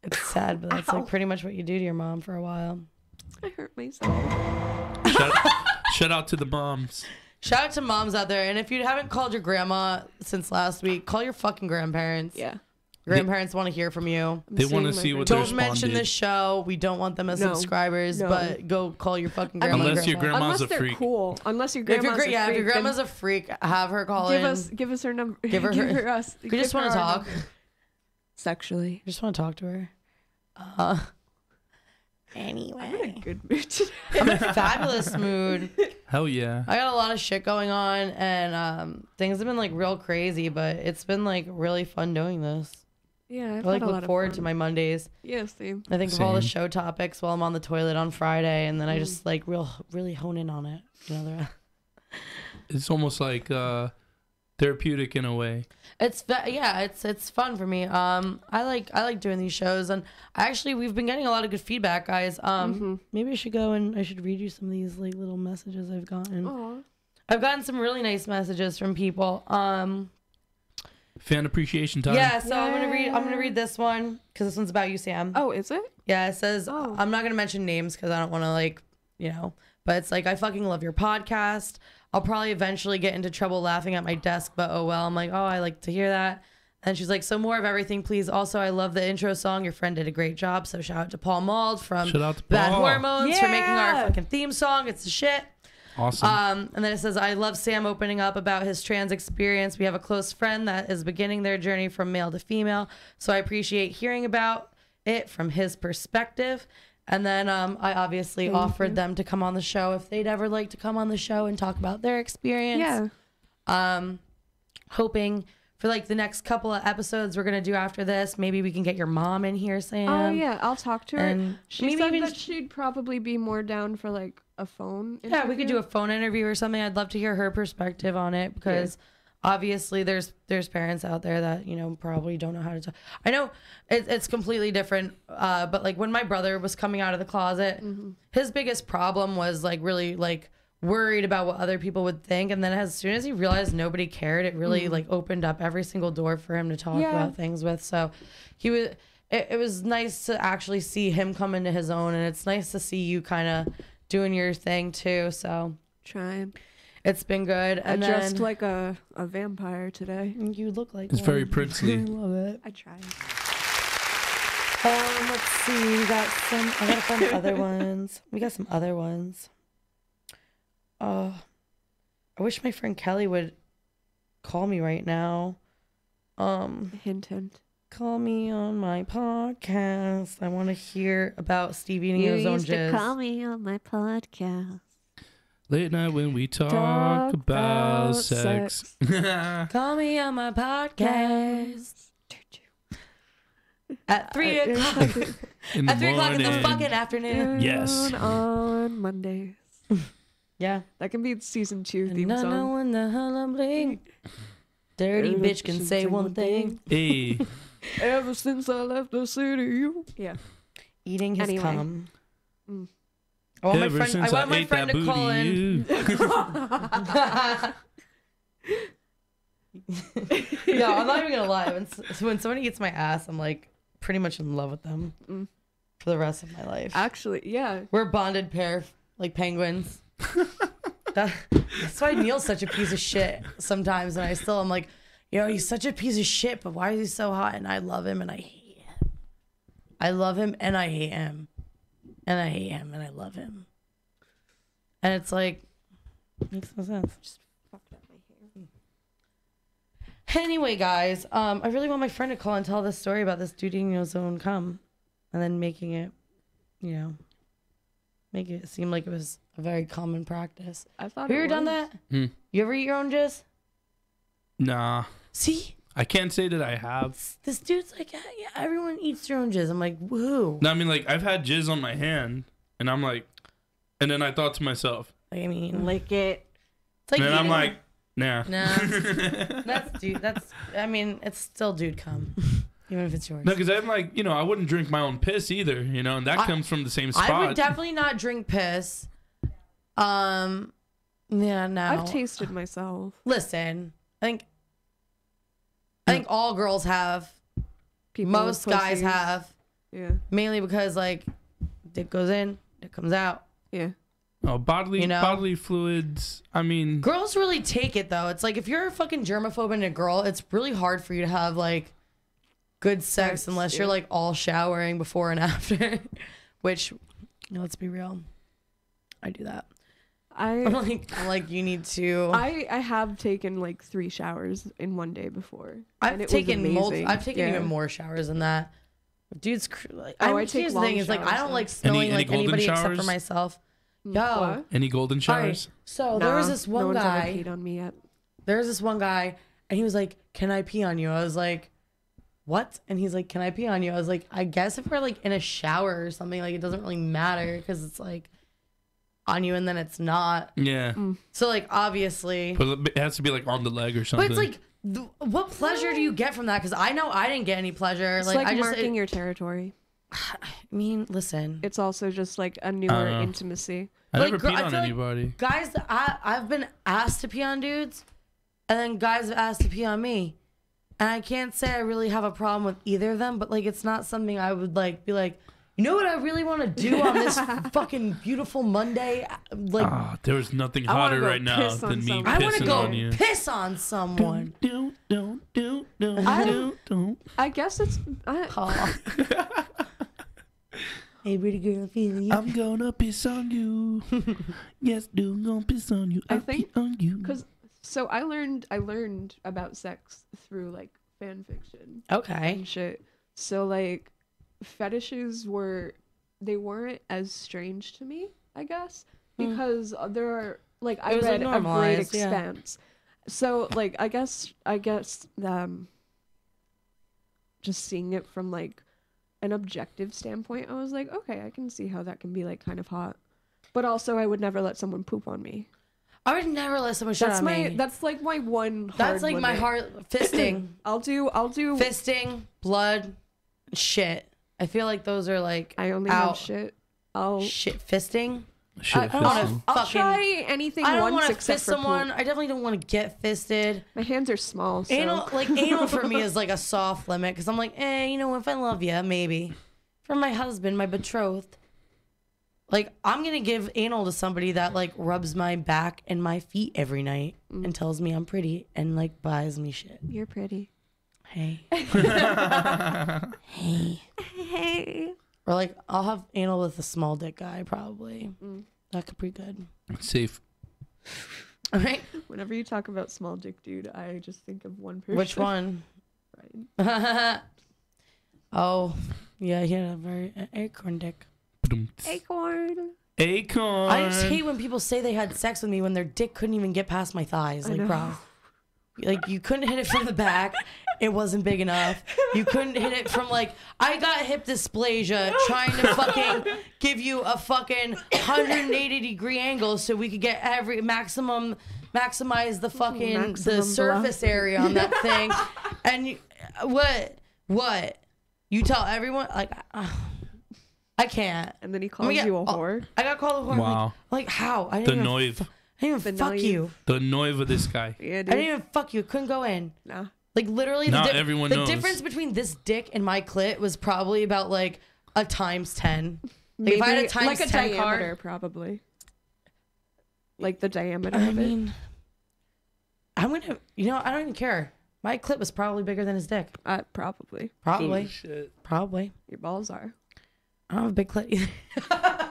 Speaker 2: It's sad, but that's like pretty much what you do to your mom for a while.
Speaker 3: I hurt myself.
Speaker 4: Shout out to the moms.
Speaker 2: Shout out to moms out there. And if you haven't called your grandma since last week, call your fucking grandparents.
Speaker 3: Yeah.
Speaker 2: Grandparents want to hear from you.
Speaker 4: They want to see what they're
Speaker 2: Don't mention
Speaker 4: responded.
Speaker 2: this show. We don't want them as
Speaker 3: No.
Speaker 2: subscribers,
Speaker 3: No.
Speaker 2: but go call your fucking grandma.
Speaker 4: Unless your
Speaker 2: grandpa.
Speaker 4: grandma's
Speaker 3: Unless
Speaker 4: a
Speaker 3: they're
Speaker 4: freak.
Speaker 3: cool. Unless your
Speaker 2: If your,
Speaker 3: grandma's
Speaker 2: gra- yeah,
Speaker 3: a
Speaker 2: if
Speaker 3: freak,
Speaker 2: your grandma's
Speaker 3: then
Speaker 2: a freak, have her call
Speaker 3: give
Speaker 2: in.
Speaker 3: give us her number.
Speaker 2: Give her
Speaker 3: us.
Speaker 2: We just want to talk.
Speaker 3: Sexually.
Speaker 2: I just want to talk to her.
Speaker 3: I'm
Speaker 2: Anyway,
Speaker 3: in a good mood today.
Speaker 2: I'm in a fabulous mood.
Speaker 4: Hell yeah.
Speaker 2: I got a lot of shit going on, and things have been like real crazy, but it's been like really fun doing this.
Speaker 3: Yeah, I've
Speaker 2: I like
Speaker 3: had a lot
Speaker 2: look
Speaker 3: of
Speaker 2: forward
Speaker 3: fun.
Speaker 2: to my Mondays.
Speaker 3: Yeah, same.
Speaker 2: I think of all the
Speaker 4: Same.
Speaker 2: show topics while I'm on the toilet on Friday, and then I just like really hone in on it. You know,
Speaker 4: It's almost like therapeutic in a way.
Speaker 2: it's fun for me. I like doing these shows, and we've been getting a lot of good feedback, guys. Maybe I should go and I should read you some of these like little messages I've gotten.
Speaker 3: Aw.
Speaker 2: I've gotten some really nice messages from people.
Speaker 4: Fan appreciation time.
Speaker 2: Yeah, so I'm gonna read this one because this one's about you, Sam.
Speaker 3: Oh, is it?
Speaker 2: Yeah, it says,
Speaker 3: Oh.
Speaker 2: I'm not going to mention names because I don't want to, like, you know, but it's like, I fucking love your podcast. I'll probably eventually get into trouble laughing at my desk, but oh well. I'm like, oh, I like to hear that. And she's like, so more of everything, please. Also, I love the intro song. Your friend did a great job. So shout out to Paul Mald from
Speaker 4: Shout out to
Speaker 2: Bad
Speaker 4: Paul.
Speaker 2: Hormones for making our
Speaker 3: Yeah.
Speaker 2: fucking theme song. It's the shit.
Speaker 4: Awesome.
Speaker 2: And then it says, I love Sam opening up about his trans experience. We have a close friend that is beginning their journey from male to female. So I appreciate hearing about it from his perspective. And then I obviously offered them to come on the show if they'd ever like to come on the show and talk about their experience.
Speaker 3: Yeah.
Speaker 2: Hoping for like the next couple of episodes we're gonna do after this, maybe we can get your mom in here, Sam.
Speaker 3: Oh yeah, I'll talk to her.
Speaker 2: and
Speaker 3: She
Speaker 2: maybe
Speaker 3: said
Speaker 2: even
Speaker 3: that she'd probably be more down for like a phone
Speaker 2: yeah, we could do
Speaker 3: interview.
Speaker 2: a phone interview or something. I'd love to hear her perspective on it because obviously there's parents out there that, you know, probably don't know how to talk. I know it's completely different, but like when my brother was coming out of the closet, his biggest problem was like really like worried about what other people would think, and then as soon as he realized nobody cared, it really like opened up every single door for him to talk about things with. So he was it was nice to actually see him come into his own, and it's nice to see you kind of doing your thing too. So
Speaker 3: Trying.
Speaker 2: it's been good.
Speaker 3: I
Speaker 2: And
Speaker 3: dressed
Speaker 2: then
Speaker 3: like a vampire today.
Speaker 2: you look like
Speaker 4: It's very
Speaker 2: one.
Speaker 4: princely.
Speaker 2: I love it.
Speaker 3: I tried.
Speaker 2: Let's see. We got some. I gotta find the other ones. We got some other ones. I wish my friend Kelly would call me right now.
Speaker 3: Hint, hint.
Speaker 2: Call me on my podcast. I want to hear about Steve eating
Speaker 6: You
Speaker 2: his own
Speaker 6: used to
Speaker 2: jizz.
Speaker 6: call me on my podcast.
Speaker 4: Late night when we talk
Speaker 3: Talk
Speaker 4: about
Speaker 3: about
Speaker 4: sex.
Speaker 2: Call me on my podcast at 3 o'clock.
Speaker 4: In the
Speaker 2: At 3 o'clock in the
Speaker 4: morning.
Speaker 2: fucking afternoon.
Speaker 4: Yes.
Speaker 3: On Mondays.
Speaker 2: Yeah.
Speaker 3: That can be the season 2 theme
Speaker 2: And I know
Speaker 3: song.
Speaker 2: when the humbling dirty bitch can say one thing.
Speaker 4: Hey.
Speaker 3: Ever since I left the city, you. Yeah.
Speaker 2: Eating his
Speaker 3: Anyway.
Speaker 2: cum.
Speaker 3: Mm.
Speaker 2: I want
Speaker 4: Ever
Speaker 2: my friend,
Speaker 4: since
Speaker 2: I want my
Speaker 4: ate
Speaker 2: friend
Speaker 4: that
Speaker 2: to call in.
Speaker 4: you.
Speaker 2: No, I'm not even gonna lie. When somebody eats my ass, I'm like pretty much in love with them for the rest of my life.
Speaker 3: Actually, yeah.
Speaker 2: We're a bonded pair, like penguins. That's why Neil's such a piece of shit sometimes, and I'm like, yo, he's such a piece of shit, but why is he so hot? And I love him and I hate him. I love him and I hate him. And I hate him and I love him. And it's like, makes no sense. Just fucked up my hair. Anyway, guys, I really want my friend to call and tell this story about this dude eating his own cum and then making it, you know, make it seem like it was a very common practice.
Speaker 3: I thought
Speaker 2: Have you
Speaker 3: it
Speaker 2: ever done
Speaker 3: was.
Speaker 2: that? You ever eat your own jizz?
Speaker 4: Nah.
Speaker 2: See,
Speaker 4: I can't say that I have.
Speaker 2: this dude's like, yeah, everyone eats their own jizz. I'm like, woo.
Speaker 4: No, I mean, like, I've had jizz on my hand, and I'm like, and then I thought to myself,
Speaker 2: Like, I mean,
Speaker 3: Lick it.
Speaker 2: it's like
Speaker 4: and then I'm
Speaker 2: eating-
Speaker 4: like, nah.
Speaker 2: nah, I mean, it's still dude cum, even if it's yours.
Speaker 4: No, because I'm like, you know, I wouldn't drink my own piss either, you know, and that comes from the same spot.
Speaker 2: I would definitely not drink piss. Yeah, no.
Speaker 3: I've tasted myself.
Speaker 2: Listen, I think all girls have.
Speaker 3: People
Speaker 2: Most
Speaker 3: with
Speaker 2: guys
Speaker 3: pussies.
Speaker 2: have,
Speaker 3: Yeah.
Speaker 2: mainly because like, dick goes in, dick comes out.
Speaker 3: Yeah.
Speaker 4: Oh, bodily
Speaker 2: You know?
Speaker 4: bodily fluids. I mean,
Speaker 2: Girls really take it though. It's like if you're a fucking germaphobe and a girl, it's really hard for you to have like good sex unless you're like all showering before and after. Which, let's be real, I do that. I'm like you need to.
Speaker 3: I have taken like 3 showers in one day before. and
Speaker 2: I've
Speaker 3: it was
Speaker 2: taken
Speaker 3: amazing.
Speaker 2: I've taken
Speaker 3: Yeah.
Speaker 2: even more showers than that. Dudes, like,
Speaker 3: Oh,
Speaker 2: I
Speaker 3: I take
Speaker 2: here's the
Speaker 3: long
Speaker 2: thing is like I
Speaker 3: showers,
Speaker 2: don't
Speaker 3: though.
Speaker 2: like smelling
Speaker 4: Any
Speaker 2: like
Speaker 4: golden
Speaker 2: anybody except for
Speaker 4: showers?
Speaker 2: myself. Yo,
Speaker 3: What?
Speaker 4: any golden
Speaker 2: all right,
Speaker 4: showers?
Speaker 2: so there was this
Speaker 3: no
Speaker 2: one
Speaker 3: one's ever
Speaker 2: guy.
Speaker 3: peed on me yet.
Speaker 2: There was this one guy, and he was like, "Can I pee on you?" I was like, "What?" And he's like, "Can I pee on you?" I was like, "I guess if we're like in a shower or something, like it doesn't really matter because it's like on you and then it's not."
Speaker 4: Yeah,
Speaker 2: So like obviously,
Speaker 4: but it has to be like on the leg or
Speaker 2: but
Speaker 4: something.
Speaker 2: it's like, what pleasure do you get from that? Because I know I didn't get any pleasure.
Speaker 3: It's
Speaker 2: Like,
Speaker 3: like
Speaker 2: I just,
Speaker 3: marking your territory.
Speaker 2: I mean, listen,
Speaker 3: It's also just like a newer
Speaker 4: know.
Speaker 3: intimacy.
Speaker 4: I
Speaker 2: like,
Speaker 4: never
Speaker 2: girl-
Speaker 4: peed
Speaker 2: I
Speaker 4: on
Speaker 2: feel like
Speaker 4: anybody.
Speaker 2: guys, I've been asked to pee on dudes, and then guys have asked to pee on me. And I can't say I really have a problem with either of them, but like it's not something I would like be like, you know what I really want to do on this fucking beautiful Monday? Like
Speaker 4: Ah, there is nothing
Speaker 3: I wanna
Speaker 4: hotter
Speaker 3: go
Speaker 4: right now
Speaker 3: piss on
Speaker 4: than me
Speaker 3: someone.
Speaker 2: I want to
Speaker 4: pissing
Speaker 2: go
Speaker 4: on you.
Speaker 2: piss on someone.
Speaker 4: Don't.
Speaker 3: I guess it's.
Speaker 2: Oh. Hey, pretty girl, feeling you.
Speaker 4: I'm gonna piss on you. Yes, dude, gonna piss on you.
Speaker 3: I think
Speaker 4: on you.
Speaker 3: because so I learned about sex through like fan fiction
Speaker 2: Okay.
Speaker 3: and shit. So like fetishes weren't as strange to me, I guess, because there are like I
Speaker 2: It was, like,
Speaker 3: read a great
Speaker 2: normalized, yeah.
Speaker 3: expanse. So like I guess just seeing it from like an objective standpoint, I was like, okay, I can see how that can be like kind of hot. But also I would never let someone poop on me.
Speaker 2: I would never let someone shit
Speaker 3: That's
Speaker 2: on me.
Speaker 3: that's like my one hard
Speaker 2: That's like my
Speaker 3: limit.
Speaker 2: heart. Fisting.
Speaker 3: I'll do
Speaker 2: Fisting, blood, shit. I feel like those are like
Speaker 3: I only
Speaker 2: out.
Speaker 3: have shit. I'll
Speaker 2: Shit fisting.
Speaker 4: Shit,
Speaker 2: wanna
Speaker 3: I'll
Speaker 2: fucking-
Speaker 3: try anything
Speaker 2: I don't
Speaker 3: once
Speaker 2: want to
Speaker 3: except
Speaker 2: fist
Speaker 3: for
Speaker 2: someone.
Speaker 3: poop.
Speaker 2: I definitely don't want to get fisted.
Speaker 3: My hands are small, so
Speaker 2: Anal for me is like a soft limit because I'm like, you know, if I love you, maybe. For my husband, my betrothed, like I'm gonna give anal to somebody that like rubs my back and my feet every night and tells me I'm pretty and like buys me shit.
Speaker 3: you're pretty.
Speaker 2: Hey, hey.
Speaker 6: Hey.
Speaker 2: Or like I'll have anal with a small dick guy probably. That could be good.
Speaker 4: Safe.
Speaker 2: All right.
Speaker 3: Whenever you talk about small dick dude, I just think of one person.
Speaker 2: Which one?
Speaker 3: Right.
Speaker 2: Oh, yeah, he had a very acorn dick.
Speaker 6: Acorn.
Speaker 4: Acorn.
Speaker 2: I just hate when people say they had sex with me when their dick couldn't even get past my thighs. Like, bro, like you couldn't hit it from the back. It wasn't big enough. You couldn't hit it from like, I got hip dysplasia trying to fucking give you a fucking 180-degree angle so we could get maximize the fucking, the
Speaker 3: Maximum
Speaker 2: surface area on that thing. And you, what? You tell everyone, like, I can't.
Speaker 3: And then he calls you a whore.
Speaker 2: I got called a whore.
Speaker 4: Wow.
Speaker 2: Like how? I
Speaker 4: The
Speaker 2: didn't
Speaker 4: noive.
Speaker 2: I didn't even fuck
Speaker 3: noive.
Speaker 2: you.
Speaker 4: The noive of this guy.
Speaker 3: Yeah,
Speaker 2: I
Speaker 3: dude.
Speaker 2: didn't even fuck you. Couldn't go in.
Speaker 3: Nah.
Speaker 2: Like literally,
Speaker 4: Not everyone
Speaker 2: the
Speaker 4: knows.
Speaker 2: difference between this dick and my clit was probably about like a times 10. Like if I had a times
Speaker 3: like a
Speaker 2: 10
Speaker 3: diameter,
Speaker 2: card,
Speaker 3: probably. Like the diameter
Speaker 2: I
Speaker 3: of it.
Speaker 2: mean, I'm gonna. You know, I don't even care. My clit was probably bigger than his dick.
Speaker 3: Probably.
Speaker 2: Probably.
Speaker 4: Holy shit.
Speaker 2: Probably.
Speaker 3: Your balls are.
Speaker 2: I don't have a big clit either.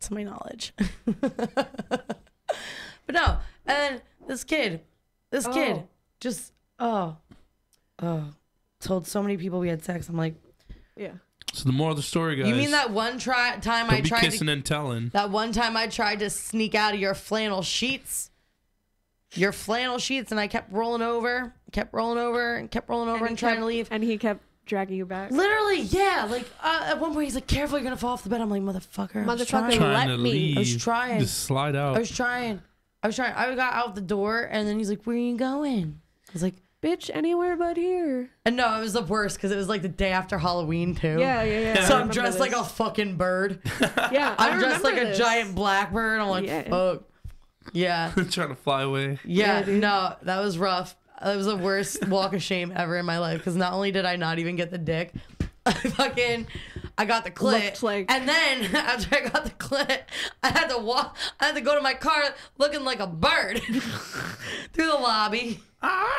Speaker 2: To my knowledge. But no. And then this kid just told so many people we had sex. I'm like,
Speaker 3: Yeah.
Speaker 4: So the moral of the story, guys.
Speaker 2: you mean that one time
Speaker 4: don't
Speaker 2: I
Speaker 4: be
Speaker 2: tried
Speaker 4: kissing
Speaker 2: to,
Speaker 4: and telling.
Speaker 2: that one time I tried to sneak out of your flannel sheets? Your flannel sheets, and I kept rolling over and trying to leave.
Speaker 3: And he kept dragging you back.
Speaker 2: Literally, yeah. Like at one point, he's like, "Careful, you're gonna fall off the bed." I'm like, "Motherfucker, I was trying."
Speaker 4: Trying to
Speaker 3: let me.
Speaker 4: leave.
Speaker 2: I was trying.
Speaker 4: Just slide out.
Speaker 2: I was trying. I got out the door, and then he's like, "Where are you going?" I was like,
Speaker 3: Bitch, anywhere but here.
Speaker 2: and no, it was the worst because it was like the day after Halloween too.
Speaker 3: Yeah.
Speaker 2: So
Speaker 3: I
Speaker 2: I'm dressed like
Speaker 3: remember
Speaker 2: a fucking bird.
Speaker 3: Yeah,
Speaker 2: I'm dressed like
Speaker 3: remember
Speaker 2: a
Speaker 3: this.
Speaker 2: giant blackbird. I'm like,
Speaker 3: Yeah.
Speaker 2: fuck. Yeah.
Speaker 4: Trying to fly away.
Speaker 2: Yeah,
Speaker 3: dude.
Speaker 2: no, that was rough. That was the worst walk of shame ever in my life because not only did I not even get the dick, I got the clit,
Speaker 3: Looked like-
Speaker 2: and then after I got the clit, I had to go to my car looking like a bird through the lobby.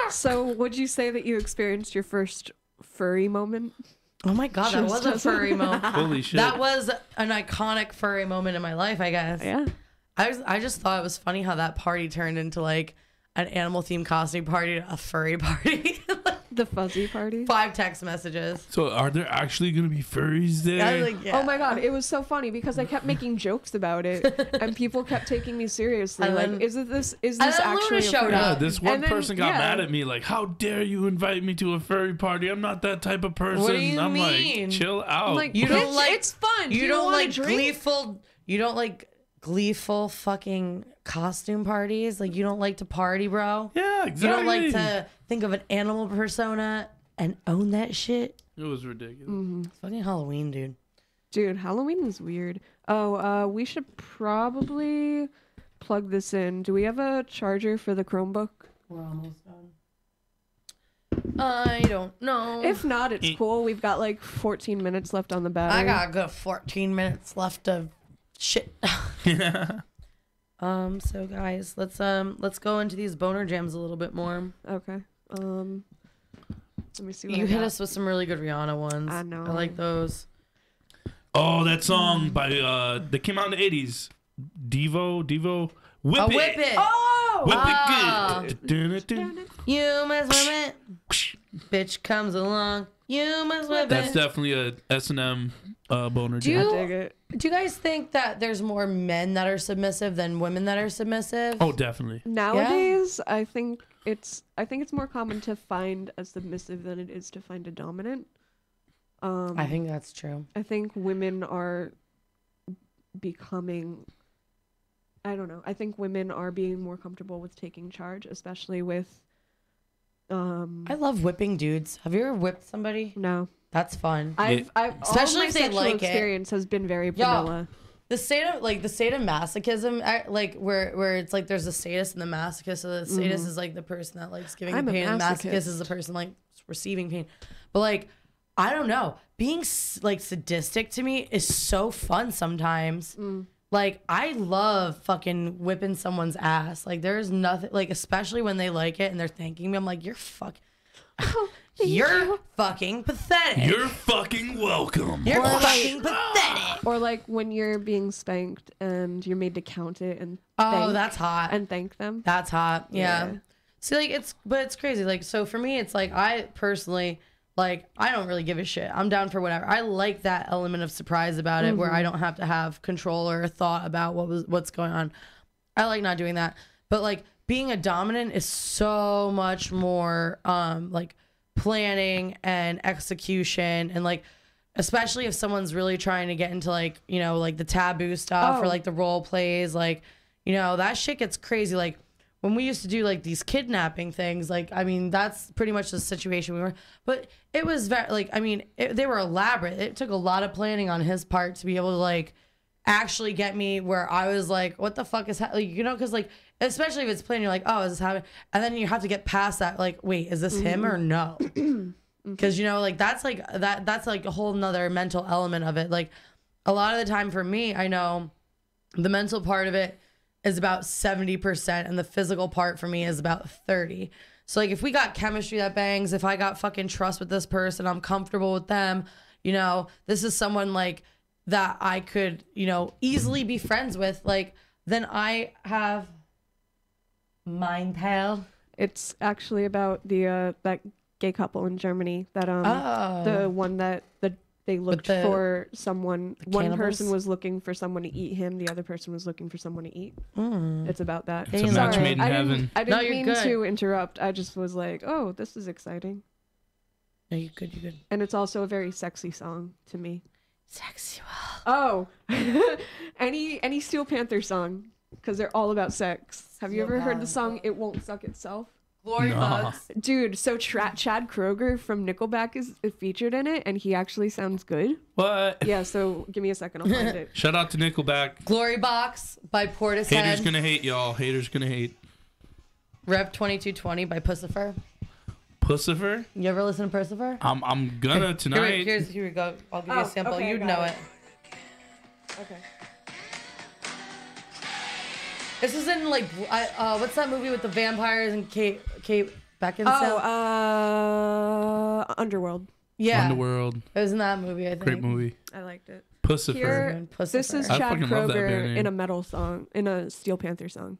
Speaker 3: So, would you say that you experienced your first furry moment?
Speaker 2: Oh my god, that was a furry moment.
Speaker 4: Holy shit.
Speaker 2: That was an iconic furry moment in my life, I guess.
Speaker 3: Yeah.
Speaker 2: I just thought it was funny how that party turned into like an animal themed costume party to a furry party.
Speaker 3: The fuzzy party.
Speaker 2: 5 text messages.
Speaker 4: So are there actually going to be furries there?
Speaker 2: I was like, yeah.
Speaker 3: Oh my god, it was so funny because I kept making jokes about it, and people kept taking me seriously.
Speaker 2: And
Speaker 3: Like,
Speaker 2: then-
Speaker 3: is this
Speaker 2: then
Speaker 3: actually
Speaker 2: Luna
Speaker 3: a
Speaker 2: showed
Speaker 3: furry?
Speaker 4: Yeah,
Speaker 2: up.
Speaker 4: this one
Speaker 3: And then-
Speaker 4: person got
Speaker 3: yeah.
Speaker 4: mad at me like, how dare you invite me to a furry party? I'm not that type of person.
Speaker 2: What do you
Speaker 4: I'm
Speaker 2: mean?
Speaker 4: like, chill out.
Speaker 3: I'm like,
Speaker 2: You don't
Speaker 3: bitch,
Speaker 2: like-
Speaker 3: it's fun.
Speaker 2: You don't
Speaker 3: wanna
Speaker 2: like
Speaker 3: drink?
Speaker 2: gleeful. You don't like gleeful fucking costume parties. Like you don't like to party, bro.
Speaker 4: yeah, exactly.
Speaker 2: You don't like to think of an animal persona and own that shit.
Speaker 4: It was ridiculous.
Speaker 2: It's fucking Halloween, dude.
Speaker 3: Dude, Halloween is weird. Oh, we should probably plug this in. Do we have a charger for the Chromebook?
Speaker 2: We're almost done. I don't know.
Speaker 3: If not, it's cool. We've got like 14 minutes left on the battery.
Speaker 2: I got a good 14 minutes left of shit. So guys, let's go into these boner jams a little bit more.
Speaker 3: Okay. Let me see what
Speaker 2: You
Speaker 3: I
Speaker 2: hit
Speaker 3: got.
Speaker 2: us with some really good Rihanna ones.
Speaker 3: I know.
Speaker 2: I like those.
Speaker 4: Oh, that song by that came out in the 80s. Devo, Whip
Speaker 2: Oh,
Speaker 4: It.
Speaker 2: Whip It.
Speaker 3: Oh!
Speaker 4: Whip
Speaker 2: Ah.
Speaker 4: it good.
Speaker 2: You must whip it. Bitch comes along. You must whip
Speaker 4: That's
Speaker 2: it.
Speaker 4: definitely a S&M boner
Speaker 2: Do
Speaker 4: jam.
Speaker 3: I dig it.
Speaker 2: Do you guys think that there's more men that are submissive than women that are submissive?
Speaker 4: Oh, definitely.
Speaker 3: Nowadays, I think it's more common to find a submissive than it is to find a dominant.
Speaker 2: I think that's true.
Speaker 3: I think women are becoming, I don't know. I think women are being more comfortable with taking charge, especially with
Speaker 2: I love whipping dudes. Have you ever whipped somebody?
Speaker 3: no.
Speaker 2: That's fun.
Speaker 3: I've
Speaker 2: Especially
Speaker 3: all my
Speaker 2: if they
Speaker 3: sexual
Speaker 2: like it.
Speaker 3: experience has been very vanilla.
Speaker 2: The state of masochism, like where it's like there's a sadist and the masochist. So the sadist is like the person that likes giving
Speaker 3: I'm
Speaker 2: the
Speaker 3: a
Speaker 2: pain, and the
Speaker 3: masochist.
Speaker 2: masochist is the person like receiving pain. But like, I don't know, being like sadistic to me is so fun sometimes. Like I love fucking whipping someone's ass. Like there's nothing like, especially when they like it and they're thanking me. I'm like, you're you're fucking pathetic.
Speaker 4: You're fucking welcome.
Speaker 2: You're fucking pathetic.
Speaker 3: Or like when you're being spanked and you're made to count it and
Speaker 2: That's hot.
Speaker 3: and thank them.
Speaker 2: That's hot. Yeah.
Speaker 3: Yeah.
Speaker 2: See, like it's crazy. Like, so for me, it's like I personally, like, I don't really give a shit. I'm down for whatever. I like that element of surprise about it, where I don't have to have control or a thought about what's going on. I like not doing that. But like being a dominant is so much more like planning and execution, and like especially if someone's really trying to get into like, you know, like the taboo stuff or like the role plays, like, you know, that shit gets crazy. Like when we used to do like these kidnapping things, like, I mean, that's pretty much the situation we were, but it was very like, I mean, they were elaborate. It took a lot of planning on his part to be able to like actually get me where I was like, what the fuck is happening? Like, you know, because like, especially if it's planned, you're like, oh, is this happening? And then you have to get past that, like, wait, is this him or no? Because, you know, like that's like that's like a whole nother mental element of it. Like a lot of the time for me, I know the mental part of it is about 70% and the physical part for me is about 30. So like if we got chemistry that bangs, if I got fucking trust with this person, I'm comfortable with them, you know, this is someone like that I could, you know, easily be friends with, like, then I have mind pal.
Speaker 3: It's actually about the that gay couple in Germany that the one that they looked for someone. One
Speaker 2: cannibals?
Speaker 3: person was looking for someone to eat him. The other person was looking for someone to eat. It's about that.
Speaker 4: It's a match made in heaven.
Speaker 3: I
Speaker 2: No,
Speaker 3: didn't
Speaker 2: you're
Speaker 3: mean
Speaker 2: good.
Speaker 3: to interrupt. I just was like, oh, this is exciting.
Speaker 2: No, you good, you good.
Speaker 3: And it's also a very sexy song to me.
Speaker 2: Sexual.
Speaker 3: Oh, any Steel Panther song, because they're all about sex. Have you ever heard the song "It Won't Suck Itself"?
Speaker 2: Glory bugs.
Speaker 3: Dude, so Chad Kroeger from Nickelback is featured in it, and he actually sounds good.
Speaker 4: What?
Speaker 3: Yeah, so give me a second, I'll find it.
Speaker 4: Shout out to Nickelback.
Speaker 2: Glory Box by Portishead.
Speaker 4: Haters gonna hate, y'all. Haters gonna hate.
Speaker 2: Rev 2220 by Pussifer.
Speaker 4: Pussifer?
Speaker 2: You ever listen to Pussifer?
Speaker 4: I'm gonna tonight.
Speaker 2: Here we go. I'll give you a sample.
Speaker 3: okay,
Speaker 2: You'd
Speaker 3: got
Speaker 2: know
Speaker 3: it.
Speaker 2: it.
Speaker 3: Okay.
Speaker 2: This is in like what's that movie with the vampires and Kate Beckinsale?
Speaker 3: Underworld.
Speaker 2: Yeah,
Speaker 4: Underworld.
Speaker 2: It was in that movie. I think.
Speaker 4: Great movie.
Speaker 3: I liked it.
Speaker 4: Pussifer.
Speaker 3: Here,
Speaker 2: Pussifer.
Speaker 3: this is
Speaker 4: I
Speaker 3: Chad
Speaker 4: fucking love that band
Speaker 3: Kroeger
Speaker 4: name.
Speaker 3: in a metal song, in a Steel Panther song.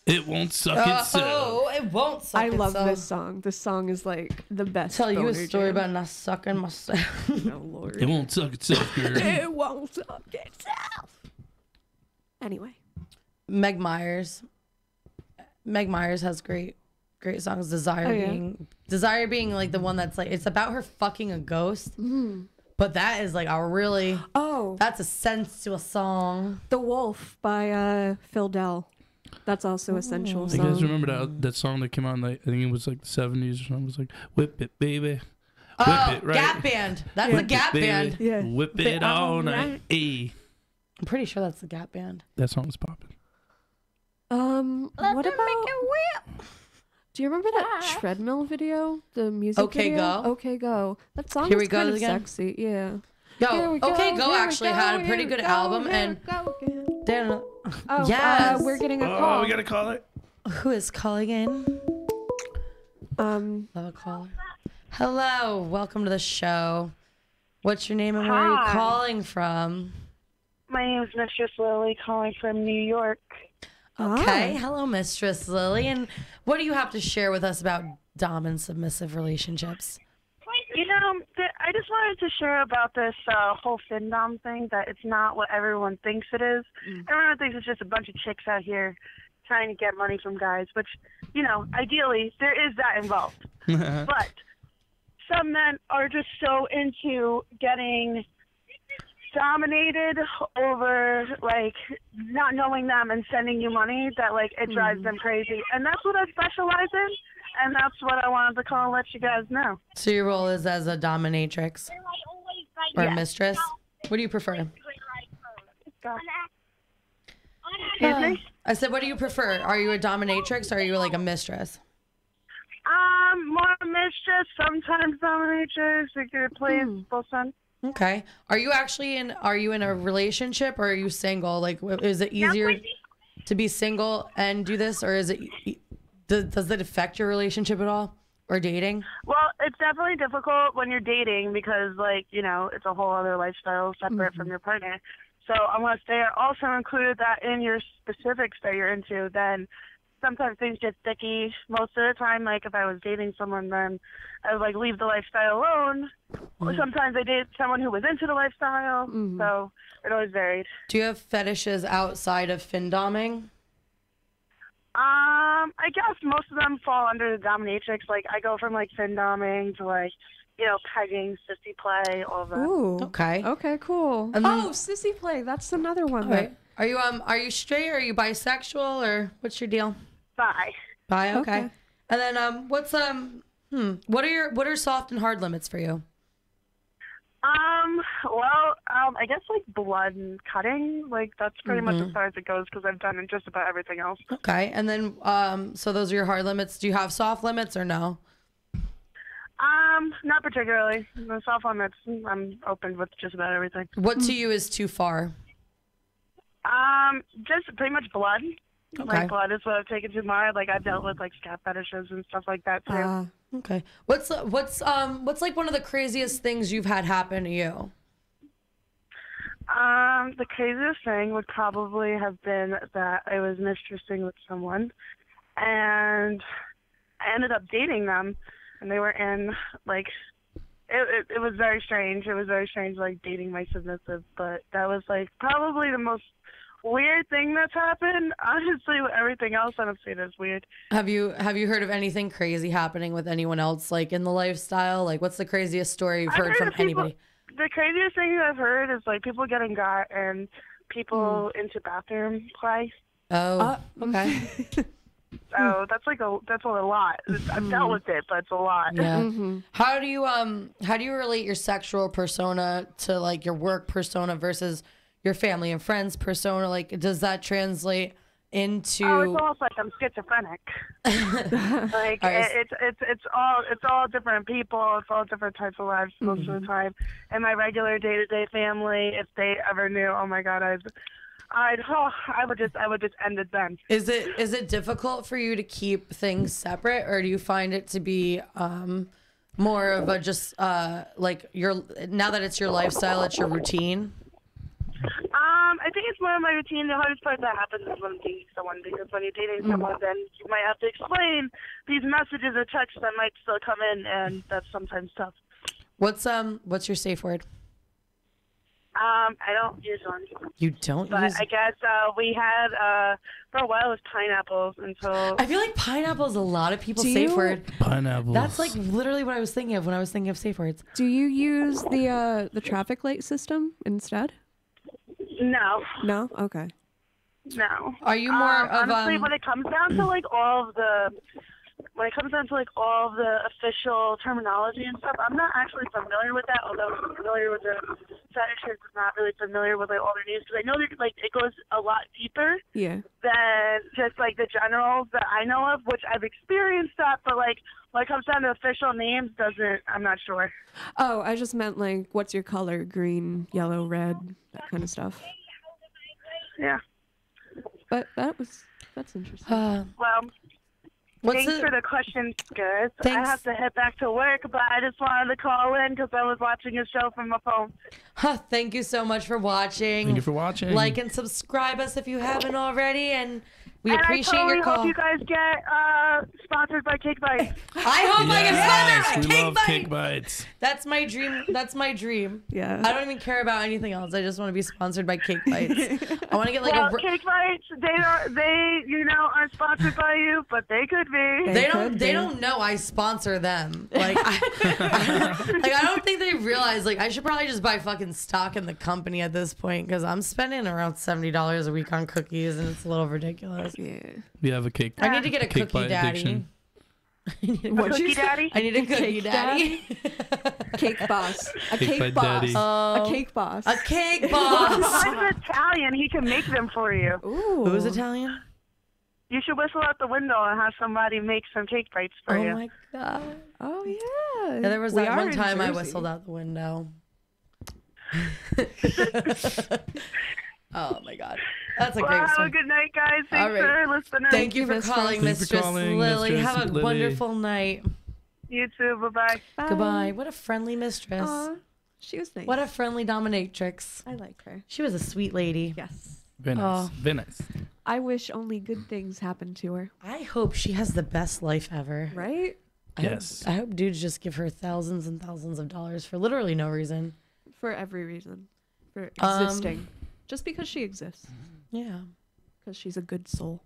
Speaker 4: It won't suck itself.
Speaker 2: Oh, it won't suck.
Speaker 3: I love
Speaker 2: itself.
Speaker 3: this song. This song is like the best.
Speaker 2: Tell you a
Speaker 3: boner
Speaker 2: story
Speaker 3: jam.
Speaker 2: about not sucking myself.
Speaker 3: Oh Lord.
Speaker 4: It won't suck itself, girl.
Speaker 3: It won't suck itself. Anyway.
Speaker 2: Meg Myers. Meg Myers has great songs. Desire being like the one that's like, it's about her fucking a ghost. But that is like a really, that's a sensual song.
Speaker 3: The Wolf by Phil Dell. That's also a sensual
Speaker 4: You guys
Speaker 3: song.
Speaker 4: remember that song that came out in like, I think it was like the 70s or something? It was like, whip it, baby. Whip it, right?
Speaker 2: Gap Band. That's the
Speaker 4: Whip
Speaker 2: Gap
Speaker 4: it, baby.
Speaker 2: Band.
Speaker 3: Yeah.
Speaker 4: Whip it all night. Ayy.
Speaker 2: I'm pretty sure that's the Gap Band.
Speaker 4: That song was popping.
Speaker 3: What about? Do you remember that treadmill video? The music
Speaker 2: Okay,
Speaker 3: video?
Speaker 2: Go?
Speaker 3: Okay, Go. That song
Speaker 2: Here
Speaker 3: was
Speaker 2: We Go
Speaker 3: kind of
Speaker 2: again?
Speaker 3: sexy. Yeah.
Speaker 2: Yo,
Speaker 3: we go,
Speaker 2: Okay Go
Speaker 3: here we
Speaker 2: actually
Speaker 3: go,
Speaker 2: had a pretty
Speaker 3: here
Speaker 2: good
Speaker 3: we go,
Speaker 2: album,
Speaker 3: here
Speaker 2: and
Speaker 3: we go again.
Speaker 2: Dan,
Speaker 3: Oh,
Speaker 2: yes.
Speaker 3: we're getting a
Speaker 4: Oh,
Speaker 3: call.
Speaker 4: we got to call it.
Speaker 2: Who is calling in? Love a caller. Hello, welcome to the show. What's your name and where are you
Speaker 8: Hi.
Speaker 2: calling from?
Speaker 8: My name is Mistress Lily, calling from New York.
Speaker 2: Okay, hello, Mistress Lily. And what do you have to share with us about dom and submissive relationships?
Speaker 8: You know, I just wanted to share about this whole FinDom thing, that it's not what everyone thinks it is. Everyone thinks it's just a bunch of chicks out here trying to get money from guys, which, you know, ideally, there is that involved. But some men are just so into getting dominated over, like, not knowing them and sending you money that, like, it drives them crazy. And that's what I specialize in, and that's what I wanted to call and let you guys know.
Speaker 2: So your role is as a dominatrix or a
Speaker 8: Yes.
Speaker 2: mistress? What do you prefer?
Speaker 8: Excuse me?
Speaker 2: I said, what do you prefer? Are you a dominatrix or are you like a mistress?
Speaker 8: More mistress, sometimes dominatrix. It could play both sides.
Speaker 2: Okay. Are you in a relationship or are you single? Like, is it easier to be single and do this, or is it, does it affect your relationship at all, or dating?
Speaker 8: Well, it's definitely difficult when you're dating because, like, you know, it's a whole other lifestyle separate from your partner. So unless they are also included that in your specifics that you're into, then sometimes things get sticky. Most of the time, like, if I was dating someone, then I would, like, leave the lifestyle alone. Or sometimes I date someone who was into the lifestyle. So it always varied.
Speaker 2: Do you have fetishes outside of findoming?
Speaker 8: I guess most of them fall under the dominatrix. Like, I go from, like, findoming to, like, you know, pegging, sissy play, all of that.
Speaker 3: Ooh.
Speaker 2: Okay.
Speaker 3: Okay, cool.
Speaker 2: And then-
Speaker 3: Oh, sissy play. That's another one.
Speaker 2: All right. Are you straight, or are you bisexual, or what's your deal?
Speaker 8: Bye.
Speaker 2: Bi, okay.
Speaker 3: Okay.
Speaker 2: And then what are soft and hard limits for you?
Speaker 8: I guess, like, blood and cutting, like, that's pretty much as far as it goes because I've done it just about everything else.
Speaker 2: Okay. And then so those are your hard limits. Do you have soft limits or no?
Speaker 8: Not particularly. The soft limits, I'm open with just about everything.
Speaker 2: What to you is too far?
Speaker 8: Just pretty much blood.
Speaker 2: Okay.
Speaker 8: Like, blood is what I've taken too far. Like, I've dealt with, like, scat fetishes and stuff like that too.
Speaker 2: Okay. What's like one of the craziest things you've had happen to you?
Speaker 8: The craziest thing would probably have been that I was mistressing with someone, and I ended up dating them, and they were in, like, it was very strange. It was very strange, like, dating my submissive, but that was, like, probably the most weird thing that's happened. Honestly, with everything else, I don't see it as weird.
Speaker 2: Have you heard of anything crazy happening with anyone else, like in the lifestyle? Like, what's the craziest story you've heard from anybody?
Speaker 8: The craziest thing I've heard is, like, people getting got and people into bathroom play.
Speaker 2: Oh, okay.
Speaker 8: So that's a lot. I've dealt with it, but it's a lot.
Speaker 2: Yeah. How do you relate your sexual persona to, like, your work persona versus your family and friends persona? Like, does that translate into?
Speaker 8: Oh, it's almost like I'm schizophrenic. Like, it's all different people. It's all different types of lives most of the time. And my regular day-to-day family, if they ever knew, oh my God, I would just end it then.
Speaker 2: Is it difficult for you to keep things separate, or do you find it to be more of a just like now that it's your lifestyle, it's your routine?
Speaker 8: I think it's more of my routine. The hardest part that happens is when dating someone, because when you're dating someone, then you might have to explain these messages or texts that might still come in, and that's sometimes tough.
Speaker 2: What's your safe word?
Speaker 8: I don't use one.
Speaker 2: You don't
Speaker 8: But
Speaker 2: use?
Speaker 8: I guess we had for a while it was pineapples until.
Speaker 2: I feel like pineapple is a lot of people's
Speaker 3: Do
Speaker 2: safe
Speaker 3: you-
Speaker 2: word.
Speaker 4: Pineapple.
Speaker 2: That's like literally what I was thinking of when I was thinking of safe words.
Speaker 3: Do you use the traffic light system instead?
Speaker 8: No.
Speaker 3: No. Okay.
Speaker 8: No.
Speaker 2: Are you more of
Speaker 8: honestly, when it comes down to like all of the official terminology and stuff, I'm not actually familiar with that, although I'm familiar with the fetishist is not really familiar with like all their names because I know that like it goes a lot deeper
Speaker 3: Yeah.
Speaker 8: than just like the generals that I know of, which I've experienced that, but like when it comes down to official names, I'm not sure.
Speaker 3: Oh, I just meant like, what's your color? Green, yellow, red, that kind of stuff.
Speaker 8: Yeah.
Speaker 3: But that's interesting.
Speaker 8: Well, thanks for the questions, guys. I have to head back to work, but I just wanted to call in because I was watching a show from my phone.
Speaker 2: Thank you so much for watching.
Speaker 4: Thank you for watching.
Speaker 2: Like and subscribe us if you haven't already, and we appreciate
Speaker 8: I totally
Speaker 2: your call.
Speaker 8: hope you guys get sponsored by Cake Bites.
Speaker 2: I hope I get sponsored by
Speaker 4: we love Cake Bites.
Speaker 2: That's my dream. That's my dream.
Speaker 3: Yeah.
Speaker 2: I don't even care about anything else. I just want to be sponsored by Cake Bites. I want to get like
Speaker 8: Cake Bites, they aren't sponsored by you, but they could be.
Speaker 2: They don't know I sponsor them. Like I don't think they realize like I should probably just buy fucking stock in the company at this point because I'm spending around $70 a week on cookies and it's a little ridiculous.
Speaker 3: Yeah.
Speaker 4: We have a cake.
Speaker 2: I need to get a
Speaker 4: cake
Speaker 2: cookie
Speaker 4: bite
Speaker 2: daddy.
Speaker 4: addiction.
Speaker 8: Cookie daddy?
Speaker 2: I need a cookie daddy.
Speaker 3: Cake boss. A
Speaker 4: Cake
Speaker 3: cake
Speaker 4: bite
Speaker 3: boss.
Speaker 4: daddy.
Speaker 3: A cake boss.
Speaker 2: A cake boss.
Speaker 8: Mine's Italian. He can make them for you.
Speaker 3: Ooh.
Speaker 2: Who's Italian?
Speaker 8: You should whistle out the window and have somebody make some Cake Bites for you.
Speaker 2: Oh my god.
Speaker 3: Oh yeah.
Speaker 2: Yeah, there was
Speaker 3: We
Speaker 2: that
Speaker 3: are
Speaker 2: one
Speaker 3: in
Speaker 2: time I
Speaker 3: Jersey.
Speaker 2: whistled out the window. Oh my god. That's a
Speaker 8: Well,
Speaker 2: great
Speaker 8: have
Speaker 2: story.
Speaker 8: a good night, guys.
Speaker 2: All
Speaker 8: Thanks
Speaker 2: right.
Speaker 8: for listening.
Speaker 2: Thank you for calling,
Speaker 4: Thank you for
Speaker 2: Mistress
Speaker 4: calling,
Speaker 2: Lily.
Speaker 4: Mistress
Speaker 2: Have a
Speaker 4: Lily.
Speaker 2: wonderful night.
Speaker 8: You too. Bye-bye.
Speaker 3: Bye.
Speaker 2: Goodbye. What a friendly mistress.
Speaker 3: Aw, she was nice.
Speaker 2: What a friendly dominatrix.
Speaker 3: I like her.
Speaker 2: She was a sweet lady.
Speaker 3: Yes.
Speaker 4: Very nice.
Speaker 2: Oh.
Speaker 4: Very nice.
Speaker 3: I wish only good things happened to her.
Speaker 2: I hope she has the best life ever.
Speaker 3: Right?
Speaker 4: Yes.
Speaker 2: I hope dudes just give her thousands and thousands of dollars for literally no reason.
Speaker 3: For every reason. For existing. Just because she exists.
Speaker 2: Yeah.
Speaker 3: Because she's a good soul.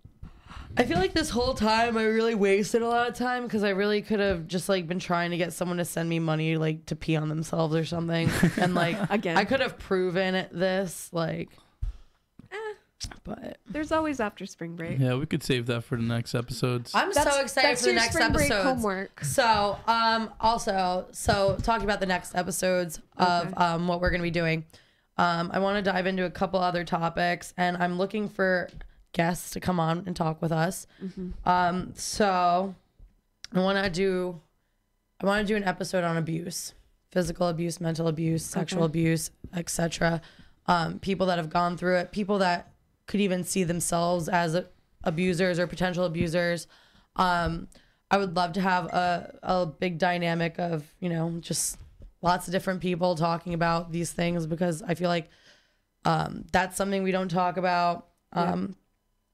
Speaker 2: I feel like this whole time I really wasted a lot of time because I really could have just like been trying to get someone to send me money like to pee on themselves or something. And like
Speaker 3: Again.
Speaker 2: I could have proven this like but
Speaker 3: There's always after spring break.
Speaker 4: Yeah, we could save that for the next episodes.
Speaker 2: I'm so excited for the
Speaker 3: your
Speaker 2: next
Speaker 3: spring break
Speaker 2: episodes.
Speaker 3: homework.
Speaker 2: So so talking about the next episodes of what we're gonna be doing. I want to dive into a couple other topics, and I'm looking for guests to come on and talk with us. So I want to do an episode on abuse, physical abuse, mental abuse, sexual abuse, etc. People that have gone through it, people that could even see themselves as abusers or potential abusers. I would love to have a big dynamic of, just lots of different people talking about these things because I feel like that's something we don't talk about. I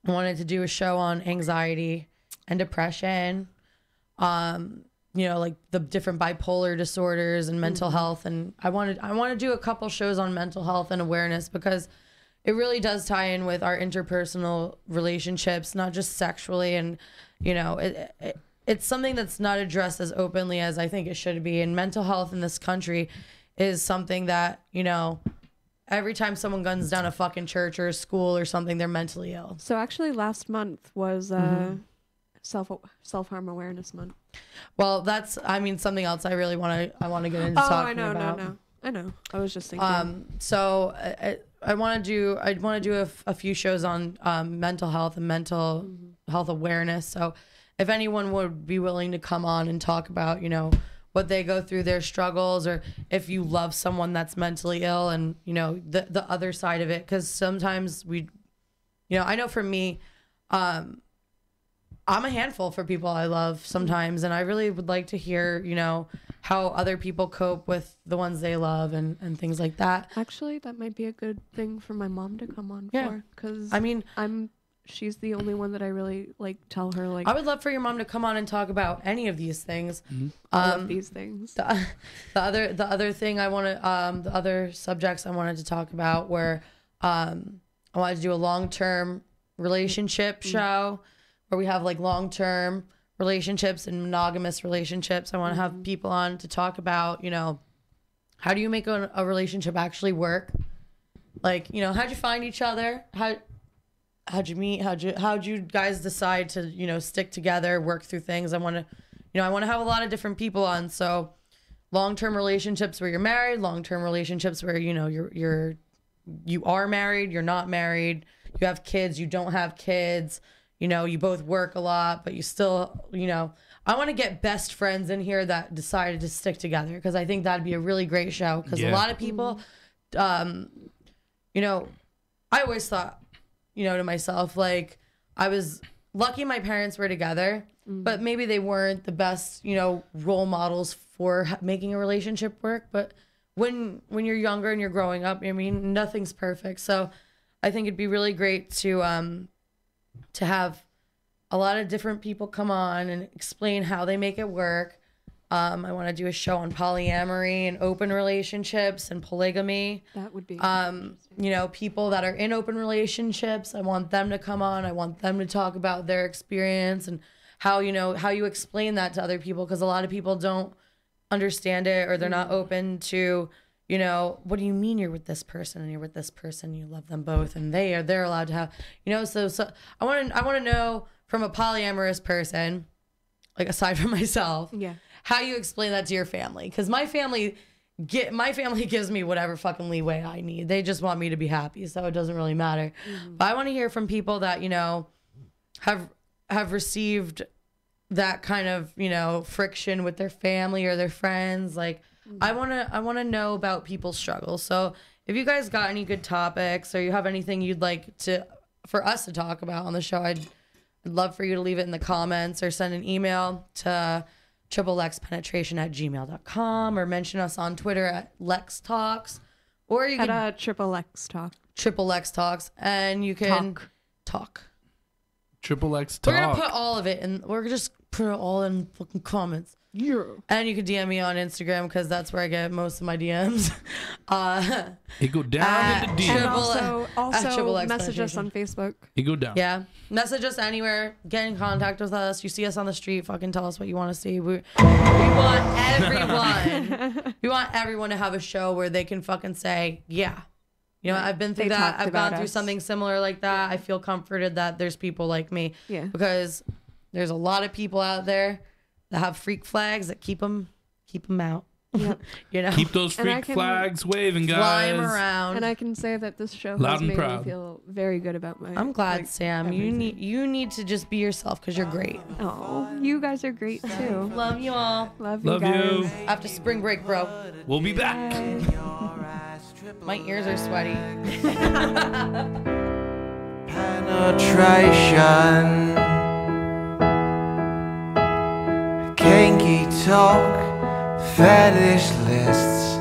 Speaker 2: wanted to do a show on anxiety and depression, like the different bipolar disorders and mental health. And I want to do a couple shows on mental health and awareness because it really does tie in with our interpersonal relationships, not just sexually. And, it's something that's not addressed as openly as I think it should be. And mental health in this country is something that, every time someone guns down a fucking church or a school or something, they're mentally ill.
Speaker 3: So actually last month was self-harm awareness month.
Speaker 2: Well, that's, something else I really want to get into talking about.
Speaker 3: I know. I was just thinking.
Speaker 2: So I want to do a few shows on mental health and mental health awareness. So if anyone would be willing to come on and talk about, what they go through, their struggles, or if you love someone that's mentally ill and, the other side of it. Because sometimes I know for me, I'm a handful for people I love sometimes. And I really would like to hear, how other people cope with the ones they love and things like that.
Speaker 3: Actually, that might be a good thing for my mom to come on
Speaker 2: Yeah.
Speaker 3: for. Because she's the only one that I really tell her
Speaker 2: I would love for your mom to come on and talk about any of these things.
Speaker 3: I love these things.
Speaker 2: The other thing I want to the other subjects I wanted to talk about were I wanted to do a long-term relationship show where we have long-term relationships and monogamous relationships. I want to have people on to talk about, how do you make a relationship actually work? How'd you find each other? How'd you meet? How'd you guys decide to, stick together, work through things? I want to have a lot of different people on. So long-term relationships where you're married, long-term relationships where, you know, you are married, you're not married, you have kids, you don't have kids, you know, you both work a lot, but you still, you know, I want to get best friends in here that decided to stick together, because I think that'd be a really great show, because a lot of people, you know, I always thought, you know, to myself, like, I was lucky my parents were together, but maybe they weren't the best, you know, role models for making a relationship work. But when you're younger and you're growing up, I mean, nothing's perfect. So I think it'd be really great to have a lot of different people come on and explain how they make it work. I want to do a show on polyamory and open relationships and polygamy.
Speaker 3: That would be
Speaker 2: you know, people that are in open relationships, I want them to come on. I want them to talk about their experience and how, you know, how you explain that to other people, because a lot of people don't understand it, or they're not open to, you know, what do you mean you're with this person and you're with this person, you love them both, and they're allowed to have, you know, so I want to know from a polyamorous person, like aside from myself, how you explain that to your family, because my family gives me whatever fucking leeway I need. They just want me to be happy, so it doesn't really matter. But I want to hear from people that, you know, have received that kind of, you know, friction with their family or their friends. Like, I want to know about people's struggles. So if you guys got any good topics, or you have anything you'd like for us to talk about on the show, I'd love for you to leave it in the comments, or send an email to triplexpenetration@gmail.com, or mention us on Twitter at Lex Talks, or you can
Speaker 3: at Triple X Talk.
Speaker 2: Triple X Talks, and you can talk.
Speaker 4: Triple X Talk.
Speaker 2: We're gonna put all of it, and we're just put it all in fucking comments.
Speaker 3: Yeah.
Speaker 2: And you can DM me on Instagram, because that's where I get most of my DMs.
Speaker 4: It go down in the DM.
Speaker 3: And also
Speaker 2: Triple X
Speaker 3: message us on
Speaker 2: penetration.
Speaker 3: Facebook.
Speaker 4: It go down.
Speaker 2: Yeah, message us anywhere. Get in contact with us. You see us on the street, fucking tell us what you want to see. We want everyone. We want everyone to have a show where they can fucking say, yeah. You know, I've been through that. I've gone through something similar like that. I feel comforted that there's people like me.
Speaker 3: Yeah.
Speaker 2: Because there's a lot of people out there that have freak flags that keep them out.
Speaker 3: Yep.
Speaker 2: You know,
Speaker 4: Keep those freak flags waving, guys.
Speaker 2: fly 'em around.
Speaker 3: And I can say that this show
Speaker 4: Loud
Speaker 3: has
Speaker 4: and
Speaker 3: made
Speaker 4: proud.
Speaker 3: me feel very good about my.
Speaker 2: I'm glad,
Speaker 3: like,
Speaker 2: Sam.
Speaker 3: everything.
Speaker 2: You need to just be yourself, because you're great.
Speaker 3: Oh, you guys are great too.
Speaker 2: Love you all.
Speaker 3: Love you
Speaker 4: Love
Speaker 3: guys.
Speaker 4: you.
Speaker 2: After spring break, bro.
Speaker 4: We'll be back.
Speaker 2: My ears are sweaty.
Speaker 1: Penetration, kinky talk, fetish lists.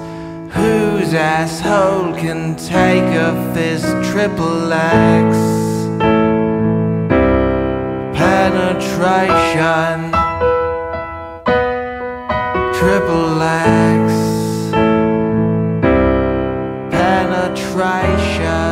Speaker 1: Whose asshole can take a fist? Triple X. Penetration, Triple X. Penetration.